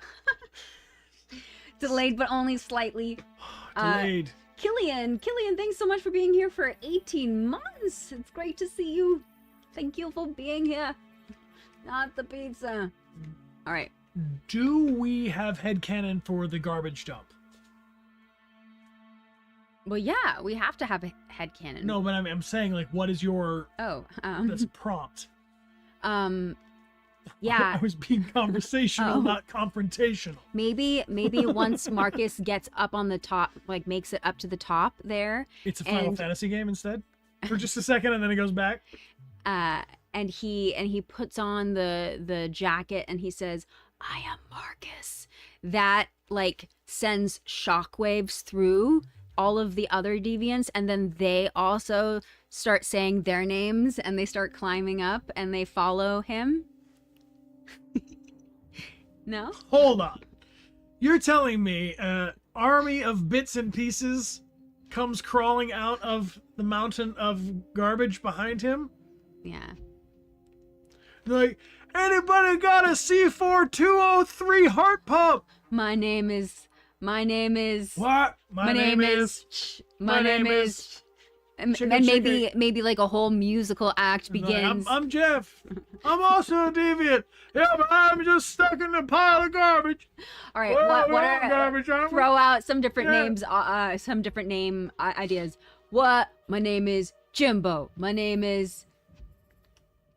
Delayed, but only slightly. Delayed. Killian, thanks so much for being here for 18 months. It's great to see you. Thank you for being here. Not the pizza. All right. Do we have headcanon for the garbage dump? Well, yeah, we have to have a headcanon. No, but I'm saying, like, what is your... that's prompt. Yeah. I was being conversational, not confrontational. Maybe once Marcus gets up on the top, like makes it up to the top there. It's a Final Fantasy game instead? For just a second, and then it goes back? And he puts on the jacket and he says, I am Marcus. That like sends shockwaves through all of the other deviants, and then they also start saying their names and they start climbing up and they follow him. No? Hold on. You're telling me an army of bits and pieces comes crawling out of the mountain of garbage behind him? Yeah. Like, anybody got a C4203 heart pump? My name is What? My name is. and Chicka, maybe like a whole musical act Like, begins. I'm Jeff. I'm also a deviant. Yeah, but I'm just stuck in a pile of garbage. All right, Well, what well, are garbage, aren't we? throw out some different Yeah. names, some different name ideas. What? My name is Jimbo. My name is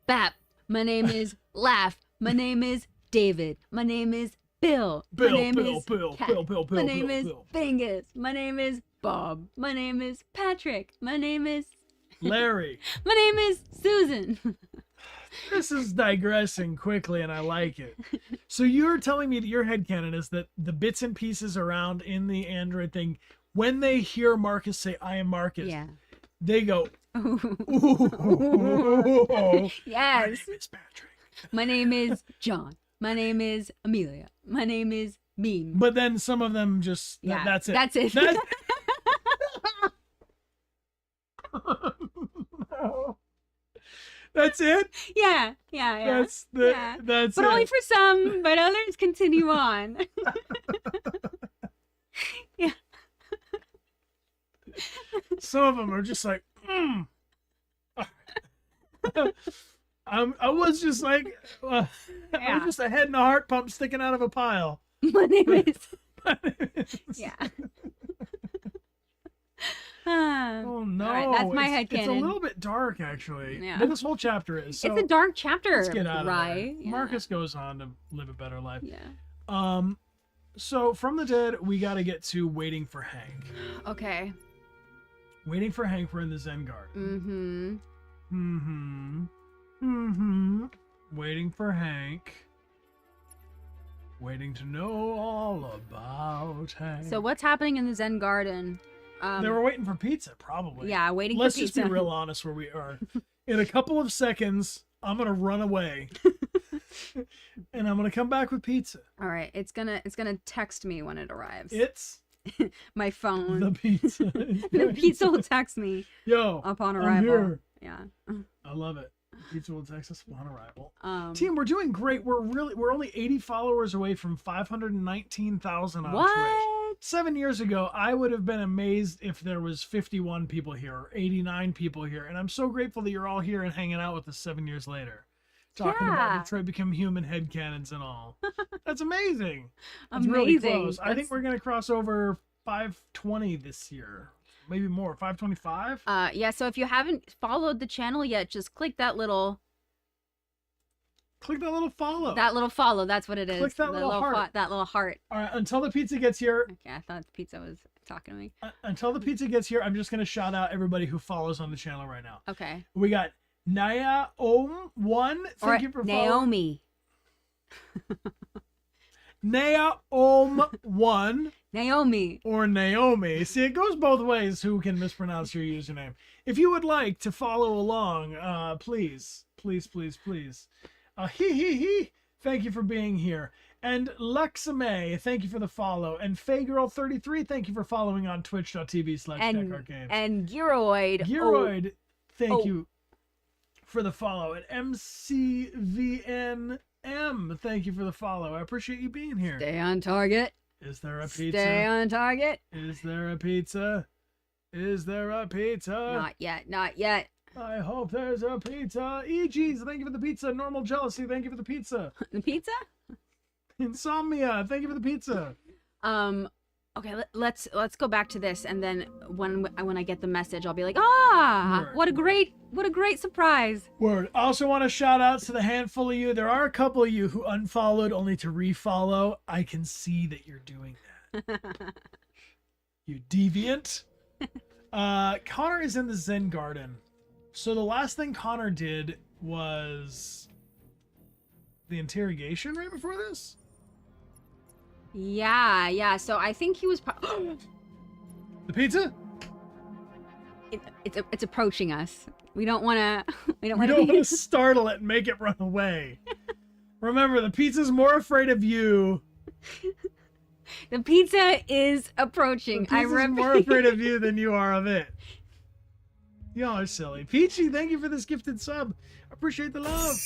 Bap. My name is Laugh. My name is David. My name is Bill. Bill, My name Bill, is Bill, Cat. Bill, Bill, My Bill, name Bill, is Bill. Bingus. My name is Bob. My name is Patrick. My name is Larry. my name is Susan. This is digressing quickly, and I like it. So you're telling me that your headcanon is that the bits and pieces around in the android thing, when they hear Marcus say, I am Marcus, Yeah. they go, ooh. My Yes. name is Patrick. My name is John. My name is Amelia. My name is Meme. But then some of them just, Yeah, that's it. that's it. That's, no. That's it? Yeah. That's the, Yeah. that's But it. only for some, but others continue on. Yeah. Some of them are just like, I was just like, I Yeah. was just a head and a heart pump sticking out of a pile. My name is. Yeah. Oh no! All right, that's my It's a headcanon. little bit dark, actually. Yeah. But this whole chapter is. So It's a dark chapter, let's get out of right? there. Marcus goes on to live a better life. Yeah. So from the dead, we got to get to waiting for Hank. Okay. Waiting for Hank. We're in the Zen garden. Waiting for Hank. Waiting to know all about Hank. So what's happening in the Zen garden? They were waiting for pizza, probably. Yeah, waiting Let's for just pizza. be real honest where we are. In a couple of seconds, I'm gonna run away, and I'm gonna come back with pizza. All right, it's gonna text me when it arrives. It's My phone. the pizza. The pizza will text me Yo, upon I'm arrival. here. Yeah. I love it. Pizza will text us upon arrival. Team, We're doing great. We're only 80 followers away from 519,000 on what? Twitch. 7 years ago, I would have been amazed if there was 51 people here or 89 people here, and I'm so grateful that you're all here and hanging out with us 7 years later, talking Yeah. about Detroit Become Human headcanons and all. That's amazing. That's Amazing. really close. I think That's- we're gonna cross over 520 this year, maybe more. 525. Yeah, so if you haven't followed the channel yet, just click that little Click that little follow. follow. That's what it is. Click that The little heart. that little heart. All right, until the pizza gets here. Okay, I thought the pizza was talking to me. Until the pizza gets here, I'm just gonna shout out everybody who follows on the channel right now. Okay. We got Naya Om 1. Thank you for following. Naomi. Naya Om 1 Naomi. or Naomi. See, it goes both ways. Who can mispronounce your username? If you would like to follow along, please. He. Thank you for being here. And Luxame, thank you for the follow. And Faygirl33, thank you for following on twitch.tv/TechArcade. And Gyroid. Gyroid, thank Oh. you for the follow. And MCVNM, thank you for the follow. I appreciate you being here. Stay on target. Is there a pizza? Stay on target. Is there a pizza? Is there a pizza? Not yet. Not yet. I hope there's a pizza. EGs, thank you for the pizza. Normal Jealousy, thank you for the pizza. The pizza? Insomnia, thank you for the pizza. Okay, let's go back to this, and then when I get the message, I'll be like, ah, Word. what a great surprise. Word. I also want to shout out to the handful of you. There are a couple of you who unfollowed only to refollow. I can see that you're doing that. You deviant. Connor is in the Zen garden. So the last thing Connor did was the interrogation right before this? Yeah. So I think he was. The pizza? It's approaching us. We don't want to. We don't We want don't to want to startle it and make it run away. Remember, the pizza's more afraid of you. The pizza is approaching. The pizza's more afraid of you than you are of it. Y'all are silly. Peachy, thank you for this gifted sub. I appreciate the love.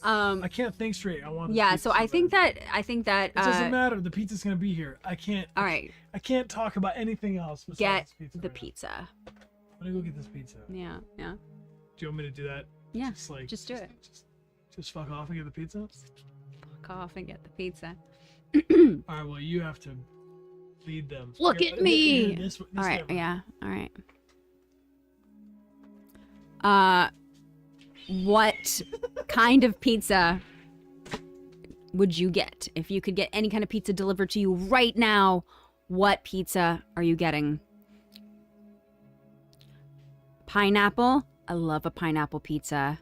I can't think straight. I want. Yeah, so I think that it doesn't matter. The pizza's gonna be here. I can't. All right. I can't talk about anything else besides Get pizza the right pizza. now. I'm gonna go get this pizza. Yeah. Do you want me to do that? Yeah. Just do it. Just fuck off and get the pizza. Fuck off and get the pizza. All right. Well, you have to lead them. Look Here, at me. this All right. camera. Yeah. All right. What kind of pizza would you get if you could get any kind of pizza delivered to you right now? What pizza are you getting? Pineapple. I love a pineapple pizza.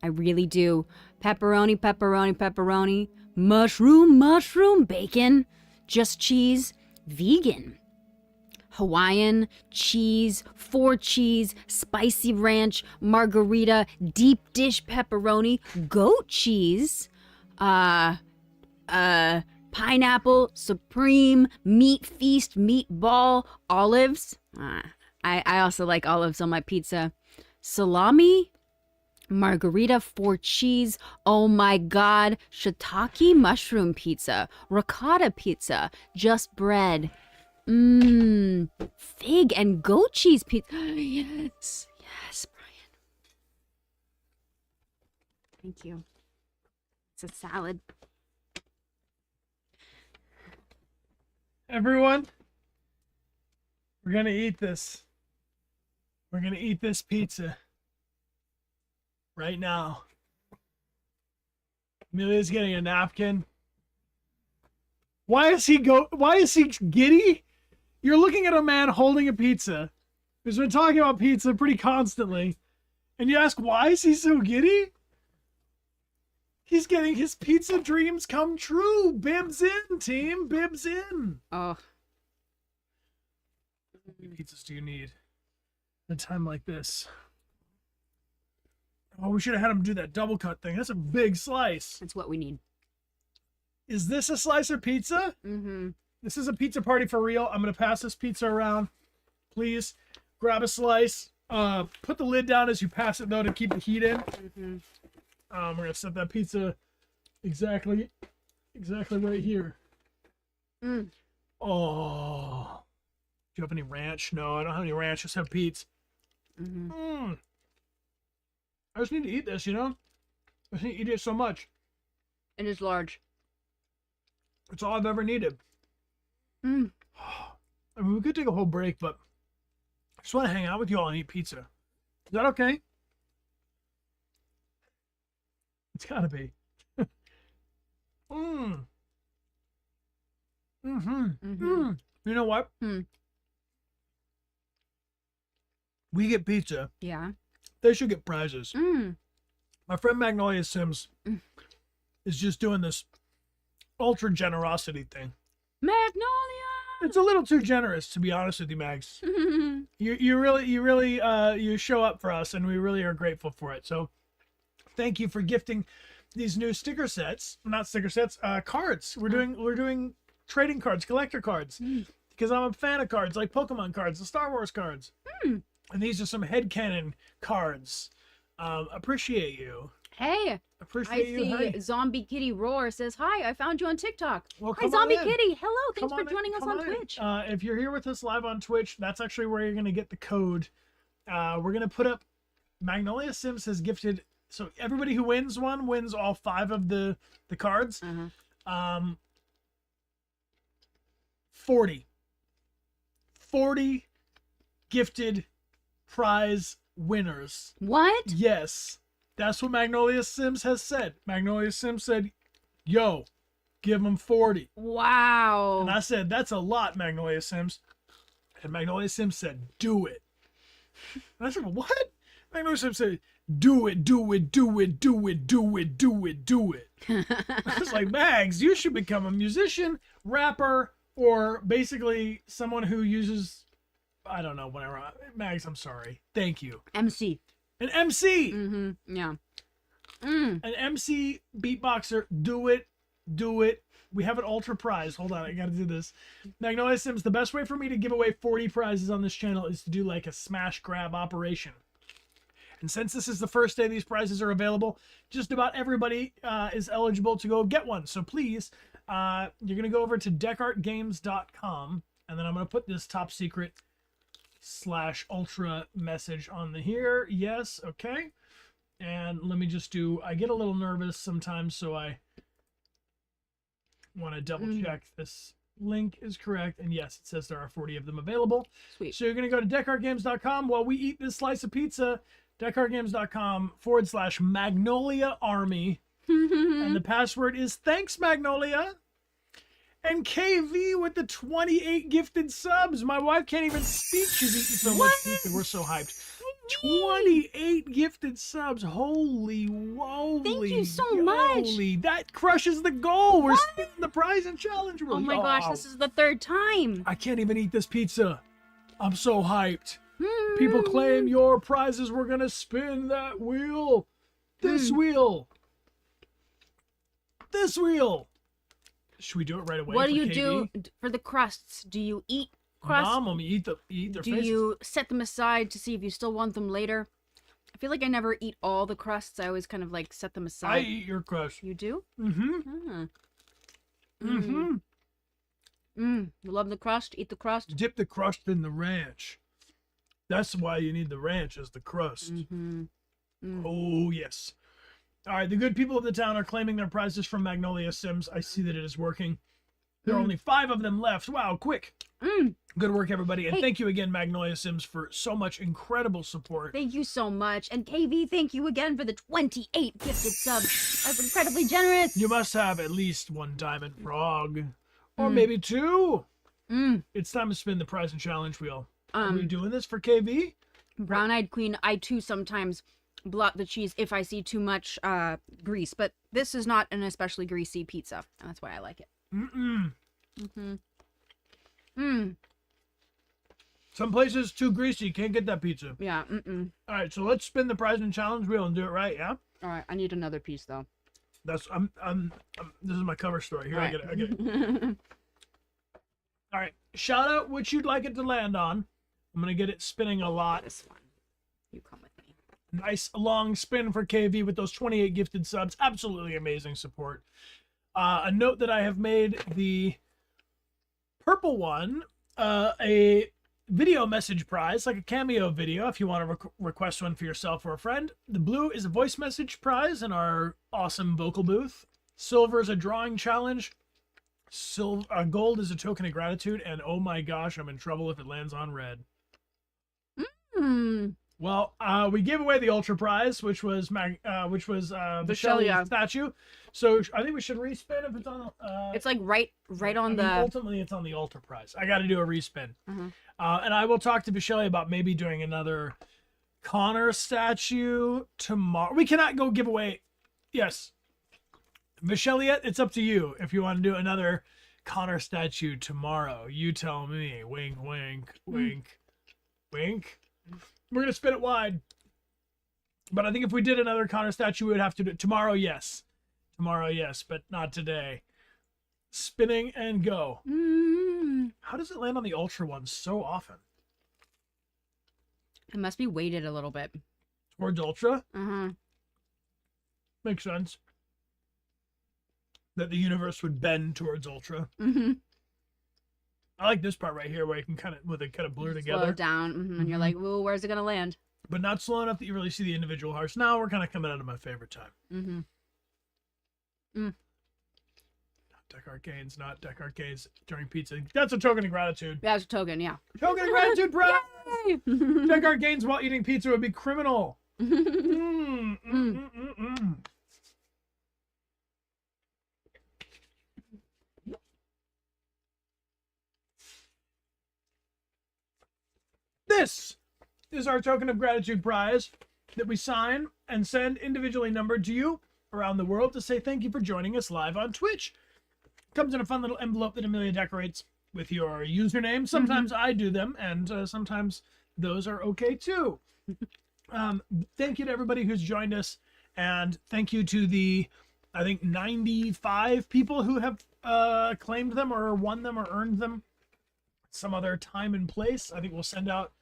I really do. Pepperoni. Mushroom, bacon, just cheese, vegan. Hawaiian, cheese, 4 cheese, spicy ranch, margarita, deep dish pepperoni, goat cheese, pineapple, supreme, meat feast, meatball, olives. I also like olives on my pizza. Salami, margarita, 4 cheese, oh my god, shiitake mushroom pizza, ricotta pizza, just bread. Fig and goat cheese pizza. Yes, Brian. Thank you. It's a salad. Everyone, we're gonna eat this. We're gonna eat this pizza right now. Amelia's getting a napkin. Why is he giddy? You're looking at a man holding a pizza who's been talking about pizza pretty constantly, and you ask, why is he so giddy? He's getting his pizza dreams come true. Bibs in, team. Bibs in. Oh. How many pizzas do you need at a time like this? Oh, we should have had him do that double cut thing. That's a big slice. That's what we need. Is this a slice of pizza? Mm-hmm. This is a pizza party for real. I'm going to pass this pizza around. Please grab a slice. Put the lid down as you pass it, though, to keep the heat in. Mm-hmm. We're going to set that pizza exactly right here. Mm. Oh. Do you have any ranch? No, I don't have any ranch. Just have Pete's. Mm-hmm. I just need to eat this, you know? I just need to eat it so much. It is large. It's all I've ever needed. Mm. I mean, we could take a whole break, but I just want to hang out with you all and eat pizza. Is that okay? It's gotta be. You know what? We get pizza. Yeah. They should get prizes. Mm. My friend Magnolia Sims is just doing this ultra generosity thing. Magnolia. It's a little too generous, to be honest with you, Mags. You really show up for us, and we really are grateful for it. So, thank you for gifting these new sticker sets. Not sticker sets, cards. We're doing trading cards, collector cards, because I'm a fan of cards, like Pokemon cards, the Star Wars cards, and these are some Headcanon cards. Appreciate you. Hey. Appreciate I you. see Hey. Zombie Kitty Roar says, hi, I found you on TikTok. Well, hi, come Zombie on in. Kitty. Hello. Thanks Come for on in, joining us come on on in. Twitch. If you're here with us live on Twitch, that's actually where you're going to get the code. We're going to put up, Magnolia Sims has gifted, so everybody who wins one wins all 5 of the cards. 40 gifted prize winners. What? Yes. That's what Magnolia Sims has said. Magnolia Sims said, yo, give them 40. Wow. And I said, that's a lot, Magnolia Sims. And Magnolia Sims said, do it. And I said, what? Magnolia Sims said, do it, do it, do it, do it, do it, do it, do it. I was like, Mags, you should become a musician, rapper, or basically someone who uses, I don't know, whatever. Mags, I'm sorry. Thank you. MC. An MC. Mm-hmm. Yeah. An MC beatboxer. Do it. Do it. We have an ultra prize. Hold on, I gotta do this. Magnolia Sims, the best way for me to give away 40 prizes on this channel is to do like a smash grab operation. And since this is the first day these prizes are available, just about everybody is eligible to go get one. So please, you're going to go over to dechartgames.com, and then I'm going to put this top secret / ultra message on the here. Yes, okay. And let me just do, I get a little nervous sometimes, so I want to double check this link is correct. And yes, it says there are 40 of them available. Sweet. So you're going to go to dechartgames.com while we eat this slice of pizza. Dechartgames.com / Magnolia Army. And the password is thanks, Magnolia. And KV with the 28 gifted subs. My wife can't even speak. She's eating so much pizza. We're so hyped. 28 gifted subs. Holy whoa. Thank you so much. That crushes the goal. We're spinning the prize and challenge. Oh my gosh, this is the 3rd time. I can't even eat this pizza. I'm so hyped. People claim your prizes. We're going to spin that wheel. This wheel. This wheel. Should we do it right away? What do you do for the crusts? Do you eat crusts? Mom, eat their faces. Do you set them aside to see if you still want them later? I feel like I never eat all the crusts. I always kind of like set them aside. I eat your crust. You do? Mm-hmm. You love the crust? Eat the crust? Dip the crust in the ranch. That's why you need the ranch as the crust. Oh, yes. All right, the good people of the town are claiming their prizes from Magnolia Sims. I see that it is working. There are only 5 of them left. Wow, quick. Good work, everybody. And thank you again, Magnolia Sims, for so much incredible support. Thank you so much. And KV, thank you again for the 28 gifted subs. That's incredibly generous. You must have at least 1 diamond frog. Or maybe 2. It's time to spin the prize and challenge wheel. Are we doing this for KV? Brown-eyed queen, I too sometimes blot the cheese if I see too much grease, but this is not an especially greasy pizza. And that's why I like it. Some places too greasy, can't get that pizza. Yeah. All right, so let's spin the prize and challenge wheel and do it right, yeah? All right, I need another piece though. That's this is my cover story. Here, I get it. All right, shout out what you'd like it to land on. I'm gonna get it spinning a lot. This one. You come with me. Nice long spin for KV with those 28 gifted subs. Absolutely amazing support. A note that I have made the purple one a video message prize, like a cameo video if you want to request one for yourself or a friend. The blue is a voice message prize in our awesome vocal booth. Silver is a drawing challenge. Gold is a token of gratitude. And oh my gosh, I'm in trouble if it lands on red. Well, we gave away the ultra prize, which was Michelle's statue. So I think we should respin if it's on. It's like right on the. Ultimately, it's on the ultra prize. I got to do a respin, and I will talk to Michelle about maybe doing another Connor statue tomorrow. We cannot go give away. Yes, Michelle, it's up to you if you want to do another Connor statue tomorrow. You tell me. Wink, wink, wink, wink. We're going to spin it wide. But I think if we did another Connor statue, we would have to do it tomorrow, yes. Tomorrow, yes, but not today. Spinning and go. How does it land on the Ultra one so often? It must be weighted a little bit. Towards Ultra? Makes sense. That the universe would bend towards Ultra. I like this part right here where you can kind of, where they kind of blur together. Slow down, and you're like, well, where's it going to land? But not slow enough that you really see the individual hearts. Now we're kind of coming out of my favorite time. Not Dechart gains, not Dechart gains during pizza. That's a token of gratitude. That's a token, yeah. Token of gratitude, bro! Dechart gains while eating pizza would be criminal. This is our token of gratitude prize that we sign and send individually numbered to you around the world to say thank you for joining us live on Twitch. Comes in a fun little envelope that Amelia decorates with your username. Sometimes I do them, and sometimes those are okay too. Thank you to everybody who's joined us, and thank you to the, I think, 95 people who have claimed them or won them or earned them some other time and place. I think we'll send out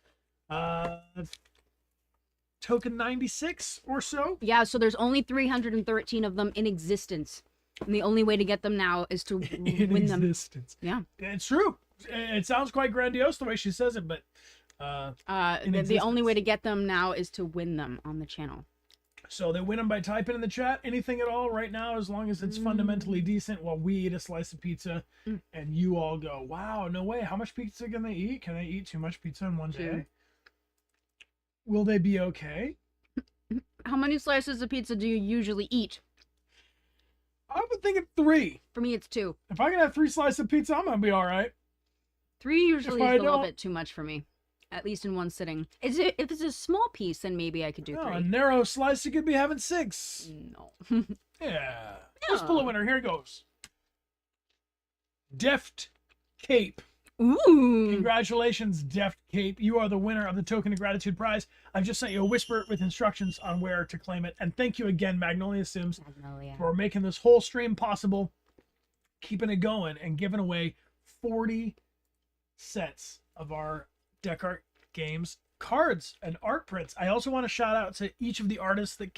token 96 or so. Yeah, so there's only 313 of them in existence. And the only way to get them now is to win them. Yeah. It's true. It sounds quite grandiose the way she says it, but the only way to get them now is to win them on the channel. So they win them by typing in the chat anything at all right now, as long as it's fundamentally decent, while we eat a slice of pizza and you all go, wow, no way. How much pizza can they eat? Can they eat too much pizza in one day? Will they be okay? How many slices of pizza do you usually eat? I would think it's 3. For me, it's 2. If I can have 3 slices of pizza, I'm going to be all right. 3 usually is a little bit too much for me. At least in one sitting. If it's a small piece, then maybe I could do 3. A narrow slice, you could be having 6. No. Yeah. Let's pull a winner. Here it goes. Deft Cape. Ooh. Congratulations, Deft Cape. You are the winner of the Token of Gratitude prize. I've just sent you a whisper with instructions on where to claim it. And thank you again, Magnolia Sims, for making this whole stream possible, keeping it going, and giving away 40 sets of our Dechart Games cards and art prints. I also want to shout out to each of the artists that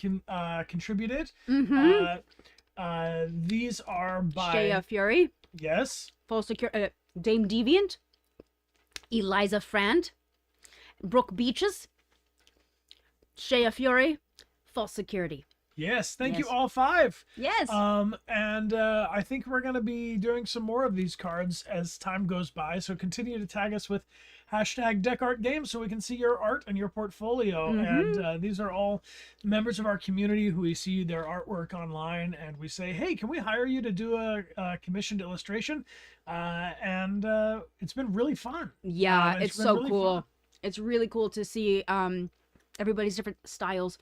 contributed. These are by Shea Fury. Yes. Full Secure. Dame Deviant. Eliza Frand. Brooke Beaches. Shea Fury. False Security. Yes, thank you all 5. Yes. And I think we're going to be doing some more of these cards as time goes by. So continue to tag us with #DechartGames so we can see your art and your portfolio. And these are all members of our community who we see their artwork online, and we say, hey, can we hire you to do a commissioned illustration? And it's been really fun. Yeah, it's so really cool. Fun. It's really cool to see everybody's different styles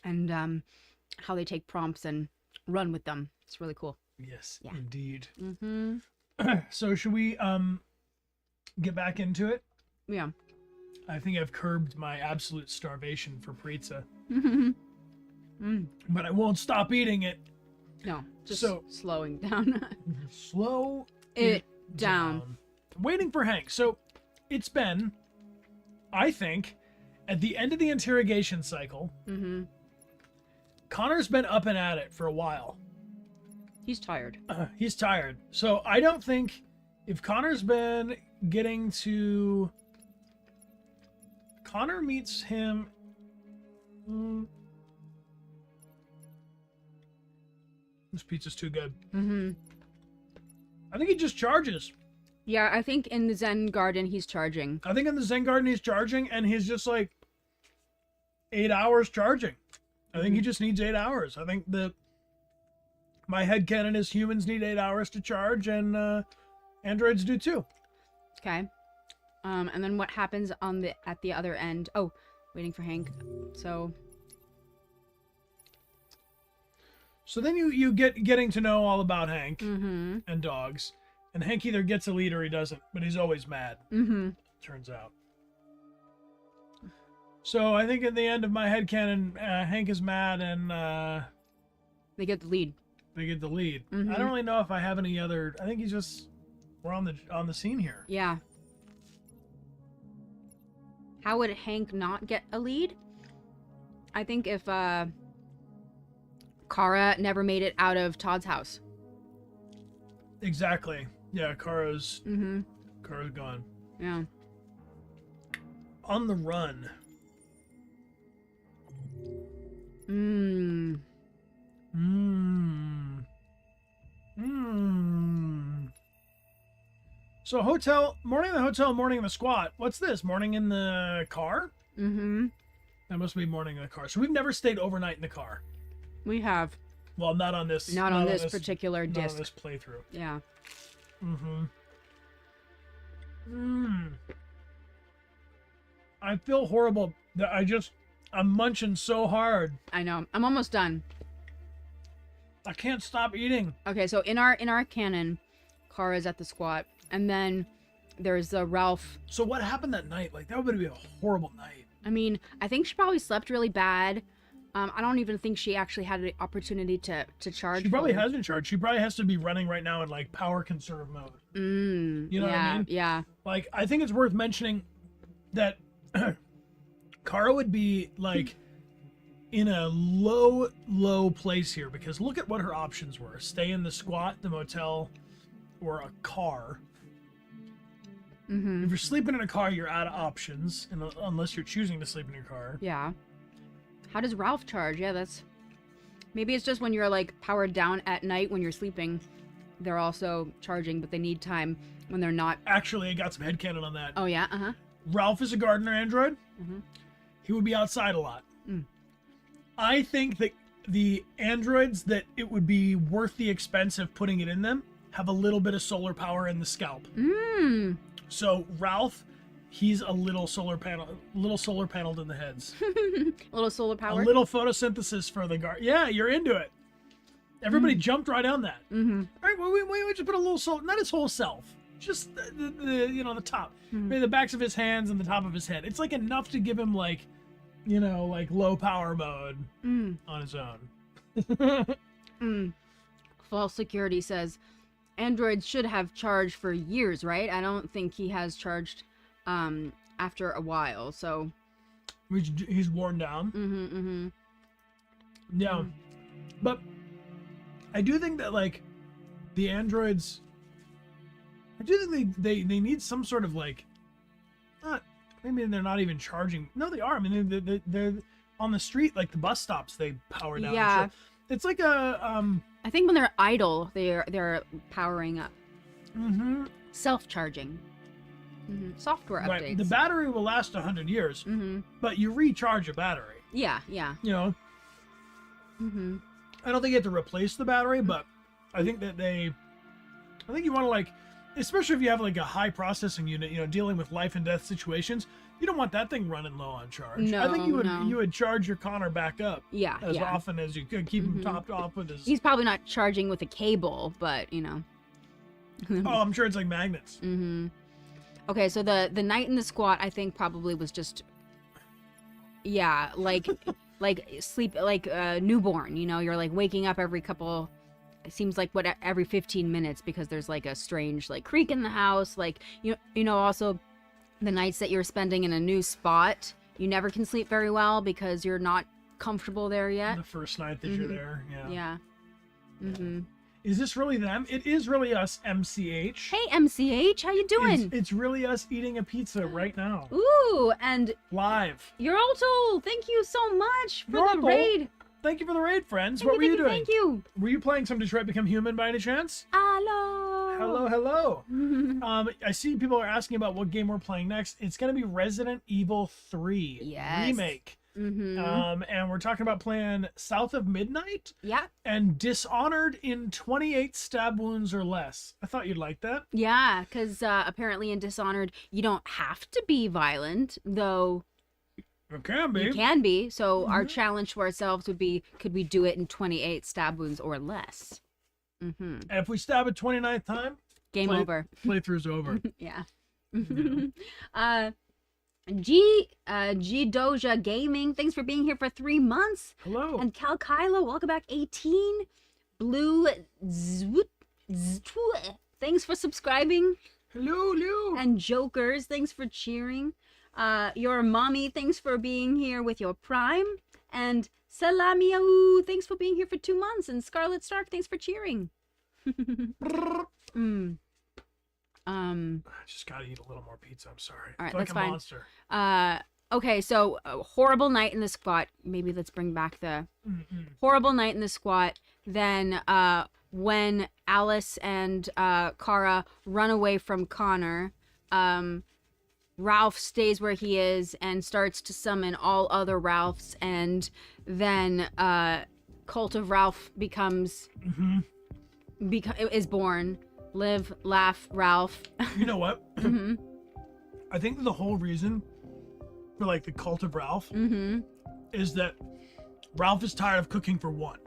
and how they take prompts and run with them. It's really cool. Yes, indeed. So should we get back into it? Yeah. I think I've curbed my absolute starvation for pizza. But I won't stop eating it. No, just slowing down. Slow it down. I'm waiting for Hank. So it's been, I think, at the end of the interrogation cycle, Connor's been up and at it for a while. He's tired. He's tired. So I don't think if Connor's been getting to... Connor meets him... This pizza's too good. I think he just charges. Yeah, I think in the Zen Garden he's charging. I think in the Zen Garden he's charging, and he's just like 8 hours charging. I think he just needs 8 hours. I think my headcanon is humans need 8 hours to charge, and androids do too. Okay. And then what happens at the other end? Oh, waiting for Hank. So then you getting to know all about Hank and dogs, and Hank either gets a lead or he doesn't, but he's always mad. Turns out. So I think at the end of my headcanon, Hank is mad, and they get the lead. They get the lead. I don't really know if I have any other. I think we're on the scene here. Yeah. How would Hank not get a lead? I think if Kara never made it out of Todd's house. Exactly. Yeah, Kara's gone. Yeah. On the run. So morning in the hotel, morning in the squat. What's this? Morning in the car? That must be morning in the car. So we've never stayed overnight in the car. We have. Well, not on this. Not on this particular disc. Not on this playthrough. Yeah. I feel horrible that I'm munching so hard. I know. I'm almost done. I can't stop eating. Okay, so in our canon, Kara's at the squat, and then there's Ralph. So what happened that night? Like, that would be a horrible night. I mean, I think she probably slept really bad. I don't even think she actually had the opportunity to charge. She probably fully. hasn't charged. She probably has to be running right now in like power conserve mode. You know what I mean? Yeah. Like, I think it's worth mentioning that Kara would be like in a low place here, because look at what her options were: stay in the squat, the motel, or a car. If you're sleeping in a car, you're out of options, unless you're choosing to sleep in your car. Yeah. How does Ralph charge? Yeah, that's... Maybe it's just when you're, like, powered down at night when you're sleeping. They're also charging, but they need time when they're not. Actually, I got some headcanon on that. Oh, yeah? Uh-huh. Ralph is a gardener android. He would be outside a lot. I think that the androids that it would be worth the expense of putting it in them have a little bit of solar power in the scalp. So Ralph, he's a little solar paneled in the heads. A little solar power. A little photosynthesis for the Yeah, you're into it. Everybody jumped right on that. All right, well, we just put a little solar, not his whole self, just the top, maybe the backs of his hands and the top of his head. It's like enough to give him like low power mode on his own. False security says androids should have charged for years, right? I don't think he has charged after a while, so He's worn down. Yeah, but I do think that like the androids, I do think they need some sort of like, not maybe they're not even charging. No, they are. I mean, they're on the street, like the bus stops, they power down. Yeah. It's like a I think when they're idle, they're powering up. Self-charging. Software updates. Right. The battery will last 100 years, but you recharge a battery. Yeah. You know. I don't think you have to replace the battery, but I think that I think you want to like, especially if you have like a high processing unit, dealing with life and death situations, you don't want that thing running low on charge. No, I think you would charge your Connor back up. Yeah. As often as you could, keep him topped off with his. He's probably not charging with a cable, but Oh, I'm sure it's like magnets. Okay, so the night in the squat, I think probably was just, like sleep, like newborn. You're like waking up every couple. It seems like every 15 minutes, because there's like a strange like creak in the house. Like also the nights that you're spending in a new spot, you never can sleep very well because you're not comfortable there yet. The first night that you're there, Yeah. Is this really them? It is really us, MCH. Hey, MCH, how you doing? It's really us eating a pizza right now. Ooh, and Live. Yoralto, thank you so much for the Yoralto, raid. Thank you for the raid, friends. Thank What were you doing? Thank you. Were you playing some Detroit Become Human by any chance? Hello. Hello. I see people are asking about what game we're playing next. It's going to be Resident Evil 3 remake. And we're talking about playing South of Midnight. Yeah. And Dishonored in 28 stab wounds or less. I thought you'd like that. Yeah, because apparently in Dishonored, you don't have to be violent, though. It can be. You can be. So our challenge to ourselves would be, could we do it in 28 stab wounds or less? And if we stab a 29th time, game over. Playthrough's over. Yeah. G Doja Gaming, thanks for being here for 3 months. Hello. And Cal Kylo, welcome back. 18 Blue thanks for subscribing. Hello. And Jokers, thanks for cheering. Your mommy, thanks for being here with your Prime. And Salamiau, thanks for being here for 2 months. And Scarlet Stark, thanks for cheering. I just gotta eat a little more pizza. I'm sorry. All right, I feel that's like a fine. monster. Okay, so a horrible night in the squat. Maybe let's bring back the horrible night in the squat. Then when Alice and Kara run away from Connor, Ralph stays where he is and starts to summon all other Ralphs, and then Cult of Ralph becomes is born. Live, laugh, Ralph. You know what? I think the whole reason for like the Cult of Ralph is that Ralph is tired of cooking for one.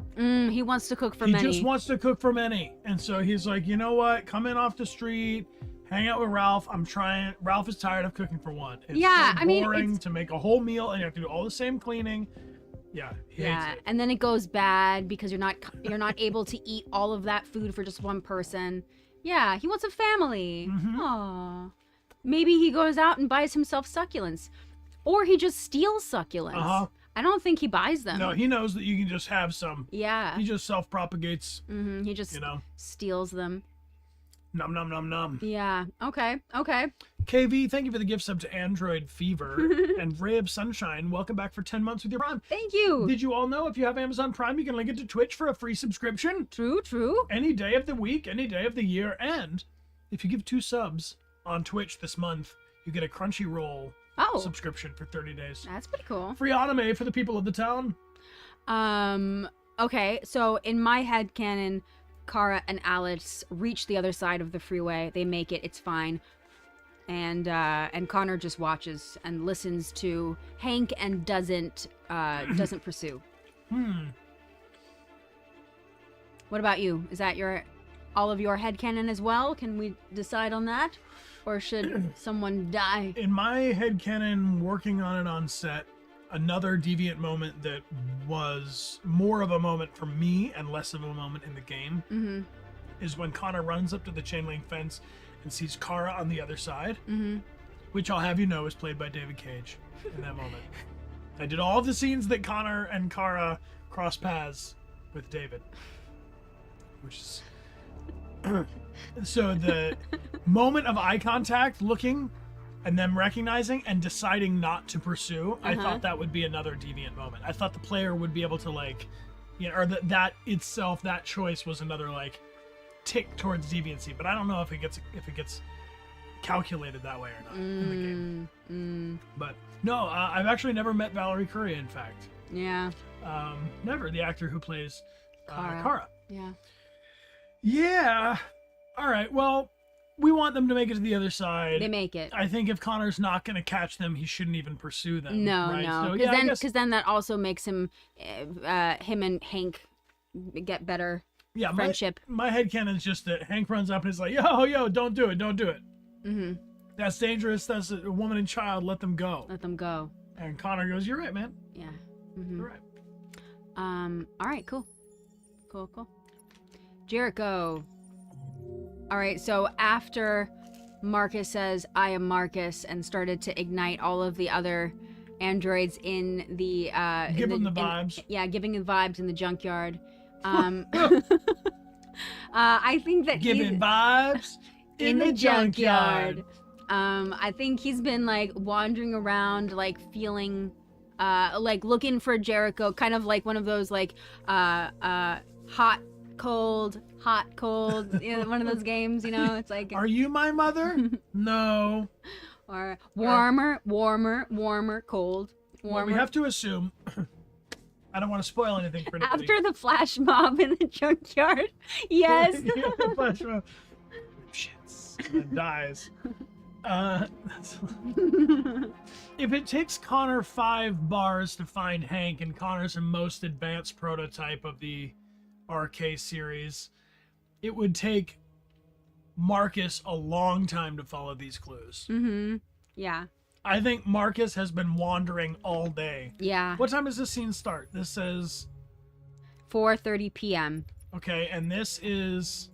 He wants to cook for He many. just wants to cook for many. And so he's like, you know what? Come in off the street, hang out with Ralph. Ralph is tired of cooking for one. It's Yeah, so I mean, boring it's- to make a whole meal and you have to do all the same cleaning. Yeah, he hates it. And then it goes bad because you're not able to eat all of that food for just one person. Yeah, he wants a family. Mm-hmm. Aw. Maybe he goes out and buys himself succulents, or he just steals succulents. Uh-huh. I don't think he buys them. No, he knows that you can just have some. Yeah. He just self-propagates. He just steals them. Nom nom nom nom. Yeah. Okay. KV, thank you for the gift sub to Android Fever. And Ray of Sunshine, welcome back for 10 months with your Prime. Thank you. Did you all know if you have Amazon Prime, you can link it to Twitch for a free subscription? True. Any day of the week, any day of the year. And if you give 2 subs on Twitch this month, you get a Crunchyroll subscription for 30 days. That's pretty cool. Free anime for the people of the town. Okay, so in my headcanon, Kara and Alice reach the other side of the freeway. They make it. It's fine. And Connor just watches and listens to Hank and doesn't pursue. What about you? Is that all of your headcanon as well? Can we decide on that? Or should someone die? In my headcanon, working on it on set, another deviant moment that was more of a moment for me and less of a moment in the game is when Connor runs up to the chain link fence and sees Kara on the other side, which I'll have you know is played by David Cage in that moment. I did all of the scenes that Connor and Kara cross paths with David, which is... So the moment of eye contact, looking, and them recognizing and deciding not to pursue, I thought that would be another deviant moment. I thought the player would be able to or that itself, that choice was another tick towards deviancy. But I don't know if it gets calculated that way or not in the game. But no, I've actually never met Valerie Curry. In fact, Yeah. never. The actor who plays Kara. Yeah. Yeah. All right. Well, we want them to make it to the other side. They make it. I think if Connor's not going to catch them, he shouldn't even pursue them. No. right? So, Because then that also makes him and Hank get better friendship. My headcanon's just that Hank runs up and is like, yo, don't do it. Mm-hmm. That's dangerous. That's a woman and child. Let them go. And Connor goes, you're right, man. Yeah. You're right. All right, cool. Jericho. All right, so after Marcus says, I am Marcus, and started to ignite all of the other androids in the... Give them the vibes. Giving the vibes in the junkyard. I think that Giving vibes in the junkyard. I think he's been, wandering around, feeling... looking for Jericho, kind of like one of those, hot, cold, one of those games, it's like... Are you my mother? No. Or warmer, cold, warmer. Well, we have to assume... I don't want to spoil anything for anybody. After the flash mob in the junkyard. Yes. The flash mob shits and dies. If it takes Connor 5 bars to find Hank, and Connor's the most advanced prototype of the RK series, it would take Marcus a long time to follow these clues. Yeah. I think Marcus has been wandering all day. Yeah. What time does this scene start? This says 4:30 p.m. Okay, and this is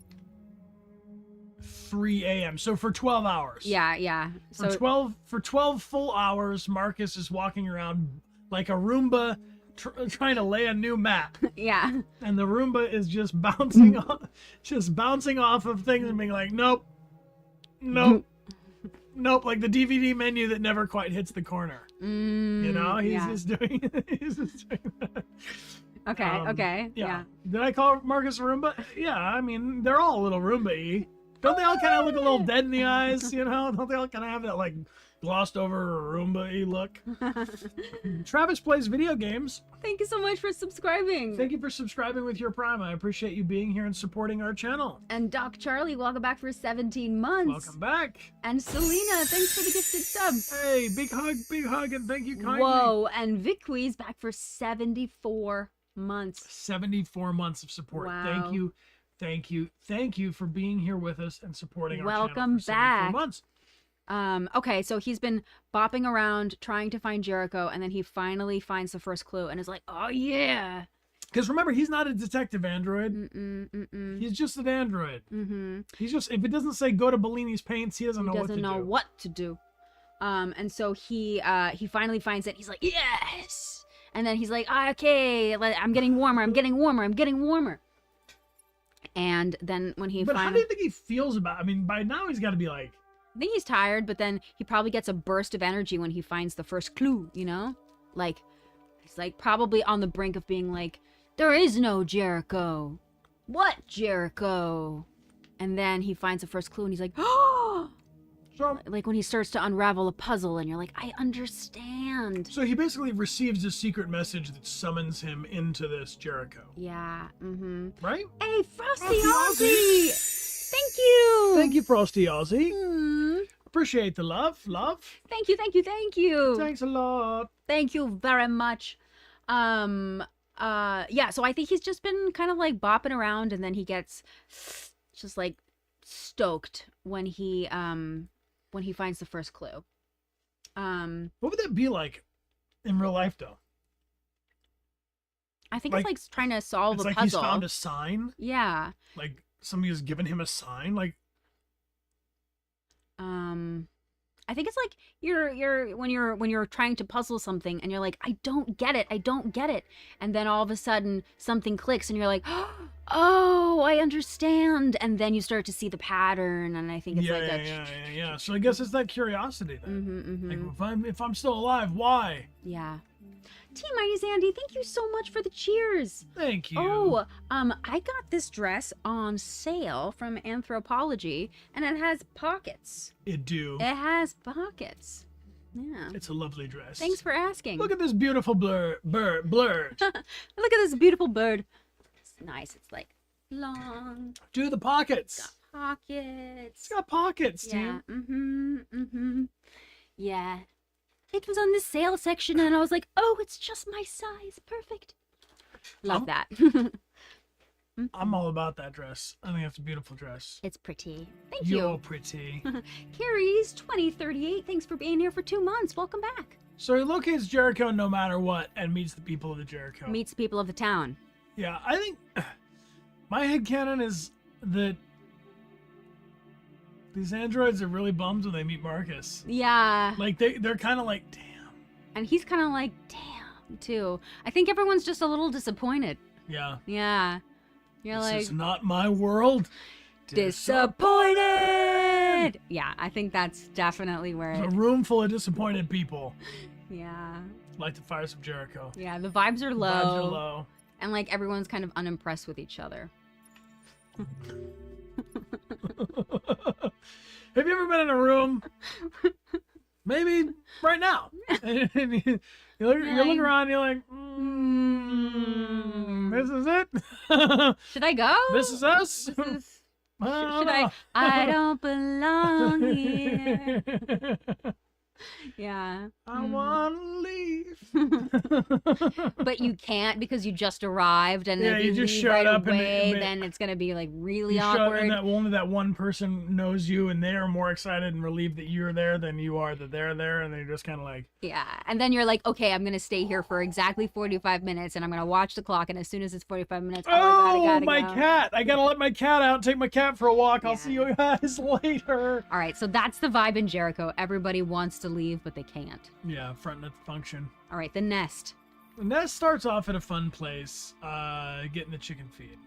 3 a.m. So for 12 hours. Yeah. For 12 full hours, Marcus is walking around like a Roomba trying to lay a new map. Yeah. And the Roomba is just bouncing off of things and being like, nope, like the DVD menu that never quite hits the corner. He's just doing that. Okay. Yeah. Did I call Marcus a Roomba? Yeah, I mean, they're all a little Roomba-y. Don't they all kind of look a little dead in the eyes, you know? Don't they all kind of have that, like, glossed over Roomba-y look? Travis plays video games. Thank you so much for subscribing. Thank you for subscribing with your Prime. I appreciate you being here and supporting our channel. And Doc Charlie, welcome back for 17 months. Welcome back. And Selena, thanks for the gifted sub. Hey, big hug, and thank you kindly. Whoa, and Vicqui's back for 74 months. 74 months of support. Wow. Thank you for being here with us and supporting our Welcome channel for back. 74 months. Okay, so he's been bopping around trying to find Jericho, and then he finally finds the first clue and is like, oh yeah. Because remember, he's not a detective android. He's just an android. He's just, if it doesn't say go to Bellini's Paints, he doesn't know what to do. He doesn't know what to do. And so he finally finds it. He's like, yes. And then he's like, okay, I'm getting warmer. And then when he But how do you think he feels about it? I mean, by now he's got to be like... I think he's tired, but then he probably gets a burst of energy when he finds the first clue, you know? Like, he's like probably on the brink of being like, there is no Jericho. What Jericho? And then he finds the first clue and he's like, oh! Like when he starts to unravel a puzzle and you're like, I understand. So he basically receives a secret message that summons him into this Jericho. Yeah, Right? Hey, Frosty Aussie! Thank you! Thank you, Frosty Aussie. Appreciate the love. Thank you. Thanks a lot. Thank you very much. Yeah, so I think he's just been kind of like bopping around and then he gets just like stoked when he finds the first clue. What would that be like in real life, though? I think it's like trying to solve a like puzzle. He's found a sign. Yeah. Like somebody has given him a sign. Like. I think it's like when you're trying to puzzle something and you're like, I don't get it, and then all of a sudden something clicks and you're like, oh, I understand, and then you start to see the pattern, and I think it's yeah. So I guess it's that curiosity then. Like if I'm still alive, why? Yeah. Team Mighty Zandy, thank you so much for the cheers. Thank you. Oh, I got this dress on sale from Anthropology, and it has pockets. It has pockets. Yeah. It's a lovely dress. Thanks for asking. Look at this beautiful bird. Look at this beautiful bird. It's nice. It's like long. Do the pockets. It's got pockets. It's got pockets, yeah. team. Yeah. It was on the sale section, and I was like, oh, it's just my size. Perfect. Love that. I'm all about that dress. I think that's a beautiful dress. It's pretty. Thank you. You're pretty. Carrie's 2038. Thanks for being here for 2 months. Welcome back. So he locates Jericho no matter what and meets the people of the Jericho. Meets people of the town. Yeah, I think my headcanon is that these androids are really bummed when they meet Marcus. Yeah. Like, they're kind of like, damn. And he's kind of like, damn, too. I think everyone's just a little disappointed. Yeah. Yeah. You're this like... is not my world. Disappointed! Yeah, I think that's definitely where There's a room full of disappointed people. Yeah. Like the fires of Jericho. Yeah, the vibes are low. The vibes are low. And, like, everyone's kind of unimpressed with each other. Have you ever been in a room? Maybe right now. And you look around and you're like, this is it? Should I go? This is us? Should I don't belong here. Yeah. I want to leave. But you can't because you just arrived, and if you you just leave showed right up away, and then it's gonna be like really you awkward. And that only that one person knows you, and they are more excited and relieved that you're there than you are that they're there, and they're just kind of like, yeah. And then you're like, okay, I'm gonna stay here for exactly 45 minutes, and I'm gonna watch the clock, and as soon as it's 45 minutes, I gotta go. Cat! I gotta let my cat out. Take my cat for a walk. I'll see you guys later. All right, so that's the vibe in Jericho. Everybody wants to leave, but they can't. Yeah, fronting at the function. All right, the nest. The nest starts off at a fun place, getting the chicken feed.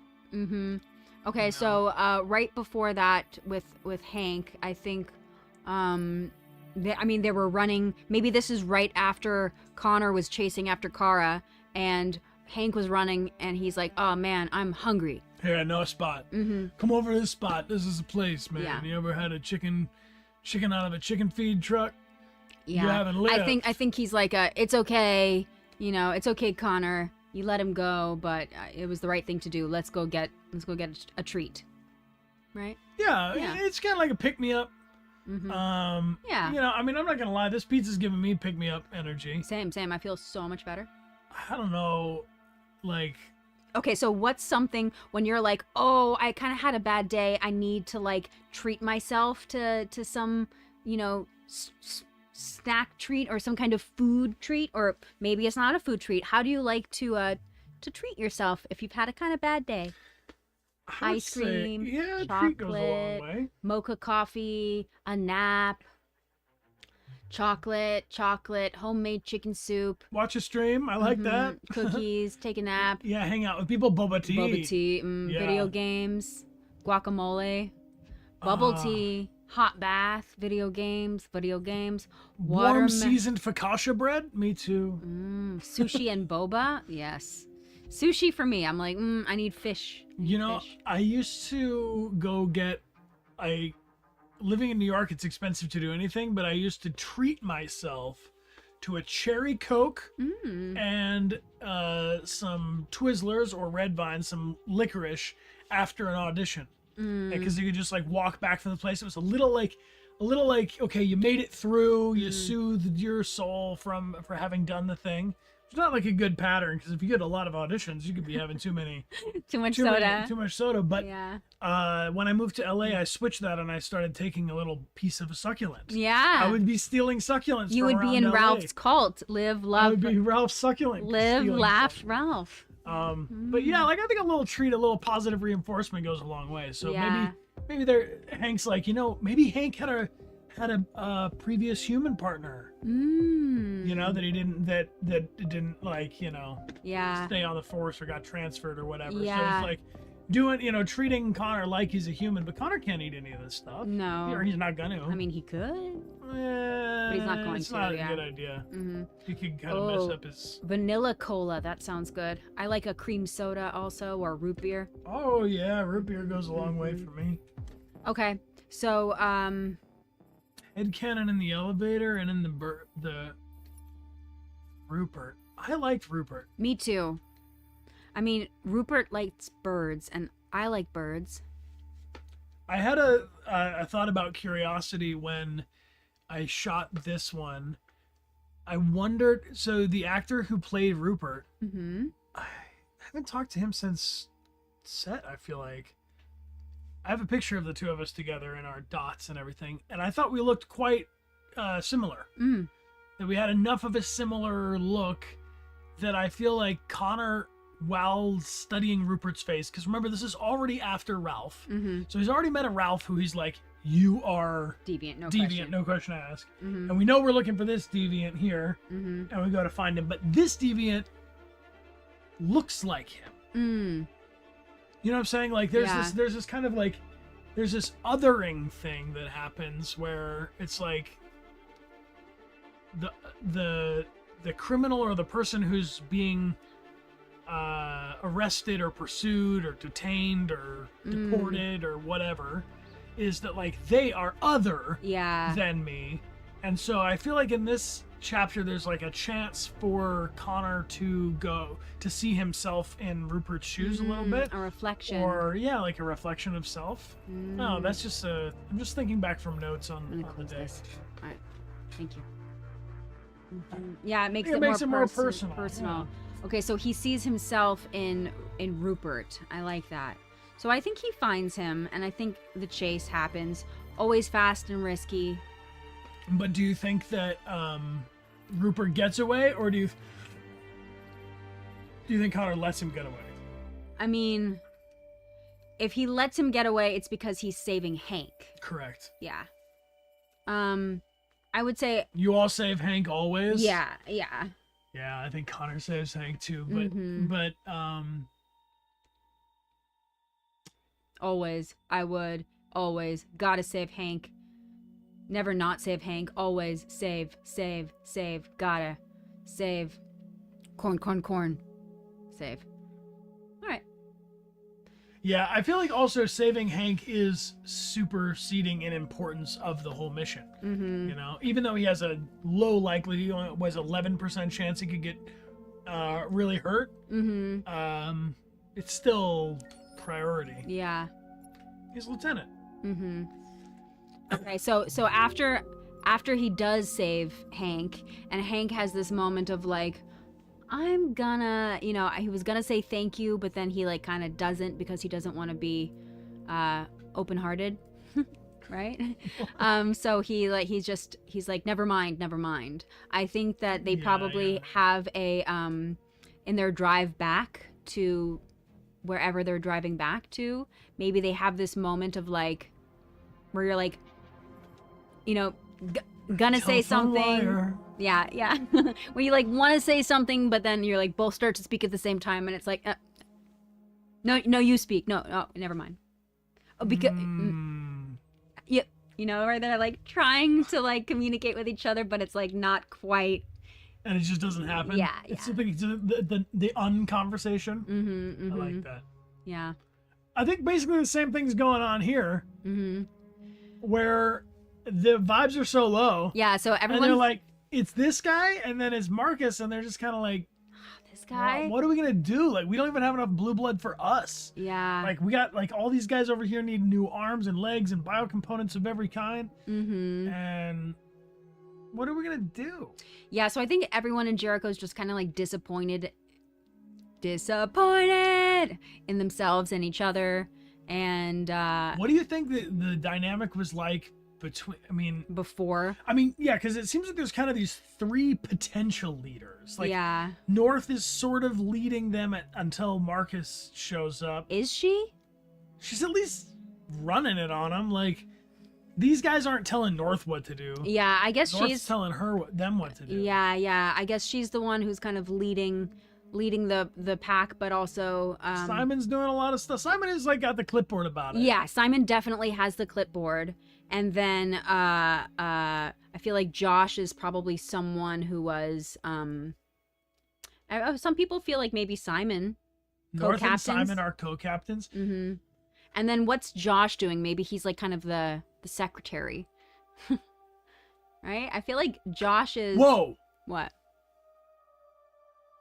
Okay, so right before that, with Hank, I think, they were running. Maybe this is right after Connor was chasing after Kara, and Hank was running, and he's like, "Oh man, I'm hungry." Here, I know a spot. Come over to this spot. This is a place, man. Yeah. You ever had a chicken out of a chicken feed truck? Yeah. You haven't lived. I think he's like it's okay. It's okay, Connor. You let him go, but it was the right thing to do. Let's go get a treat. Right? Yeah, Yeah. it's kind of like a pick-me-up. Yeah. I mean, I'm not gonna lie. This pizza's giving me pick-me-up energy. Same. I feel so much better. I don't know, like... Okay, so what's something when you're like, oh, I kind of had a bad day. I need to like treat myself to some, snack treat or some kind of food treat, or maybe it's not a food treat. How do you like to treat yourself if you've had a kind of bad day? I would Ice say, cream, yeah, chocolate, treat goes a long way. mocha coffee, a nap, chocolate, homemade chicken soup, Watch a stream. I like that. cookies, take a nap, Yeah, hang out with people. Boba tea. Yeah. video games, guacamole, bubble tea, hot bath, video games, Warm seasoned focaccia bread. Me too. sushi and boba. Yes. Sushi for me. I'm like, I need fish. Fish. I used to go get living in New York, it's expensive to do anything, but I used to treat myself to a cherry Coke and some Twizzlers or Red Vine, some licorice after an audition. Because you could just like walk back from the place. It was a little like, okay, you made it through, you soothed your soul for having done the thing. It's not like a good pattern, because if you get a lot of auditions, you could be having too much soda. But yeah. when I moved to LA, I switched that and I started taking a little piece of a succulent. Yeah. I would be stealing succulents. You from would be around in LA. Ralph's cult. Live, I love, would be Ralph's succulent. live, stealing laugh, succulent. Ralph. But yeah, like I think a little treat, a little positive reinforcement goes a long way. So Yeah. maybe Hank's like, maybe Hank had a previous human partner. That he didn't didn't like, Yeah. stay on the force or got transferred or whatever. Yeah. So it's like treating Connor like he's a human, but Connor can't eat any of this stuff. No. Or he's not gonna. I mean, he could. But he's not going it's to, not yeah. a good idea. Mm-hmm. He could kind of mess up his... Vanilla cola. That sounds good. I like a cream soda also, or root beer. Oh, yeah. Root beer goes a long way for me. Okay. So, Headcanon in the elevator and in the Rupert. I liked Rupert. Me too. I mean, Rupert likes birds, and I like birds. I had a thought about curiosity when I shot this one. I wondered, so the actor who played Rupert, I haven't talked to him since set, I feel like. I have a picture of the two of us together in our dots and everything, and I thought we looked quite similar. That we had enough of a similar look that I feel like Connor, while studying Rupert's face, because remember, this is already after Ralph, so he's already met a Ralph who he's like, you are deviant, no question asked. And we know we're looking for this deviant here, and we go to find him, but this deviant looks like him. You know what I'm saying? Like there's this kind of like, there's this othering thing that happens where it's like the criminal or the person who's being arrested or pursued or detained or deported or whatever is that like they are other than me. And so I feel like in this chapter there's like a chance for Connor to go to see himself in Rupert's shoes a little bit, a reflection, or like a reflection of self. No, that's just I'm just thinking back from notes on the day. All right, thank you. Yeah, it makes it more personal. Yeah. Okay, so he sees himself in Rupert. I like that. So I think he finds him, and I think the chase happens. Always fast and risky. But do you think that Rupert gets away, or do you think Connor lets him get away? I mean, if he lets him get away, it's because he's saving Hank. Correct. Yeah. I would say... You all save Hank always? Yeah. Yeah, I think Connor saves Hank too, but always. I would. Always. Gotta save Hank. Never not save Hank. Always save. Gotta save. Corn. Save. All right. Yeah, I feel like also saving Hank is superseding in importance of the whole mission. Mm-hmm. You know, even though he has a low likelihood, he only was 11% chance he could get really hurt. Mm-hmm. It's still priority. Yeah. He's lieutenant. Mm-hmm. Okay, so after he does save Hank, and Hank has this moment of like, I'm gonna, you know, he was gonna say thank you, but then he like kind of doesn't because he doesn't want to be open-hearted, right? So he's like, never mind. I think that they probably have a in their drive back to wherever they're driving back to, maybe they have this moment of like, where you're like, you know, gonna say something. Liar. Yeah. Where you like want to say something, but then you're like both start to speak at the same time, and it's like, no, you speak. No, never mind. Oh, because yep, you know, where they're like trying to like communicate with each other, but it's like not quite. And it just doesn't happen. Yeah. It's the unconversation. Mm-hmm. I like that. Yeah. I think basically the same thing's going on here, where the vibes are so low. Yeah. So And everyone's they're like, it's this guy, and then it's Marcus, and they're just kind of like, this guy. what are we gonna do? Like, we don't even have enough blue blood for us. Yeah. Like, we got like all these guys over here need new arms and legs and biocomponents of every kind. And what are we gonna do? Yeah. So I think everyone in Jericho is just kind of like disappointed in themselves and each other. And What do you think the dynamic was like between? Before. Yeah, because it seems like there's kind of these three potential leaders. Like, yeah. North is sort of leading them until Marcus shows up. Is she? She's at least running it on him. Like, these guys aren't telling North what to do. Yeah, I guess North's she's telling her them what to do. Yeah. I guess she's the one who's kind of leading the pack, but also Simon's doing a lot of stuff. Simon is like got the clipboard about it. Yeah, Simon definitely has the clipboard. And then I feel like Josh is probably someone who was some people feel like maybe Simon North and co-captains. Simon are co-captains. And then what's Josh doing? Maybe he's like kind of the secretary. Right? I feel like Josh is Whoa. What?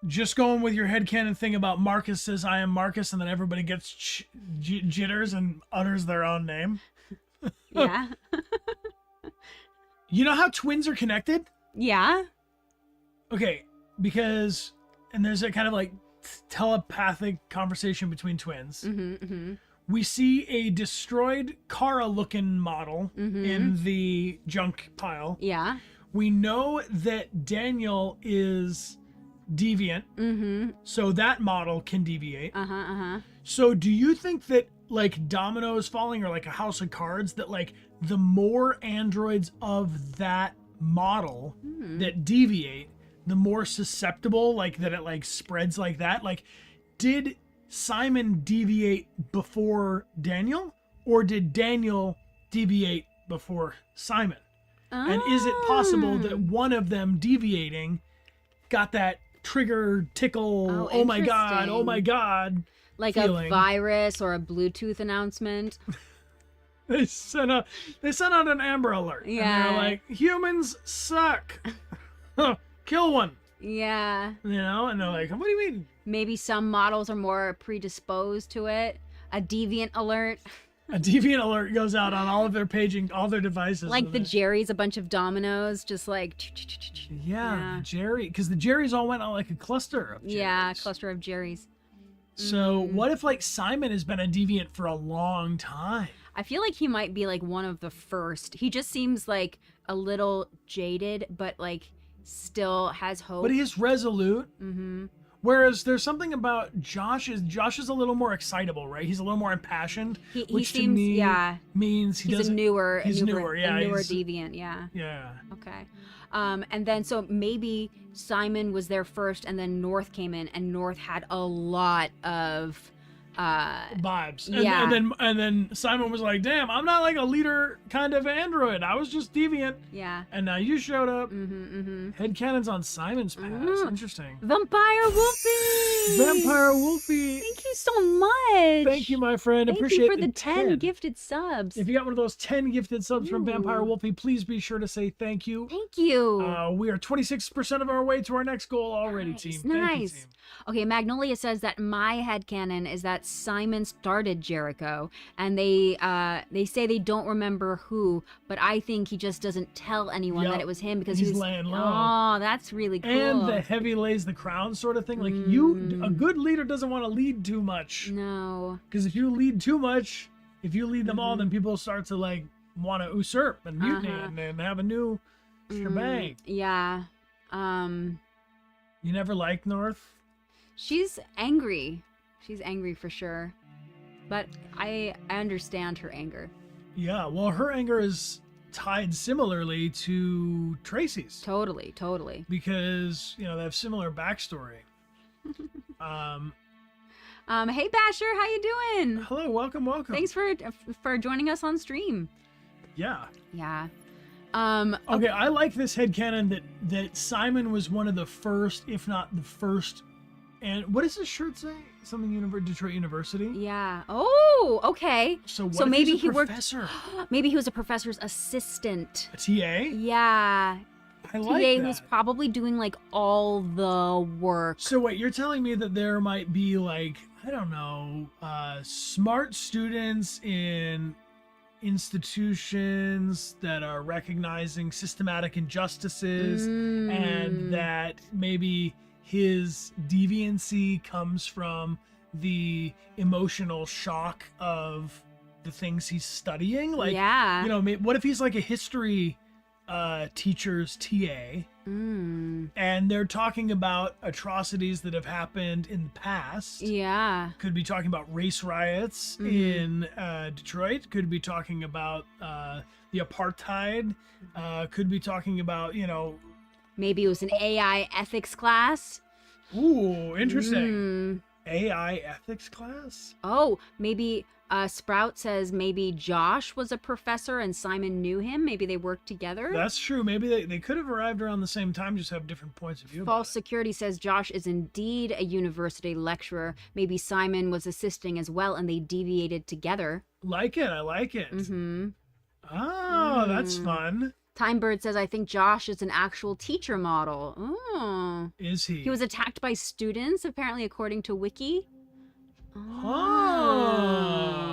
Just going with your headcanon thing about Marcus says, I am Marcus, and then everybody gets jitters and utters their own name. Yeah. You know how twins are connected? Yeah. Okay, because, and there's a kind of like telepathic conversation between twins. We see a destroyed Kara-looking model in the junk pile. Yeah. We know that Daniel is deviant, so that model can deviate. So do you think that like dominoes falling or like a house of cards, that like the more androids of that model that deviate, the more susceptible, like that it like spreads like that? Like, did Simon deviate before Daniel, or did Daniel deviate before Simon? And is it possible that one of them deviating got that trigger tickle, oh my god like feeling? A virus or a Bluetooth announcement? They sent out an Amber Alert. Yeah. And they're like, humans suck. Kill one. Yeah. You know, and they're like, what do you mean? Maybe some models are more predisposed to it. A deviant alert. A deviant alert goes out on all of their paging, all their devices. Like the Jerry's, a bunch of dominoes, just like. Yeah, Jerry, because the Jerry's all went on like a cluster of Jerry's. Yeah, cluster of Jerry's. So what if like Simon has been a deviant for a long time? I feel like he might be like one of the first. He just seems like a little jaded, but like still has hope. But he is resolute. Whereas there's something about Josh is a little more excitable, right? He's a little more impassioned, which seems, to me yeah, means he's a newer deviant. Yeah. Yeah. Okay. And then so maybe Simon was there first, and then North came in, and North had a lot of vibes. Yeah. And then Simon was like, "Damn, I'm not like a leader kind of android. I was just deviant." Yeah. And now you showed up. Mm-hmm. Headcanon's on Simon's path. Interesting. Vampire Wolfie! Vampire Wolfie. Thank you so much. Thank you, my friend. Thank Appreciate you for the 10 10 gifted subs. If you got one of those 10 gifted subs from Vampire Wolfie, please be sure to say thank you. Thank you. We are 26% of our way to our next goal already, team. Thank you, team. Okay, Magnolia says that my headcanon is that Simon started Jericho, and they say they don't remember who, but I think he just doesn't tell anyone that it was him because he's laying low. Oh, that's really cool. And the heavy lays the crown sort of thing. Like a good leader doesn't want to lead too much. No. Because if you lead too much, if you lead them all, then people start to like want to usurp and mutiny and have a new shebang. Yeah. You never liked North? She's angry. She's angry for sure. But I understand her anger. Yeah, well, her anger is tied similarly to Tracy's. Totally. Because, they have similar backstory. Hey Basher, how you doing? Hello, welcome. Thanks for joining us on stream. Yeah. Yeah. Okay, I like this headcanon that Simon was one of the first, if not the first. And what does this shirt say? Something Detroit University? Yeah. Oh, okay. So maybe he professor? Maybe he was a professor's assistant. A TA? Yeah. I like TA that. who's probably doing like all the work. So wait, you're telling me that there might be like, I don't know, smart students in institutions that are recognizing systematic injustices and that maybe his deviancy comes from the emotional shock of the things he's studying. Like, what if he's like a history teacher's TA and they're talking about atrocities that have happened in the past. Yeah. Could be talking about race riots in Detroit. Could be talking about the apartheid. Could be talking about, Maybe it was an AI ethics class. Ooh, interesting. AI ethics class? Oh, maybe Sprout says maybe Josh was a professor and Simon knew him. Maybe they worked together. That's true. Maybe they could have arrived around the same time, just have different points of view. False Security says Josh is indeed a university lecturer. Maybe Simon was assisting as well and they deviated together. Like it. I like it. Oh, that's fun. Timebird says, I think Josh is an actual teacher model. Oh. Is he? He was attacked by students, apparently, according to Wiki. Oh.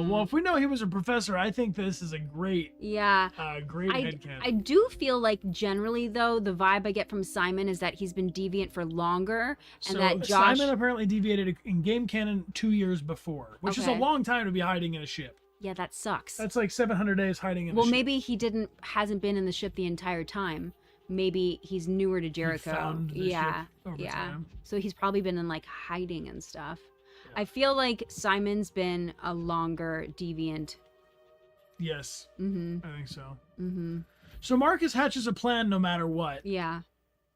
Well, if we know he was a professor, I think this is a great, great headcanon. I do feel like generally, though, the vibe I get from Simon is that he's been deviant for longer, and that Josh... Simon apparently deviated in game canon 2 years before, which is a long time to be hiding in a ship. Yeah, that sucks. That's like 700 days hiding in a ship. Well, maybe he hasn't been in the ship the entire time. Maybe he's newer to Jericho. He found the ship over time. So he's probably been in like hiding and stuff. I feel like Simon's been a longer deviant. Yes. I think so. So Marcus hatches a plan no matter what. Yeah.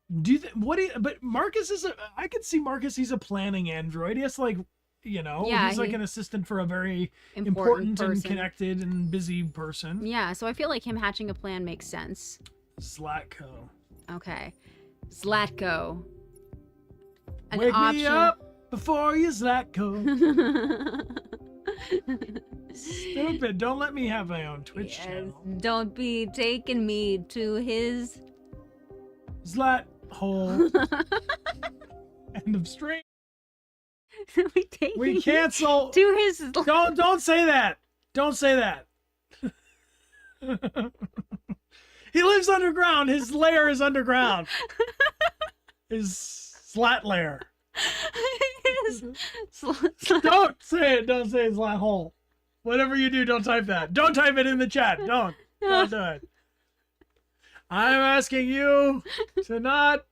But Marcus I could see Marcus, he's a planning android. He has to he's like an assistant for a very important and connected and busy person. Yeah, so I feel like him hatching a plan makes sense. Zlatko. Okay. Zlatko. Wake me up before you Zlatko. Stupid. Don't let me have my own Twitch channel. Don't be taking me to his Zlat hole. End of stream. We cancel to his Don't say that. Don't say that. He lives underground. His lair is underground. His slat lair. Don't say it. Don't say slat hole. Whatever you do, don't type that. Don't type it in the chat. Don't do it. I'm asking you to not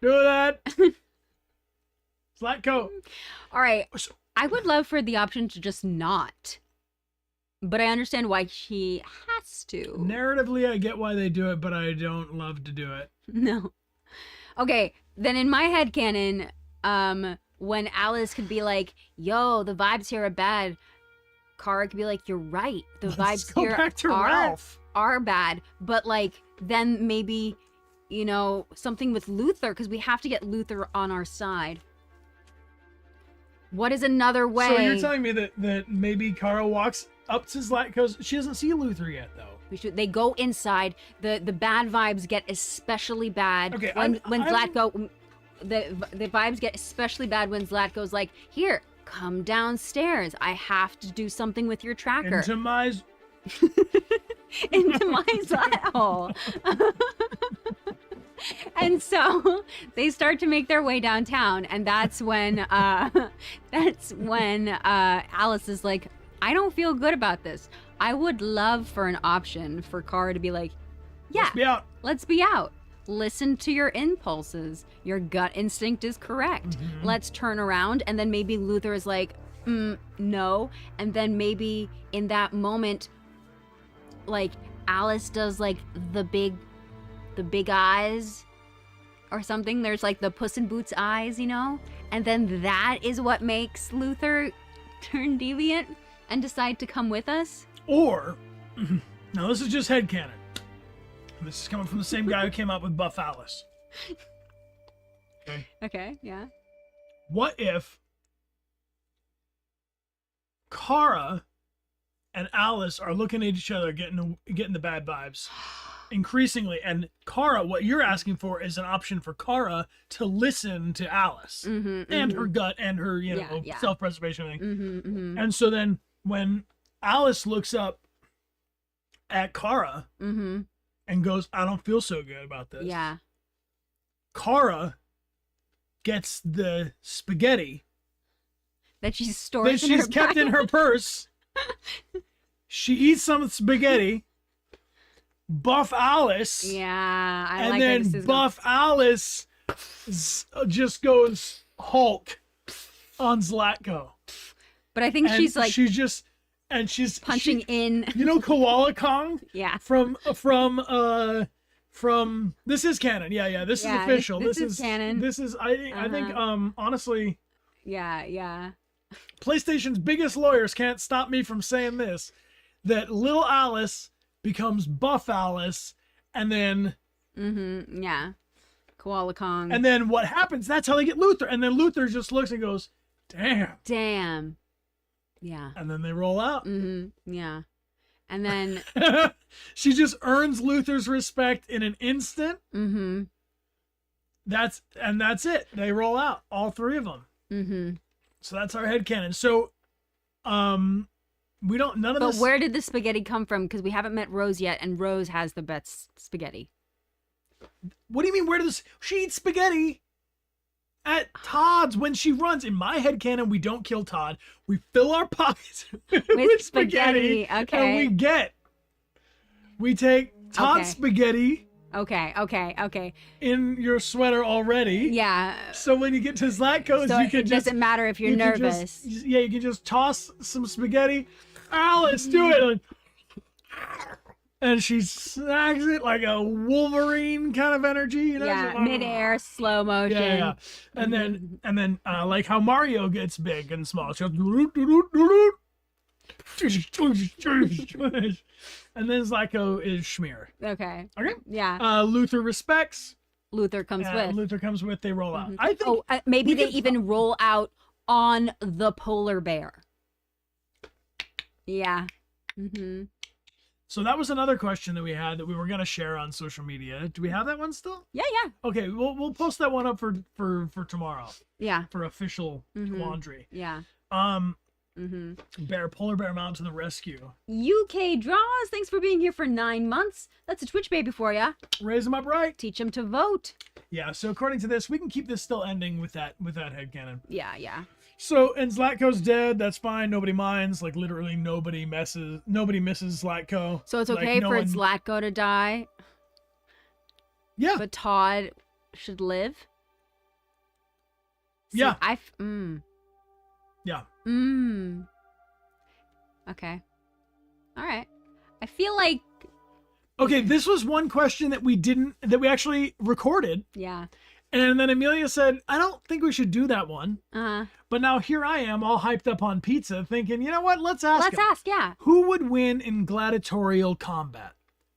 do that. Zlatko. All right. I would love for the option to just not but I understand why she has to. Narratively, I get why they do it, but I don't love to do it. No. Okay, then in my headcanon, when Alice could be like, yo, the vibes here are bad, Kara could be like, you're right. The Let's vibes go here back to Ralph. are bad. But like, then maybe, you know, something with Luther, because we have to get Luther on our side. What is another way? So you're telling me that maybe Kara walks up to Zlatko's. She doesn't see Luther yet, though. They go inside. The bad vibes get especially bad Okay, when Zlatko. The vibes get especially bad when Zlatko's like, here, come downstairs. I have to do something with your tracker. Into my Zlat hole. And so they start to make their way downtown, and that's when Alice is like, I don't feel good about this. I would love for an option for Kara to be like, yeah, let's be out. Listen to your impulses. Your gut instinct is correct. Mm-hmm. Let's turn around. And then maybe Luther is like, no. And then maybe in that moment, like Alice does like the big eyes or something. There's like the Puss in Boots eyes, you know? And then that is what makes Luther turn deviant and decide to come with us. Or, now this is just headcanon. This is coming from the same guy who came up with Buff Alice. Okay, yeah. What if Kara and Alice are looking at each other, getting the bad vibes increasingly, and Kara, what you're asking for is an option for Kara to listen to Alice and her gut and her, self-preservation thing. And so then when Alice looks up at Kara and goes, I don't feel so good about this. Yeah. Kara gets the spaghetti that she's stored that she's kept in her purse. She eats some spaghetti. Buff Alice. Yeah, I and like then this Buff Alice just goes Hulk on Zlatko. But I think she's punching in. You know Koala Kong? Yeah. From this is canon. Yeah. This is official. This is canon. This is I think honestly. Yeah. PlayStation's biggest lawyers can't stop me from saying this. That little Alice becomes Buff Alice, and then Koala Kong. And then what happens? That's how they get Luther. And then Luther just looks and goes, "Damn." Yeah. And then they roll out. Yeah. And then she just earns Luther's respect in an instant. That's it. They roll out, all three of them. So that's our headcanon. So we don't none of this. But where did the spaghetti come from? Because we haven't met Rose yet, and Rose has the best spaghetti. What do you mean? Where does she eat spaghetti? At Todd's when she runs. In my headcanon, we don't kill Todd. We fill our pockets with spaghetti. Okay. And we take Todd's spaghetti. Okay. In your sweater already. Yeah. So when you get to Zlatko's, you can it doesn't matter if you're nervous. You can just toss some spaghetti. Let's do it. And she snacks it like a Wolverine kind of energy, you know? Yeah, midair, slow motion. Yeah. And then like how Mario gets big and small. She goes, and then Zlatko is Schmear. Okay. Yeah. Luther respects. Luther comes with. They roll out. I think. Maybe they even roll out on the polar bear. Yeah. So that was another question that we had that we were gonna share on social media. Do we have that one still? Yeah. Okay, we'll post that one up for tomorrow. Yeah. For official laundry. Yeah. Polar bear mountain to the rescue. UK Draws, thanks for being here for 9 months. That's a Twitch baby for ya. Raise them up right. Teach them to vote. Yeah. So according to this, we can keep this still ending with that headcanon. Yeah. So, and Zlatko's dead. That's fine. Nobody minds. Like literally nobody misses Zlatko. So it's okay for Zlatko to die. Yeah. But Todd should live. See, yeah. Yeah. Okay. All right. I feel like. Okay, this was one question that we actually recorded. Yeah. And then Amelia said, I don't think we should do that one. Uh-huh. But now here I am all hyped up on pizza thinking, you know what? Let's ask him. Yeah. Who would win in gladiatorial combat?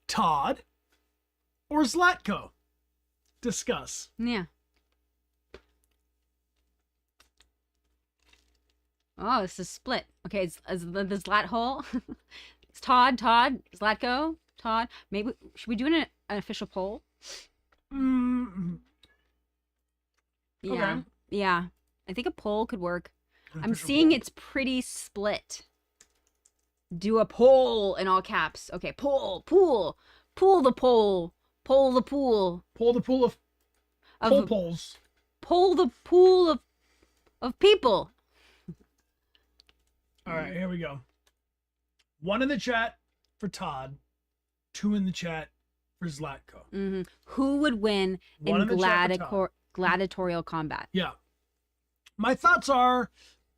Todd or Zlatko? Discuss. Yeah. Oh, this is split. Okay, is the Zlat hole? It's Todd, Zlatko, Todd. Maybe should we do an official poll? Yeah. Okay. Yeah. I think a poll could work. An I'm official seeing poll. it's pretty split. Do a poll in all caps. Okay, poll the poll. Pull the pool Pull the pool of polls. Pull the pool of people. All right, here we go. 1 in the chat for Todd, 2 in the chat for Zlatko. Mm-hmm. Who would win One in in the chat for Todd. gladiatorial combat? Yeah. My thoughts are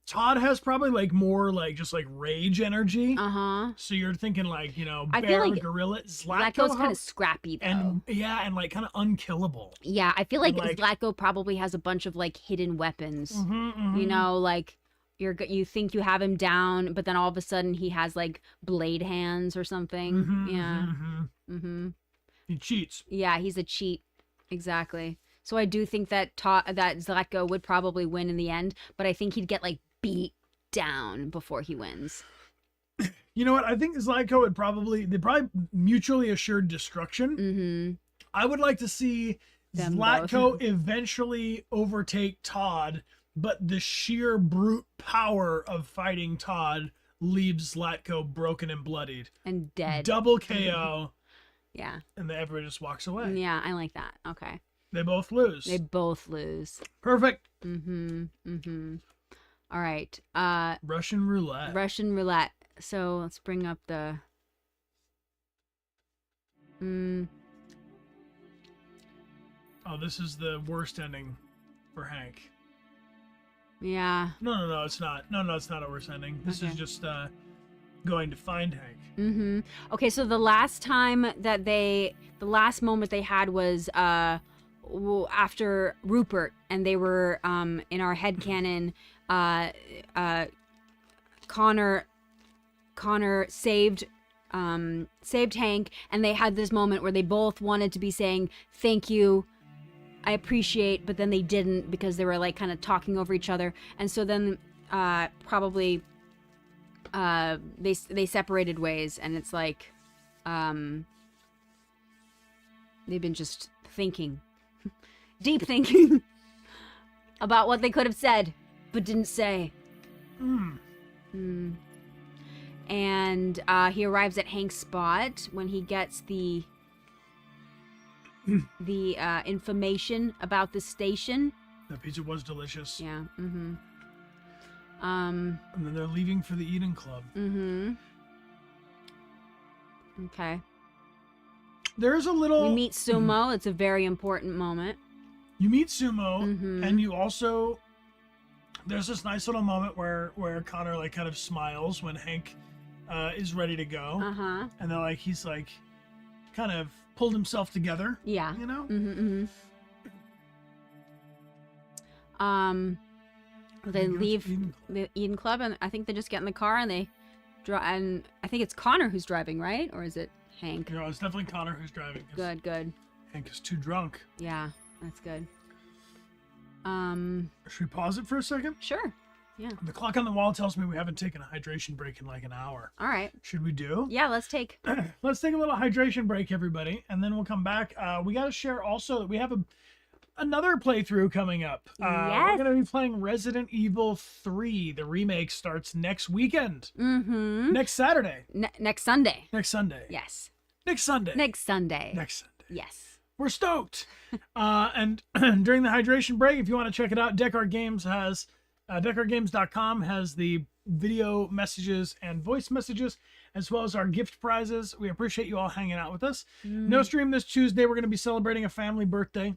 Todd has probably like more like just like rage energy. Uh-huh. So you're thinking like, I bear, feel like gorilla. Zlatko's kind of scrappy though. And like kind of unkillable. Yeah, I feel like, like Zlatko probably has a bunch of like hidden weapons. Mm-hmm. You know, like you think you have him down, but then all of a sudden he has like blade hands or something. Yeah. He cheats. Yeah, he's a cheat. Exactly. So I do think that that Zlatko would probably win in the end, but I think he'd get like beat down before he wins. You know what? I think Zlatko would probably mutually assured destruction. Mm-hmm. I would like to see Them Zlatko both. eventually overtake Todd, but the sheer brute power of fighting Todd leaves Zlatko broken and bloodied. And dead. Double KO. Yeah. And then everybody just walks away. Yeah, I like that. Okay. They both lose. They both lose. Perfect. All right. Russian roulette. Russian roulette. So let's bring up the. Oh, this is the worst ending for Hank. Yeah. No, it's not. No, it's not a worst ending. This is just going to find Hank. Okay, so the last moment they had was after Rupert, and they were in our headcanon. Connor saved Hank, and they had this moment where they both wanted to be saying thank you, I appreciate, but then they didn't because they were like kind of talking over each other, and so then probably they separated ways, and it's like they've been just thinking, deep thinking about what they could have said but didn't say. And he arrives at Hank's spot when he gets the information about the station. That pizza was delicious. Yeah. And then they're leaving for the Eden Club. Okay. There's a little. We meet Sumo. It's a very important moment. You meet Sumo, and you also. There's this nice little moment where Connor like kind of smiles when Hank is ready to go. And then he's like kind of pulled himself together. Yeah. You know? They leave the Eden Club, and I think they just get in the car and they drive. And I think it's Connor who's driving, right? Or is it Hank? No, it's definitely Connor who's driving. Good. Hank is too drunk. Yeah, that's good. Should we pause it for a second? Sure. Yeah. The clock on the wall tells me we haven't taken a hydration break in like an hour. All right. Should we do? Yeah, let's take a little hydration break, everybody, and then we'll come back. We got to share also that we have another playthrough coming up. We're going to be playing Resident Evil 3. The remake starts next weekend. Next Saturday. Next Sunday. Next Sunday. Yes. Next Sunday. Next Sunday. Next Sunday. Yes. We're stoked. And during the hydration break, if you want to check it out, Dechart Games has DechartGames.com has the video messages and voice messages, as well as our gift prizes. We appreciate you all hanging out with us. No stream this Tuesday. We're going to be celebrating a family birthday.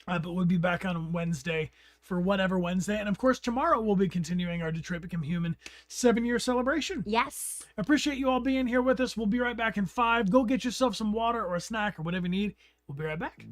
But we'll be back on Wednesday for Whatever Wednesday. And of course, tomorrow we'll be continuing our Detroit Become Human 7-year celebration. Yes. Appreciate you all being here with us. We'll be right back in 5. Go get yourself some water or a snack or whatever you need. We'll be right back.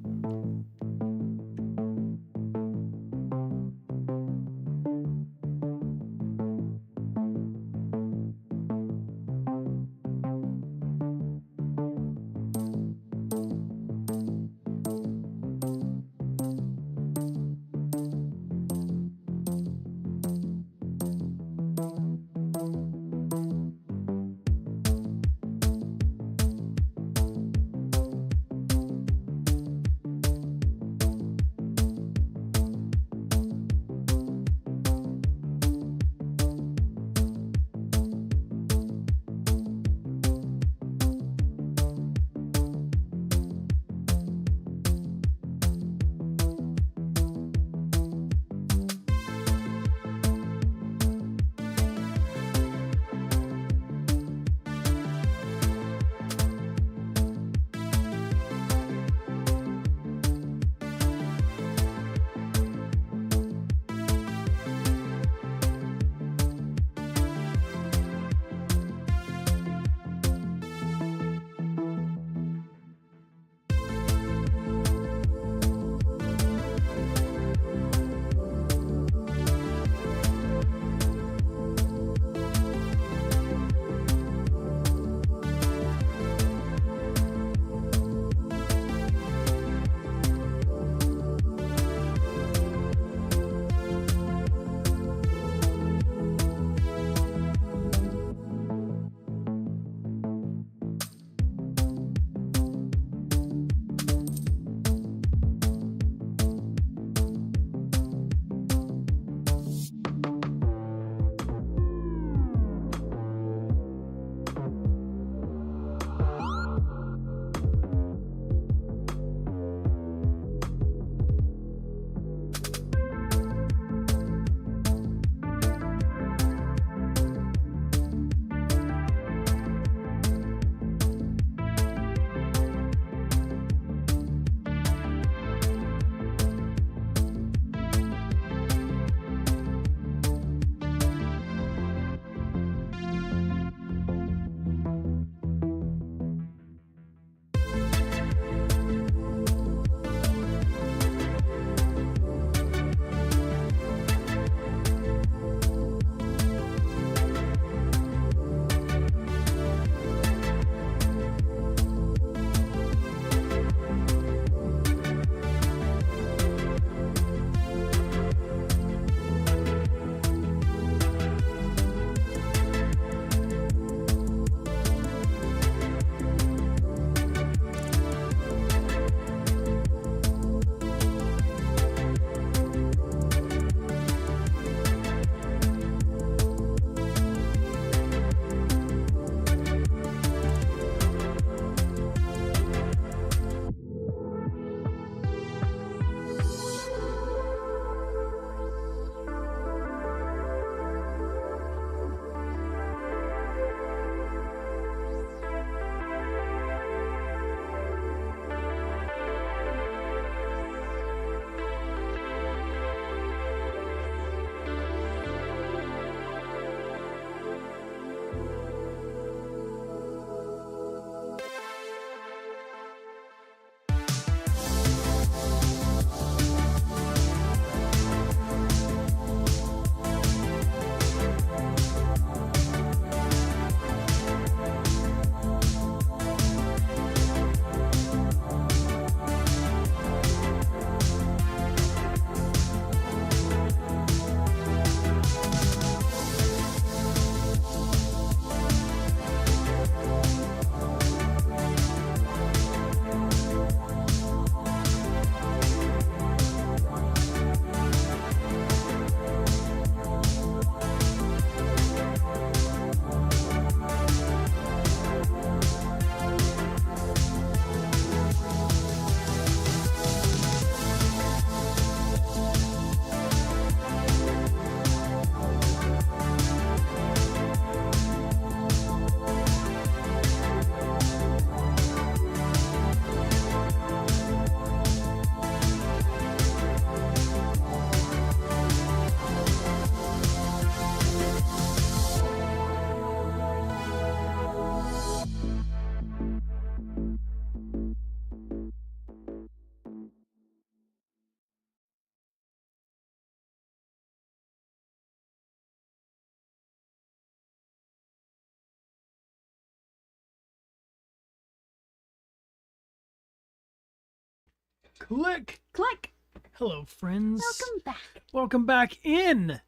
Click. Click. Hello, friends. Welcome back. Welcome back in.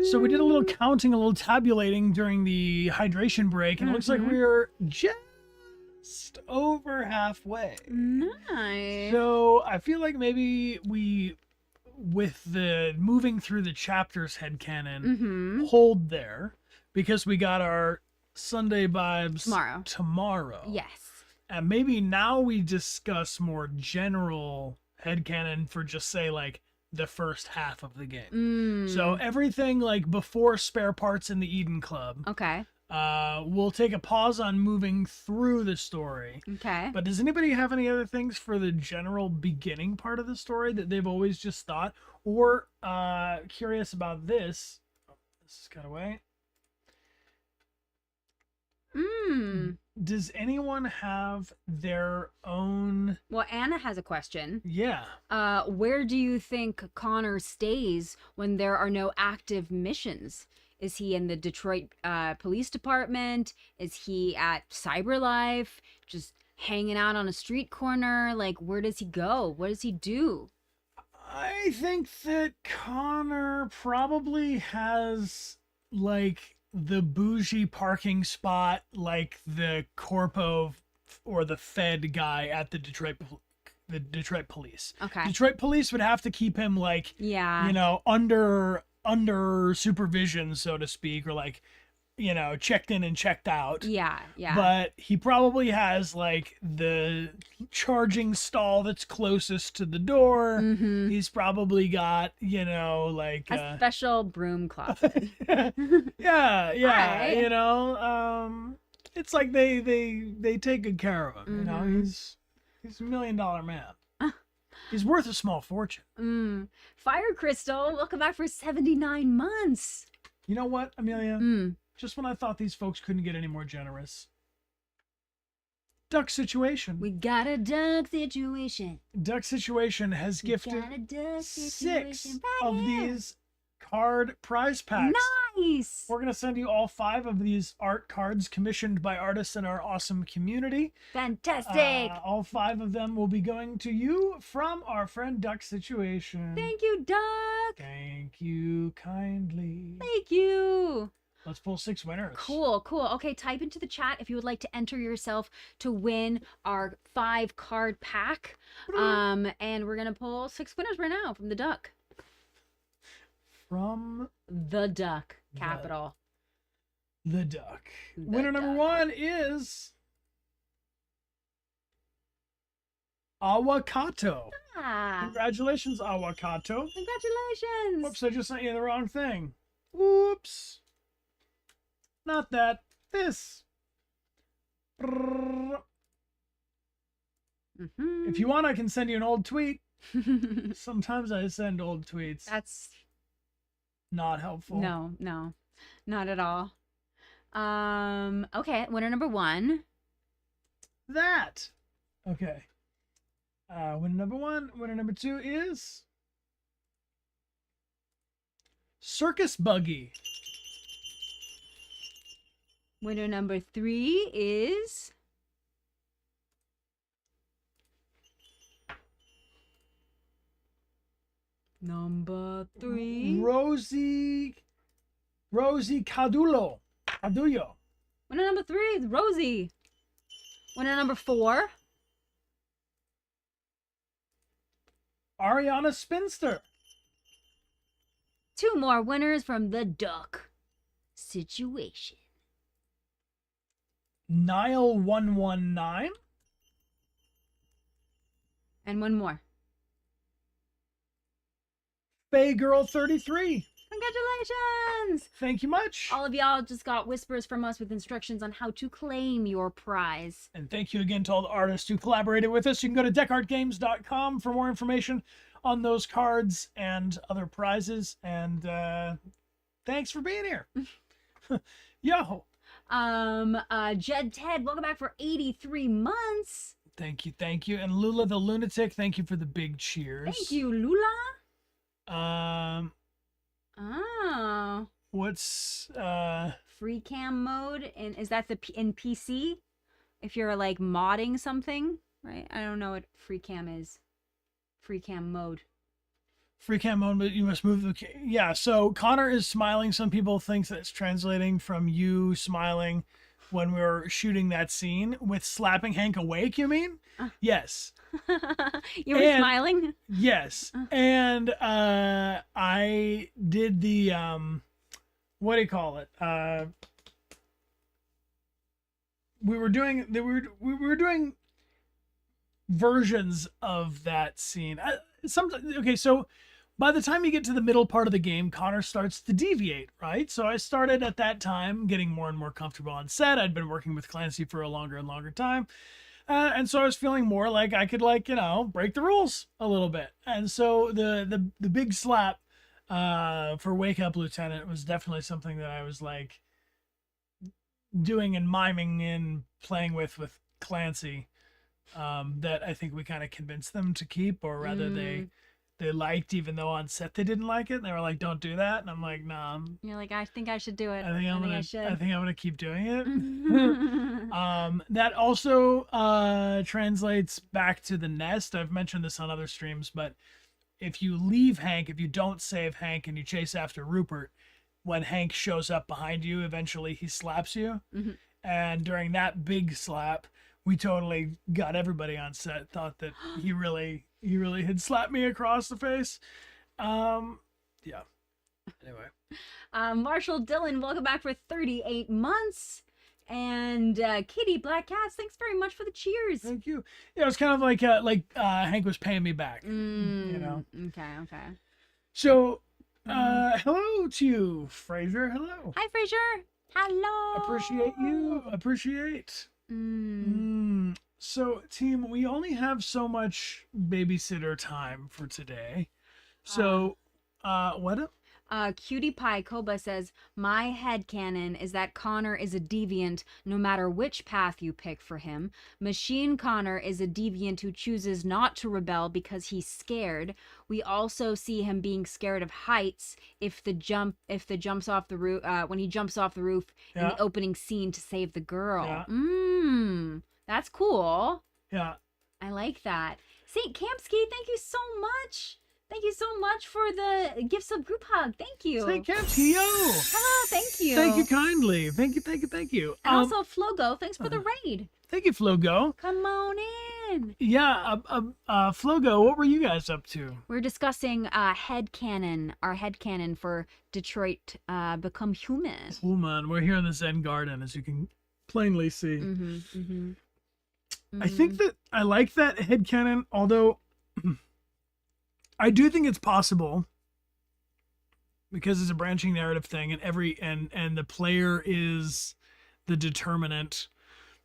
So we did a little counting, a little tabulating during the hydration break, and it looks like we're just over halfway. Nice. So I feel like maybe we, with the moving through the chapters headcanon, hold there, because we got our Sunday vibes tomorrow. Yes. And maybe now we discuss more general headcanon for just, say, like, the first half of the game. So everything, like, before spare parts in the Eden Club. Okay. We'll take a pause on moving through the story. Okay. But does anybody have any other things for the general beginning part of the story that they've always just thought? Or curious about this. Oh, this is cut away. Does anyone have their own... Well, Anna has a question. Yeah. Where do you think Connor stays when there are no active missions? Is he in the Detroit Police Department? Is he at CyberLife? Just hanging out on a street corner? Like, where does he go? What does he do? I think that Connor probably has, like, the bougie parking spot, like the corpo or the Fed guy at the Detroit Police. Okay. Detroit Police would have to keep him, like, Yeah. you know, under supervision, so to speak, or, like, you know, checked in and checked out. Yeah. But he probably has, like, the charging stall that's closest to the door. He's probably got, you know, like a special broom closet. yeah, Right. you know, it's like they take good care of him. You know, he's a $1 million man. He's worth a small fortune. Fire Crystal, welcome back for 79 months. You know what, Amelia? Just when I thought these folks couldn't get any more generous. Duck Situation. We got a duck situation. Duck Situation has gifted Got a duck 6 situation right of here. these card prize packs. Nice. We're going to send you all 5 of these art cards commissioned by artists in our awesome community. Fantastic. All 5 of them will be going to you from our friend Duck Situation. Thank you, Duck. Thank you kindly. Thank you. Let's pull 6 winners. Cool. Okay, type into the chat if you would like to enter yourself to win our 5 card pack. And we're going to pull 6 winners right now from the Duck. From The Duck, capital. the Duck. The Winner number Duck. 1 is Awakato. Congratulations, Awakato. Congratulations. Whoops, I just sent you the wrong thing. Whoops. Not that. This. If you want, I can send you an old tweet. Sometimes I send old tweets. That's not helpful. no, not at all. Okay, winner number 1. That. Okay. Winner number 1. Winner number 2 is Circus Buggy. Winner number 3 is number 3. Rosie Cadullo. Cadullo. Winner number 3 is Rosie. Winner number 4. Ariana Spinster. 2 more winners from the Duck Situation. Nile119. And 1 more. Faygirl33. Congratulations! Thank you much. All of y'all just got whispers from us with instructions on how to claim your prize. And thank you again to all the artists who collaborated with us. You can go to dechartgames.com for more information on those cards and other prizes. And thanks for being here. Yo. Jed Ted, welcome back for 83 months. Thank you. And Lula the Lunatic, thank you for the big cheers. Thank you, Lula. Oh. What's free cam mode, and is that in PC? If you're like modding something, right? I don't know what free cam is. free cam mode. Free cam mode, but you must move the yeah. So Connor is smiling. Some people think that it's translating from you smiling when we were shooting that scene with slapping Hank awake. You mean? Yes. You were smiling? Yes. And I did the what do you call it? We were doing versions of that scene. Okay, so by the time you get to the middle part of the game, Connor starts to deviate, right? So I started at that time getting more and more comfortable on set. I'd been working with Clancy for a longer and longer time. And so I was feeling more like I could, like, you know, break the rules a little bit. And so the big slap for Wake Up Lieutenant was definitely something that I was like doing and miming and playing with Clancy. That I think we kind of convinced them to keep, or rather they liked, even though on set they didn't like it. And they were like, "Don't do that," and I'm like, "Nah." You're like, I think I should do it. I think I'm gonna keep doing it. Mm-hmm. That also translates back to the nest. I've mentioned this on other streams, but if you leave Hank, if you don't save Hank and you chase after Rupert, when Hank shows up behind you, eventually he slaps you. Mm-hmm. And during that big slap, we totally got everybody on set thought that he really had slapped me across the face. Yeah. Anyway. Marshall Dillon, welcome back for 38 months. And Kitty Black Cats, thanks very much for the cheers. Thank you. Yeah, it was kind of like Hank was paying me back. You know. Okay. So, hello to you, Fraser. Hello. Hi, Fraser. Hello. Appreciate you. Appreciate. So, team, we only have so much babysitter time for today. So, what up? Cutie Pie Koba says, my headcanon is that Connor is a deviant no matter which path you pick for him. Machine Connor is a deviant who chooses not to rebel because he's scared. We also see him being scared of heights when he jumps off the roof in the opening scene to save the girl. Yeah. That's cool. Yeah. I like that. St. Campski, thank you so much. Thank you so much for the gifts of group hug. Thank you. St. Campski, yo. Hello, thank you. Thank you kindly. Thank you. And also Flogo, thanks for the raid. Thank you, Flogo. Come on in. Yeah, Flogo, what were you guys up to? We're discussing headcanon, our headcanon for Detroit Become Human. Oh man, we're here in the Zen Garden, as you can plainly see. I think that I like that headcanon, although I do think it's possible, because it's a branching narrative thing, and and the player is the determinant,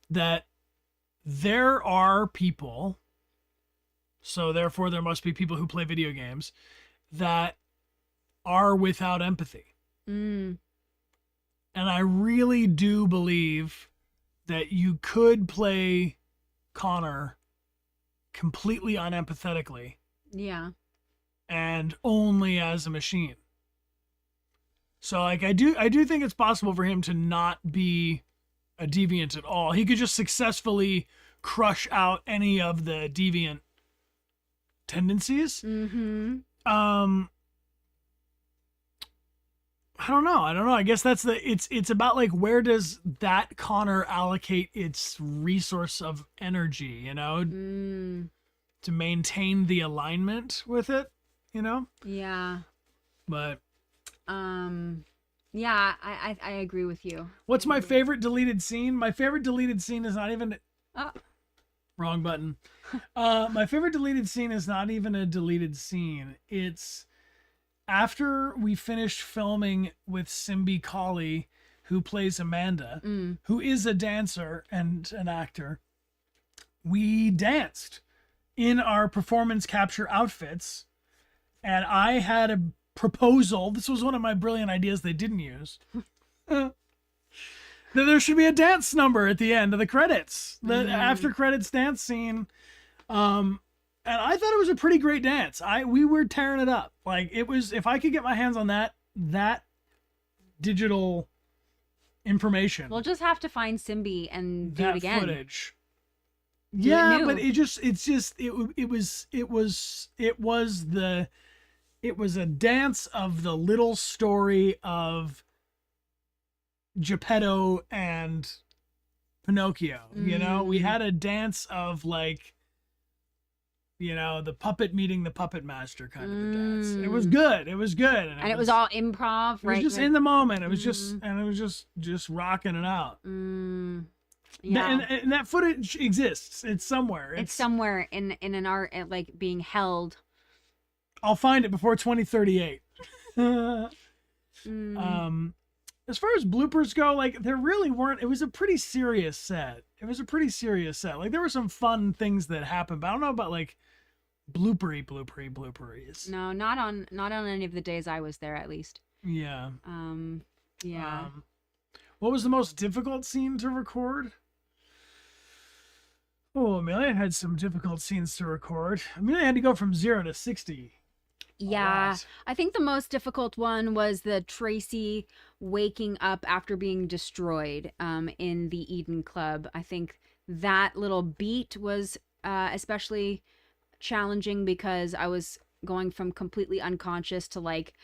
that there are people, so therefore there must be people who play video games, that are without empathy. And I really do believe that you could play Connor completely unempathetically. Yeah. And only as a machine. So like I do think it's possible for him to not be a deviant at all. He could just successfully crush out any of the deviant tendencies. I don't know. I guess that's it's about like, where does that Connor allocate its resource of energy, you know, to maintain the alignment with it, you know? Yeah. But yeah, I agree with you. What's my favorite deleted scene? My favorite deleted scene is not even wrong button. My favorite deleted scene is not even a deleted scene. It's after we finished filming with Simbi Colley, who plays Amanda, who is a dancer and an actor. We danced in our performance capture outfits, and I had a proposal. This was one of my brilliant ideas they didn't use. That there should be a dance number at the end of the credits, the after credits dance scene. And I thought it was a pretty great dance. We were tearing it up. Like, it was, if I could get my hands on that digital information. We'll just have to find Simbi and do it again. Footage. Yeah, new. but it was a dance of the little story of Geppetto and Pinocchio. You know, we had a dance of like, you know, the puppet meeting the puppet master kind of a dance. It was good. It was good, and it was all improv, right? It was just in the moment. It was just rocking it out. Yeah. And that footage exists. It's somewhere. It's somewhere in an art, like being held. I'll find it before 2038. As far as bloopers go, like there really weren't. It was a pretty serious set. Like there were some fun things that happened, but I don't know about like blooperies. No, not on any of the days I was there, at least. Yeah. Yeah. What was the most difficult scene to record? Oh, Amelia had some difficult scenes to record. Amelia had to go from 0 to 60. Yeah, I think the most difficult one was the Tracy waking up after being destroyed in the Eden Club. I think that little beat was especially challenging because I was going from completely unconscious to like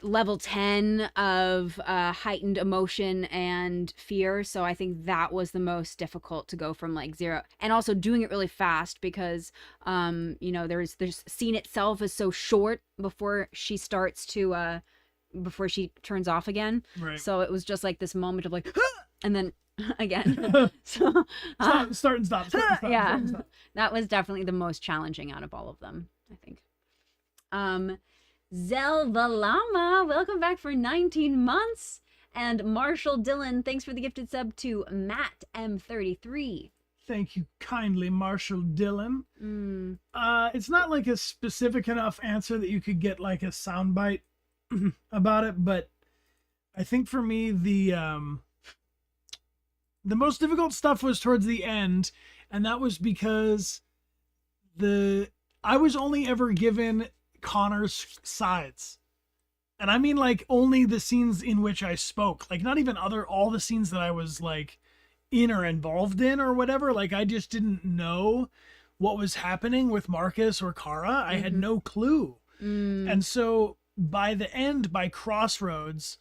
level 10 of heightened emotion and fear. So I think that was the most difficult, to go from like 0, and also doing it really fast because you know, there's scene itself is so short before she starts to before she turns off again. Right. So it was just like this moment of like and then again. So start and stop. Yeah. That was definitely the most challenging out of all of them, I think. Zell the Llama, welcome back for 19 months. And Marshall Dillon, thanks for the gifted sub to Matt M33. Thank you kindly, Marshall Dillon. It's not like a specific enough answer that you could get like a soundbite about it, but I think for me the most difficult stuff was towards the end, and that was because I was only ever given Connor's sides, and I mean like only the scenes in which I spoke, like not even all the scenes that I was like in or involved in or whatever. Like I just didn't know what was happening with Marcus or Kara. I had no clue. And so by the end, by Crossroads,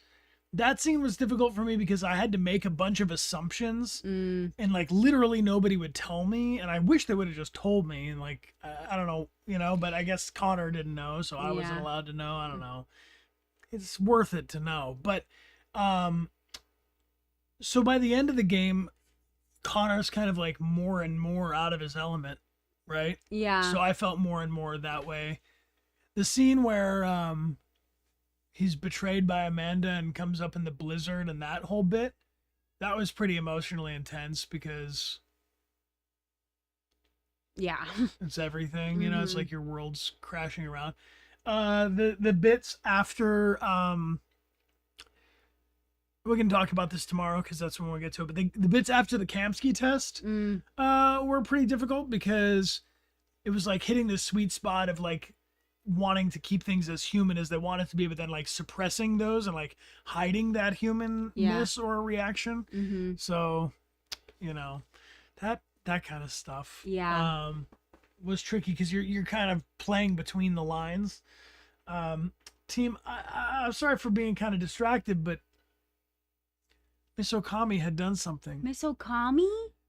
that scene was difficult for me because I had to make a bunch of assumptions and like literally nobody would tell me, and I wish they would have just told me, and like I don't know, you know, but I guess Connor didn't know, so I wasn't allowed to know. I don't know. It's worth it to know. But so by the end of the game, Connor's kind of like more and more out of his element, right? Yeah. So I felt more and more that way. The scene where he's betrayed by Amanda and comes up in the blizzard and that whole bit, that was pretty emotionally intense because it's everything, you know, it's like your world's crashing around. The bits after we can talk about this tomorrow because that's when we'll get to it, but the bits after the Kamsky test were pretty difficult because it was like hitting the sweet spot of like wanting to keep things as human as they want it to be, but then like suppressing those and like hiding that humanness or reaction. So, you know, that kind of stuff was tricky because you're kind of playing between the lines. Team, I'm sorry for being kind of distracted, but Miss Okami had done something. Miss Okami?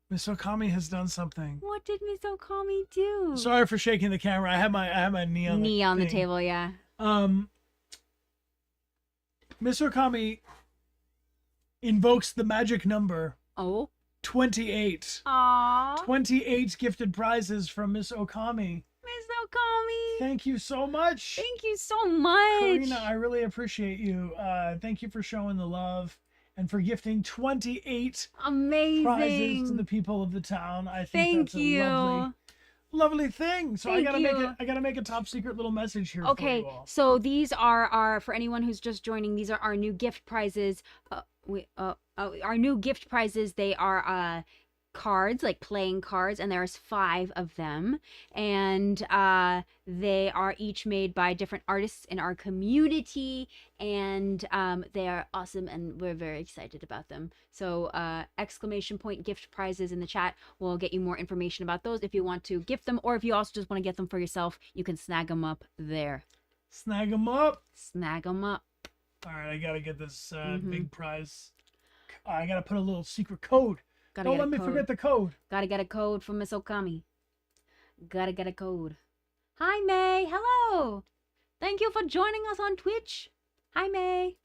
Miss Okami has done something. What did Miss Okami do? Sorry for shaking the camera. I have my knee on the table, yeah. Miss Okami invokes the magic number 28. Aww. 28 gifted prizes from Miss Okami. Miss Okami. Thank you so much. Thank you so much. Karina, I really appreciate you. Thank you for showing the love and for gifting 28 amazing prizes to the people of the town. I think that's a lovely thing. So I gotta make a top secret little message here. Okay, for you all. so these are for anyone who's just joining. These are our new gift prizes. Our new gift prizes. They are cards, like playing cards, and there's 5 of them, and they are each made by different artists in our community, and they are awesome, and we're very excited about them. So exclamation point gift prizes in the chat will get you more information about those if you want to gift them, or if you also just want to get them for yourself, you can snag them up there. Snag them up. Snag them up. All right, I gotta get this big prize. I gotta put a little secret code. Don't let me forget the code. Gotta get a code from Miss Okami. Gotta get a code. Hi, May. Hello. Thank you for joining us on Twitch. Hi, May.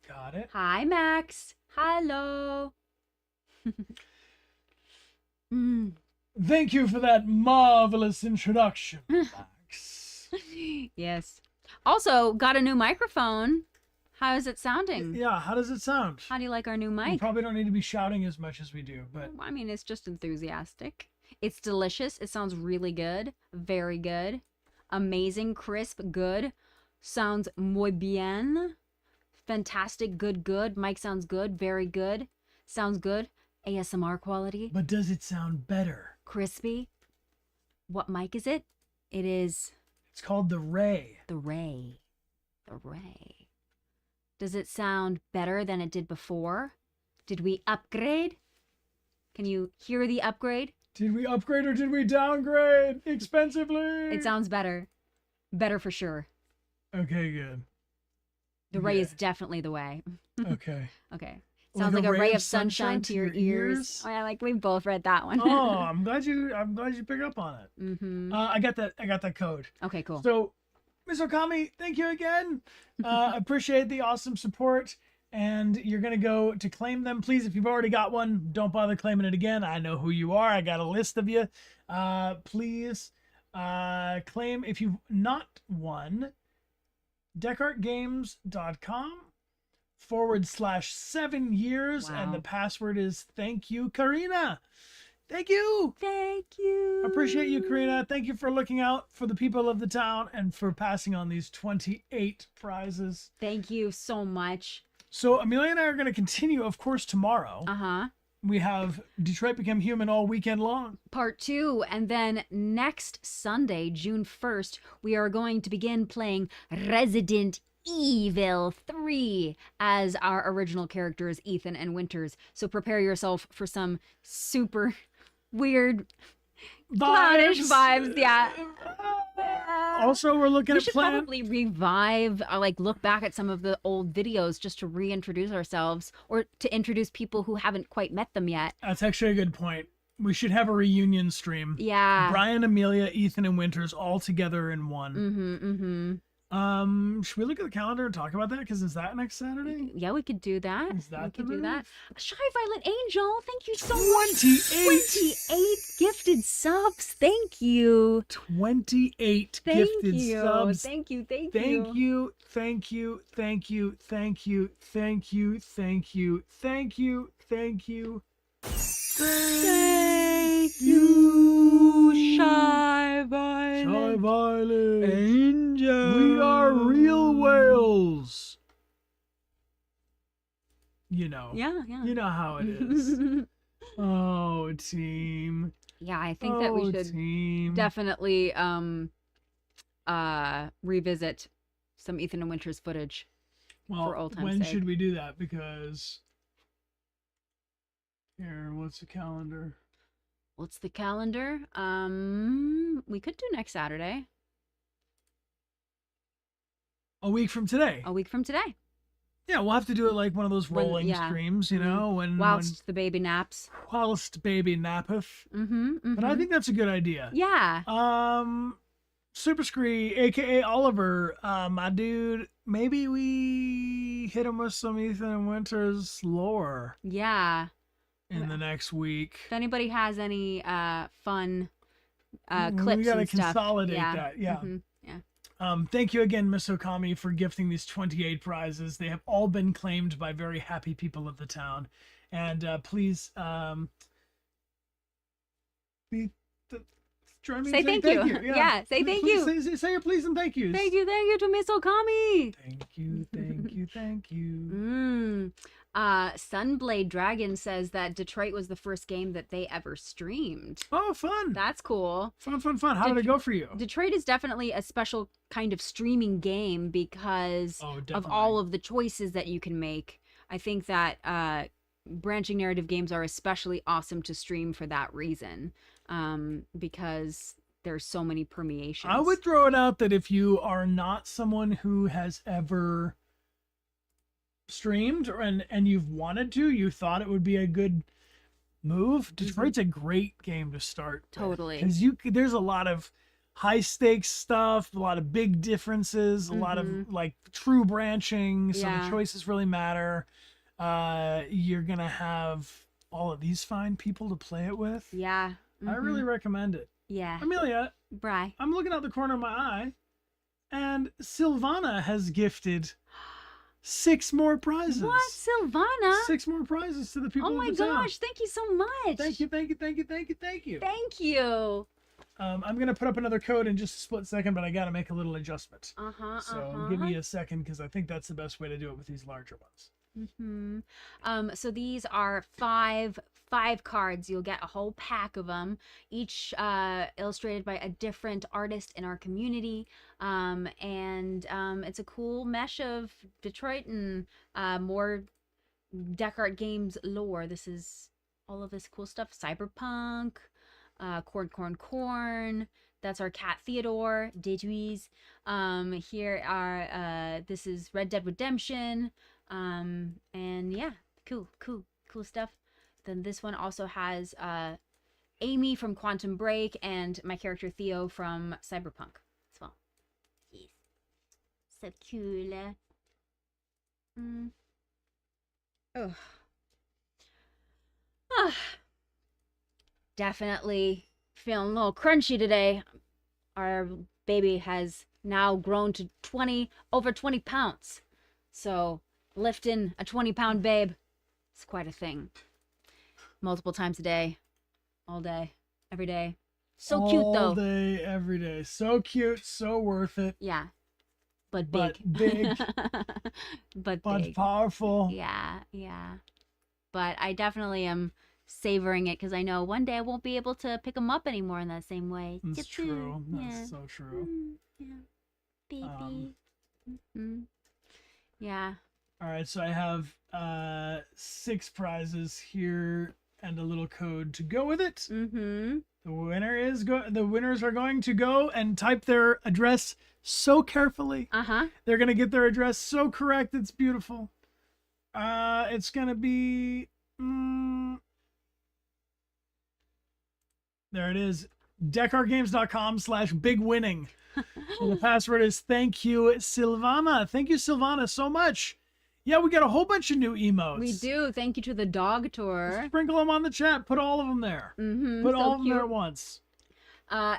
Got it. Hi, Max. Hello. Thank you for that marvelous introduction, Max. Yes. Also, got a new microphone. How is it sounding? Yeah, how does it sound? How do you like our new We mic? probably don't need to be shouting as much as we do, but I mean, it's just enthusiastic. It's delicious. It sounds really good. Very good. Amazing, crisp, good. Sounds muy bien. Fantastic, good, good. Mic sounds good. Very good. Sounds good. ASMR quality. but does it sound better? Crispy. What mic is it? It is It's called the Ray. the Ray. The Ray. Does it sound better than it did before? Did we upgrade? Can you hear the upgrade? Did we upgrade or did we downgrade expensively? It sounds better. Better for sure. Okay, good. The Ray is definitely the way. Okay. Okay. Sounds like a ray of sunshine to your ears. ears? Oh, yeah, like we both read that one. Oh, I'm glad you picked up on it. Mm-hmm. I got that code. Okay, cool. So, Ms. Okami, thank you again. Appreciate the awesome support. And you're going to go to claim them. Please, if you've already got one, don't bother claiming it again. I know who you are. I got a list of you. Please claim if you've not won. DechartGames.com/7 years. Wow. And the password is thank you, Karina. Thank you. Thank you. Appreciate you, Karina. Thank you for looking out for the people of the town and for passing on these 28 prizes. Thank you so much. So Amelia and I are going to continue, of course, tomorrow. Uh-huh. We have Detroit Become Human all weekend long. Part 2. And then next Sunday, June 1st, we are going to begin playing Resident Evil 3 as our original characters, Ethan and Winters. So prepare yourself for some super weird clownish vibes. Yeah. Also, we're looking We at should plan. probably revive, like look back at some of the old videos just to reintroduce ourselves or to introduce people who haven't quite met them yet. That's actually a good point. We should have a reunion stream. Yeah. Brian, Amelia, Ethan, and Winters all together in one. Should we look at the calendar and talk about that? Because is that next Saturday? Yeah, we could do that. Is that we could the do that. move? Shy Violet Angel, thank you so much. 28 28 gifted subs. Thank you. 28 Thank gifted you. subs. Thank you. Thank you. Thank you, thank you, thank you, thank you, thank you, thank you, thank you, thank you. Thank you, Shy Violet. Shy Violet. Angel. We are real whales. You know. Yeah, yeah. You know how it is. Oh, team. Yeah, I think that we should team. definitely revisit some Ethan and Winters footage. Well, for old time's when sake. should we do that? Because here, what's the calendar? What's the calendar? We could do next Saturday. A week from today. A week from today. Yeah, we'll have to do it like one of those When- rolling yeah. streams, you know, Whilst the baby naps. whilst baby nappeth. Mm-hmm. But I think that's a good idea. Yeah. Super Scree, aka Oliver, my dude, maybe we hit him with some Ethan and Winters lore Yeah. in the next week. If anybody has any fun We clips gotta and stuff. consolidate Yeah. that, yeah. Mhm. Yeah. Thank you again, Miss Okami, for gifting these 28 prizes. They have all been claimed by very happy people of the town. And please join me Say in saying thank you. Yeah, Yeah, say thank you. Say your please and thank yous. Thank you to Miss Okami. Thank you, thank you, thank you. Sunblade Dragon says that Detroit was the first game that they ever streamed. Oh, fun. That's cool. Fun. How did it go for you? Detroit is definitely a special kind of streaming game because of all of the choices that you can make. I think that branching narrative games are especially awesome to stream for that reason, because there's so many permeations. I would throw it out that if you are not someone who has ever streamed and you've wanted to, you thought it would be a good move, Detroit's a great game to start. Totally. Because there's a lot of high stakes stuff, a lot of big differences, a lot of like true branching, so the choices really matter. You're gonna have all of these fine people to play it with. Yeah. I really recommend it. Yeah. Amelia, Bri. I'm looking out the corner of my eye, and Silvana has gifted 6 more prizes. What, Silvana? 6 more prizes to the people Oh my of the town. gosh, thank you so much. Thank you. Thank you. I'm going to put up another code in just a split second, but I got to make a little adjustment. So give me a second, because I think that's the best way to do it with these larger ones. So these are five cards. You'll get a whole pack of them, each illustrated by a different artist in our community. It's a cool mesh of Detroit and more Dechart games lore. This is all of this cool stuff. Cyberpunk, Corn. That's our cat Theodore, Dejuiz. Here are this is Red Dead Redemption. And yeah, cool stuff. Then this one also has Amy from Quantum Break and my character Theo from Cyberpunk as well. Yes. So cool. Oh. Definitely feeling a little crunchy today. Our baby has now grown to over 20 pounds. So lifting a 20-pound babe is quite a thing. Multiple times a day, all day, every day. So cute though. All day, every day. So cute, so worth it. Yeah. But big. But big. Powerful. Yeah. But I definitely am savoring it because I know one day I won't be able to pick him up anymore in that same way. That's true. That's so true. Yeah. Baby. Yeah. All right, so I have 6 prizes here and a little code to go with it. The winners are going to go and type their address so carefully. They're gonna get their address so correct. It's beautiful. It's gonna be there it is. DechartGames.com/bigwinning. And the password is thank you, Silvana. Thank you, Silvana, so much. Yeah, we got a whole bunch of new emotes. We do. Thank you to the dog tour. Sprinkle them on the chat. Put all of them there. Put all of them there at once.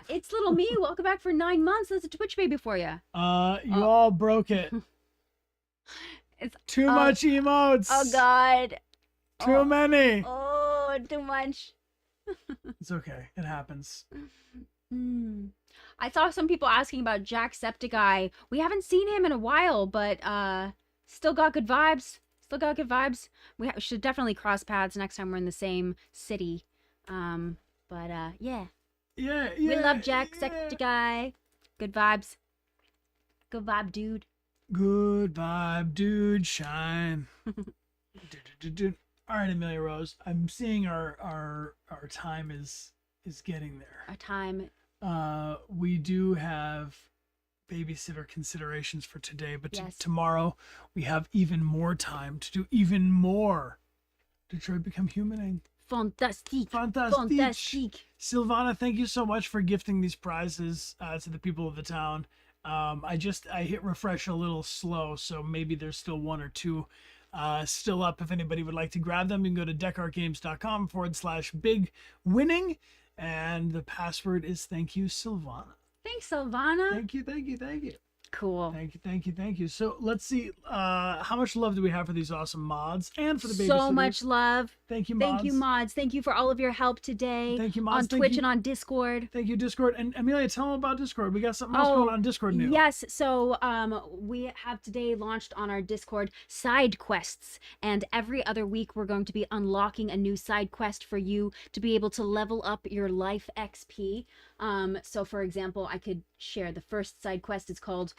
It's little me. Welcome back for 9 months. That's a Twitch baby for you. You all broke it. It's too much emotes. Oh God. Too many. Oh, too much. It's okay. It happens. I saw some people asking about Jacksepticeye. We haven't seen him in a while, but still got good vibes. We should definitely cross paths next time we're in the same city. Yeah. We love Jacksepticeye. Good vibes. Good vibe, dude. Good vibe, dude. Shine. All right, Amelia Rose. I'm seeing our time is getting there. Our time. We do have babysitter considerations for today, but yes. Tomorrow we have even more time to do even more Detroit Become Humaning. Fantastique. Silvana, thank you so much for gifting these prizes to the people of the town. I hit refresh a little slow, so maybe there's still 1 or 2 still up. If anybody would like to grab them, you can go to DechartGames.com/bigwinning, and the password is thank you, Silvana. Thanks, Silvana. Thank you. Cool. Thank you. So let's see, how much love do we have for these awesome mods and for the babysitters? So much love. Thank you, mods. Thank you, mods. Thank you for all of your help today. Thank you, mods. On Twitch and on Discord. Thank you, Discord. And Amelia, tell them about Discord. We got something else going on Discord new. Yes. So we have today launched on our Discord side quests, and every other week we're going to be unlocking a new side quest for you to be able to level up your life XP. So for example, I could share the first side quest. It's called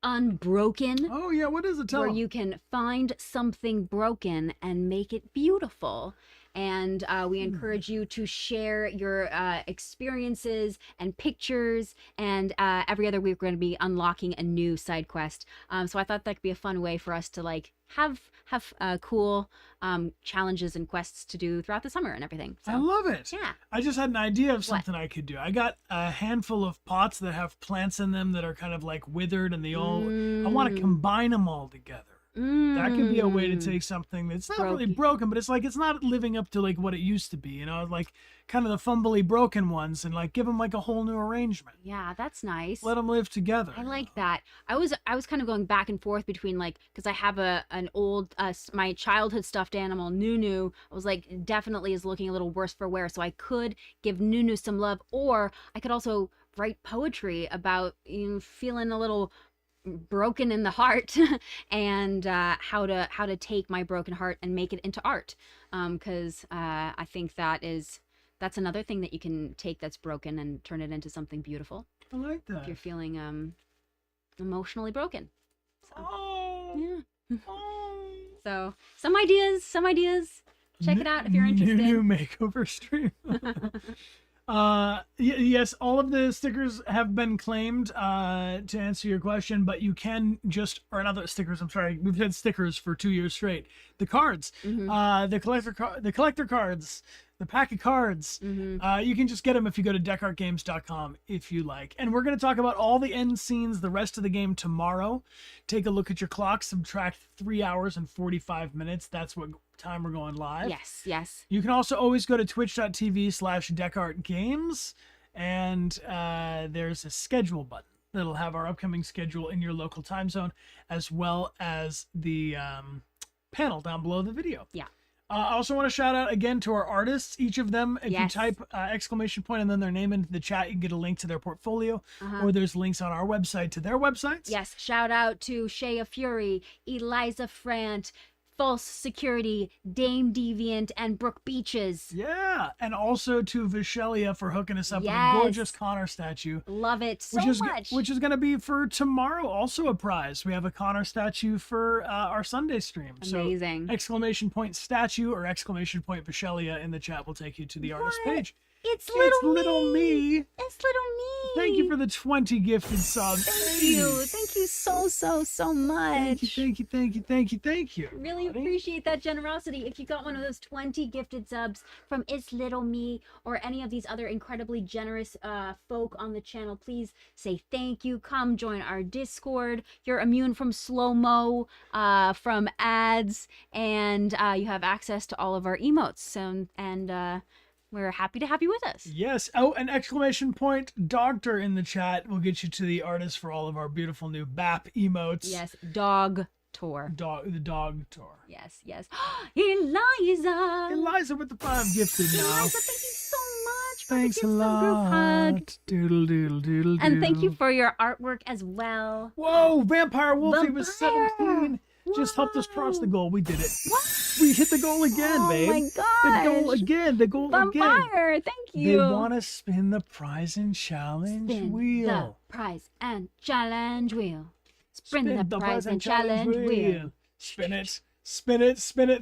Unbroken. Oh yeah, what is it? Tell where 'em. you can find something broken and make it beautiful. And we encourage you to share your experiences and pictures. And every other week we're going to be unlocking a new side quest. So I thought that could be a fun way for us to like have cool challenges and quests to do throughout the summer and everything. So, I love it. Yeah. I just had an idea of something I could do. I got a handful of pots that have plants in them that are kind of like withered, and they all. I want to combine them all together. That could be a way to take something that's not really broken, but it's like it's not living up to like what it used to be, you know, like kind of the fumbly broken ones, and like give them like a whole new arrangement. Yeah, that's nice. Let them live together. I like that. I was kind of going back and forth between like, because I have an old my childhood stuffed animal Nunu. I was like, definitely is looking a little worse for wear, so I could give Nunu some love, or I could also write poetry about, you know, feeling a little broken in the heart and how to take my broken heart and make it into art, because I think that's another thing that you can take that's broken and turn it into something beautiful. I like that. If you're feeling emotionally broken. So, yeah. So some ideas. Check it out if you're interested. New makeover stream. Yes, all of the stickers have been claimed, to answer your question, but you can just, or not the stickers, I'm sorry, we've had stickers for 2 years straight. The cards, the collector cards, the pack of cards, you can just get them if you go to dechartgames.com if you like. And we're going to talk about all the end scenes, the rest of the game tomorrow. Take a look at your clock, subtract 3 hours and 45 minutes. That's what time we're going live. Yes. You can also always go to twitch.tv/DechartGames, and there's a schedule button that'll have our upcoming schedule in your local time zone, as well as the panel down below the video. Yeah. I also want to shout out again to our artists. Each of them, if you type exclamation point and then their name into the chat, you can get a link to their portfolio, or there's links on our website to their websites. Yes, shout out to Shea Fury, Eliza Frant, False Security, Dame Deviant, and Brooke Beaches. Yeah, and also to Vishelia for hooking us up with a gorgeous Connor statue. Love it so much. Which is going to be for tomorrow, also a prize. We have a Connor statue for our Sunday stream. Amazing. So exclamation point statue or exclamation point Vishelia in the chat will take you to the artist page. It's little me. It's little me. Thank you for the 20 gifted subs. Thank you so much. Thank you. Really appreciate that generosity. If you got one of those 20 gifted subs from It's Little Me or any of these other incredibly generous folk on the channel, please say thank you. Come join our Discord. You're immune from slow-mo, from ads, and you have access to all of our emotes. And we're happy to have you with us. Yes. Oh, an exclamation point doctor in the chat will get you to the artist for all of our beautiful new BAP emotes. Yes. Dog tour. The dog tour. Yes. Eliza with the 5 gifted now. Eliza, thank you so much. Thanks a lot. Group hug. Doodle. And thank you for your artwork as well. Whoa, Vampire Wolfie was 17. Just helped us cross the goal. We did it. What? We hit the goal again, babe. Oh my gosh. The goal again. Vampire, thank you. They want to spin the prize and challenge wheel. The prize and challenge wheel. Spin the prize and challenge wheel. Spin it.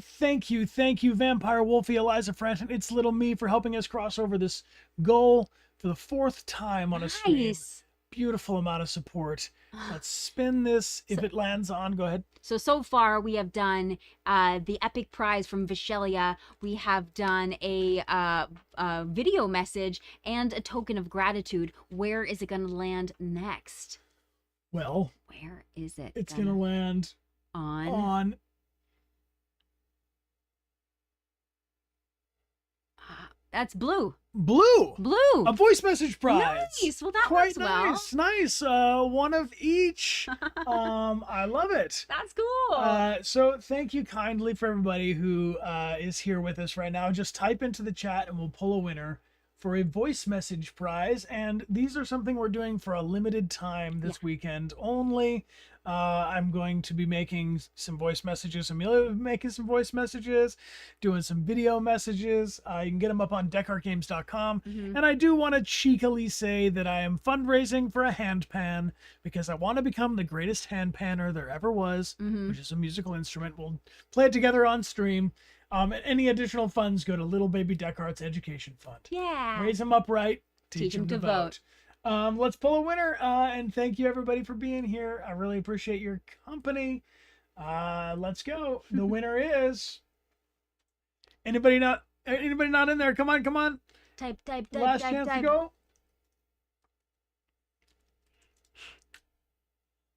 Thank you, Vampire Wolfie, Eliza Franton, It's Little Me for helping us cross over this goal for the 4th time on a stream. Beautiful amount of support. Let's spin this. If it lands on, go ahead. So far we have done the epic prize from Vishelia. We have done a video message and a token of gratitude. Where is it going to land next? Well, where is it? It's going to land on That's blue. Blue. Blue. A voice message prize. Nice. Well, that Quite works well. nice. Nice. One of each. I love it. That's cool. So thank you kindly for everybody who is here with us right now. Just type into the chat and we'll pull a winner for a voice message prize. And these are something we're doing for a limited time this weekend only. I'm going to be making some voice messages. Amelia will be making some voice messages, doing some video messages. You can get them up on DechartGames.com. And I do want to cheekily say that I am fundraising for a hand pan because I want to become the greatest hand panner there ever was, which is a musical instrument. We'll play it together on stream. Any additional funds go to Little Baby Dechart's Education Fund. Yeah. Raise them up right. Teach them to vote. Let's pull a winner, and thank you everybody for being here. I really appreciate your company. Let's go. The winner is anybody not in there? Come on. Type. Last chance to go.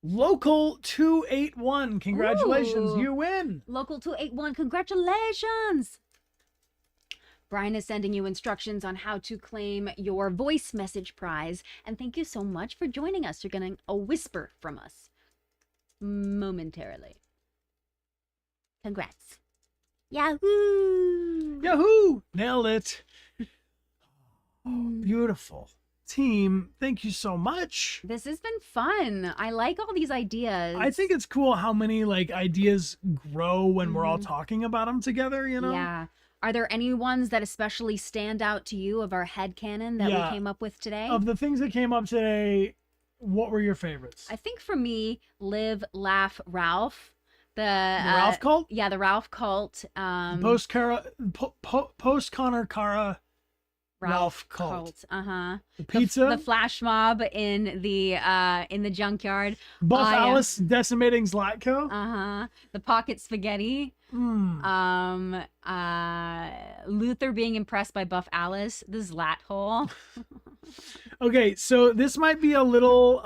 Local 281. Congratulations. Ooh. You win. Local 281. Congratulations. Brian is sending you instructions on how to claim your voice message prize. And thank you so much for joining us. You're getting a whisper from us momentarily. Congrats. Yahoo! Yahoo! Nailed it. Oh, beautiful. Team, thank you so much. This has been fun. I like all these ideas. I think it's cool how many ideas grow when we're all talking about them together, you know? Yeah. Are there any ones that especially stand out to you of our headcanon that we came up with today? Of the things that came up today, what were your favorites? I think for me, Live, Laugh, Ralph. The Ralph cult? Yeah, the Ralph cult. Post Connor Cara Ralph cult. Uh-huh. The pizza. The flash mob in the junkyard. Buff Alice decimating Zlatko. Uh-huh. The pocket spaghetti. Luther being impressed by Buff Alice. The Zlat hole. Okay, so this might be a little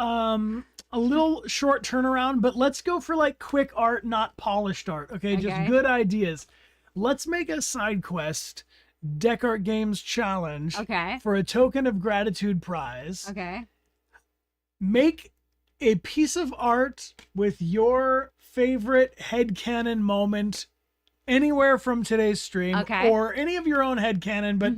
short turnaround, but let's go for quick art, not polished art. Okay, just good ideas. Let's make a side quest Dechart Games challenge for a token of gratitude prize. Okay. Make a piece of art with your favorite headcanon moment anywhere from today's stream, or any of your own headcanon, but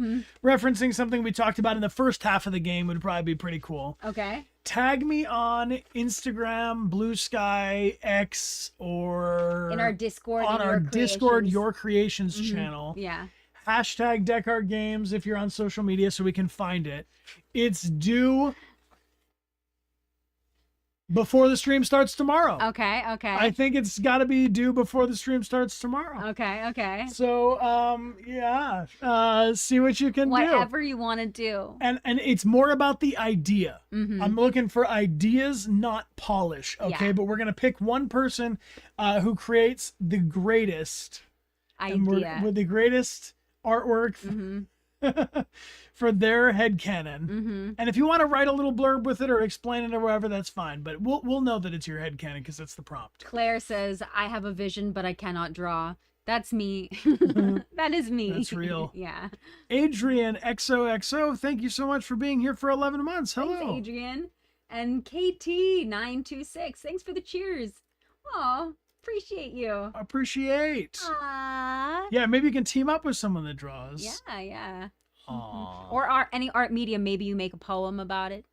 referencing something we talked about in the first half of the game would probably be pretty cool. Okay. Tag me on Instagram, Blue Sky, X, or in our Discord. On our Discord, Your Creations channel. Yeah. Hashtag Dechart Games if you're on social media so we can find it. It's due before the stream starts tomorrow. Okay. I think it's got to be due before the stream starts tomorrow. Okay. So, see what you can do. Whatever you want to do. And it's more about the idea. I'm looking for ideas, not polish, okay? Yeah. But we're going to pick one person who creates the greatest idea. With the greatest artwork for their headcanon. And if you want to write a little blurb with it or explain it or whatever, that's fine. But we'll know that it's your headcanon because that's the prompt. Claire says, I have a vision, but I cannot draw. That's me. That is me. That's real. Yeah. Adrian XOXO, thank you so much for being here for 11 months. Hello. Thanks, Adrian. And KT926, thanks for the cheers. Aw, appreciate you. Appreciate. Aww. Yeah, maybe you can team up with someone that draws. Yeah. Aww. Or any art medium, maybe you make a poem about it.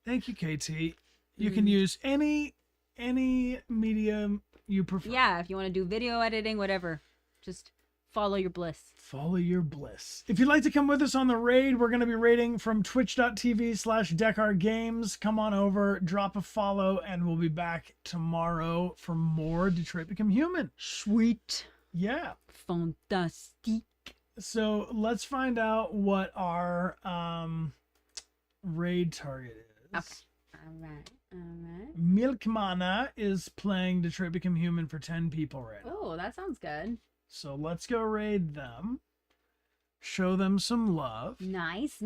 Thank you, KT. You can use any medium you prefer. Yeah, if you want to do video editing, whatever. Just follow your bliss. Follow your bliss. If you'd like to come with us on the raid, we're going to be raiding from twitch.tv/DechartGames. Come on over, drop a follow, and we'll be back tomorrow for more Detroit Become Human. Sweet. Yeah. Fantastic. So let's find out what our raid target is. Okay. All right. Milkmana is playing Detroit Become Human for 10 people right now. Oh, that sounds good. So let's go raid them. Show them some love. Nice.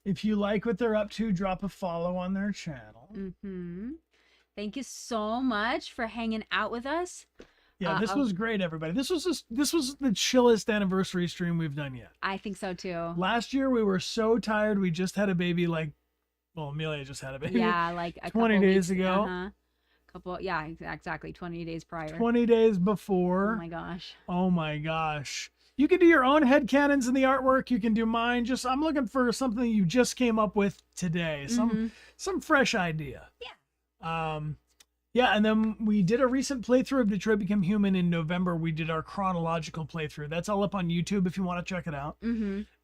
If you like what they're up to, drop a follow on their channel. Thank you so much for hanging out with us. Yeah, this was great, everybody. This was the chillest anniversary stream we've done yet. I think so too. Last year we were so tired. We just had a baby. Amelia just had a baby. Yeah, like 20 days ago. Yeah, exactly. 20 days prior. 20 days before. Oh my gosh. Oh my gosh. You can do your own headcanons in the artwork. You can do mine. I'm looking for something you just came up with today. Some fresh idea. Yeah. Yeah, and then we did a recent playthrough of Detroit Become Human in November. We did our chronological playthrough. That's all up on YouTube if you want to check it out.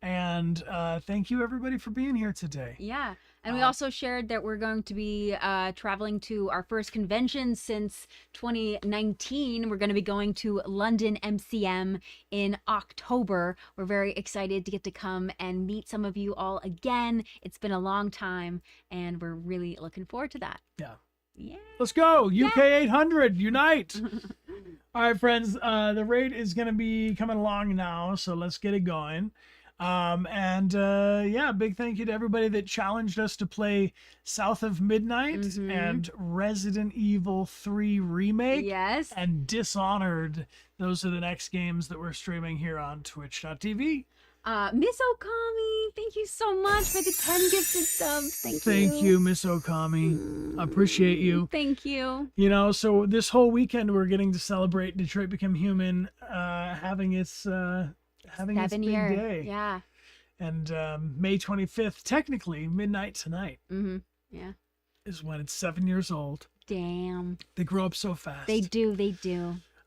And thank you, everybody, for being here today. Yeah. And we also shared that we're going to be traveling to our first convention since 2019. We're going to be going to London MCM in October. We're very excited to get to come and meet some of you all again. It's been a long time, and we're really looking forward to that. Yeah. Yeah. Let's go. UK 800, unite. All right, friends. The raid is going to be coming along now, so let's get it going. Yeah, big thank you to everybody that challenged us to play South of Midnight and Resident Evil 3 Remake. Yes. And Dishonored. Those are the next games that we're streaming here on twitch.tv. Miss Okami, thank you so much for the 10 gifted subs. Thank you, Miss Okami. Appreciate you. Thank you. You know, so this whole weekend we're getting to celebrate Detroit Become Human having its big day. Yeah. And May 25th, technically midnight tonight. Yeah. Is when it's 7 years old. Damn. They grow up so fast. They do.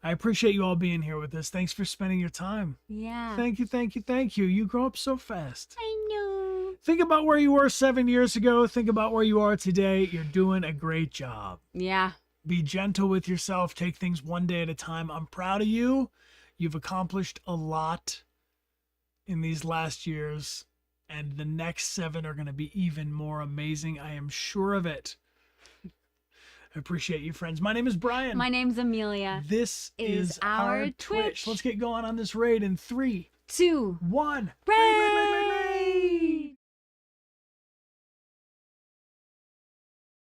I appreciate you all being here with us. Thanks for spending your time. Yeah. Thank you. You grow up so fast. I know. Think about where you were 7 years ago. Think about where you are today. You're doing a great job. Yeah. Be gentle with yourself. Take things one day at a time. I'm proud of you. You've accomplished a lot in these last years, and the next 7 are going to be even more amazing. I am sure of it. I appreciate you, friends. My name is Brian. My name's Amelia. This is our Twitch. Let's get going on this raid in 3, 2, 1. Red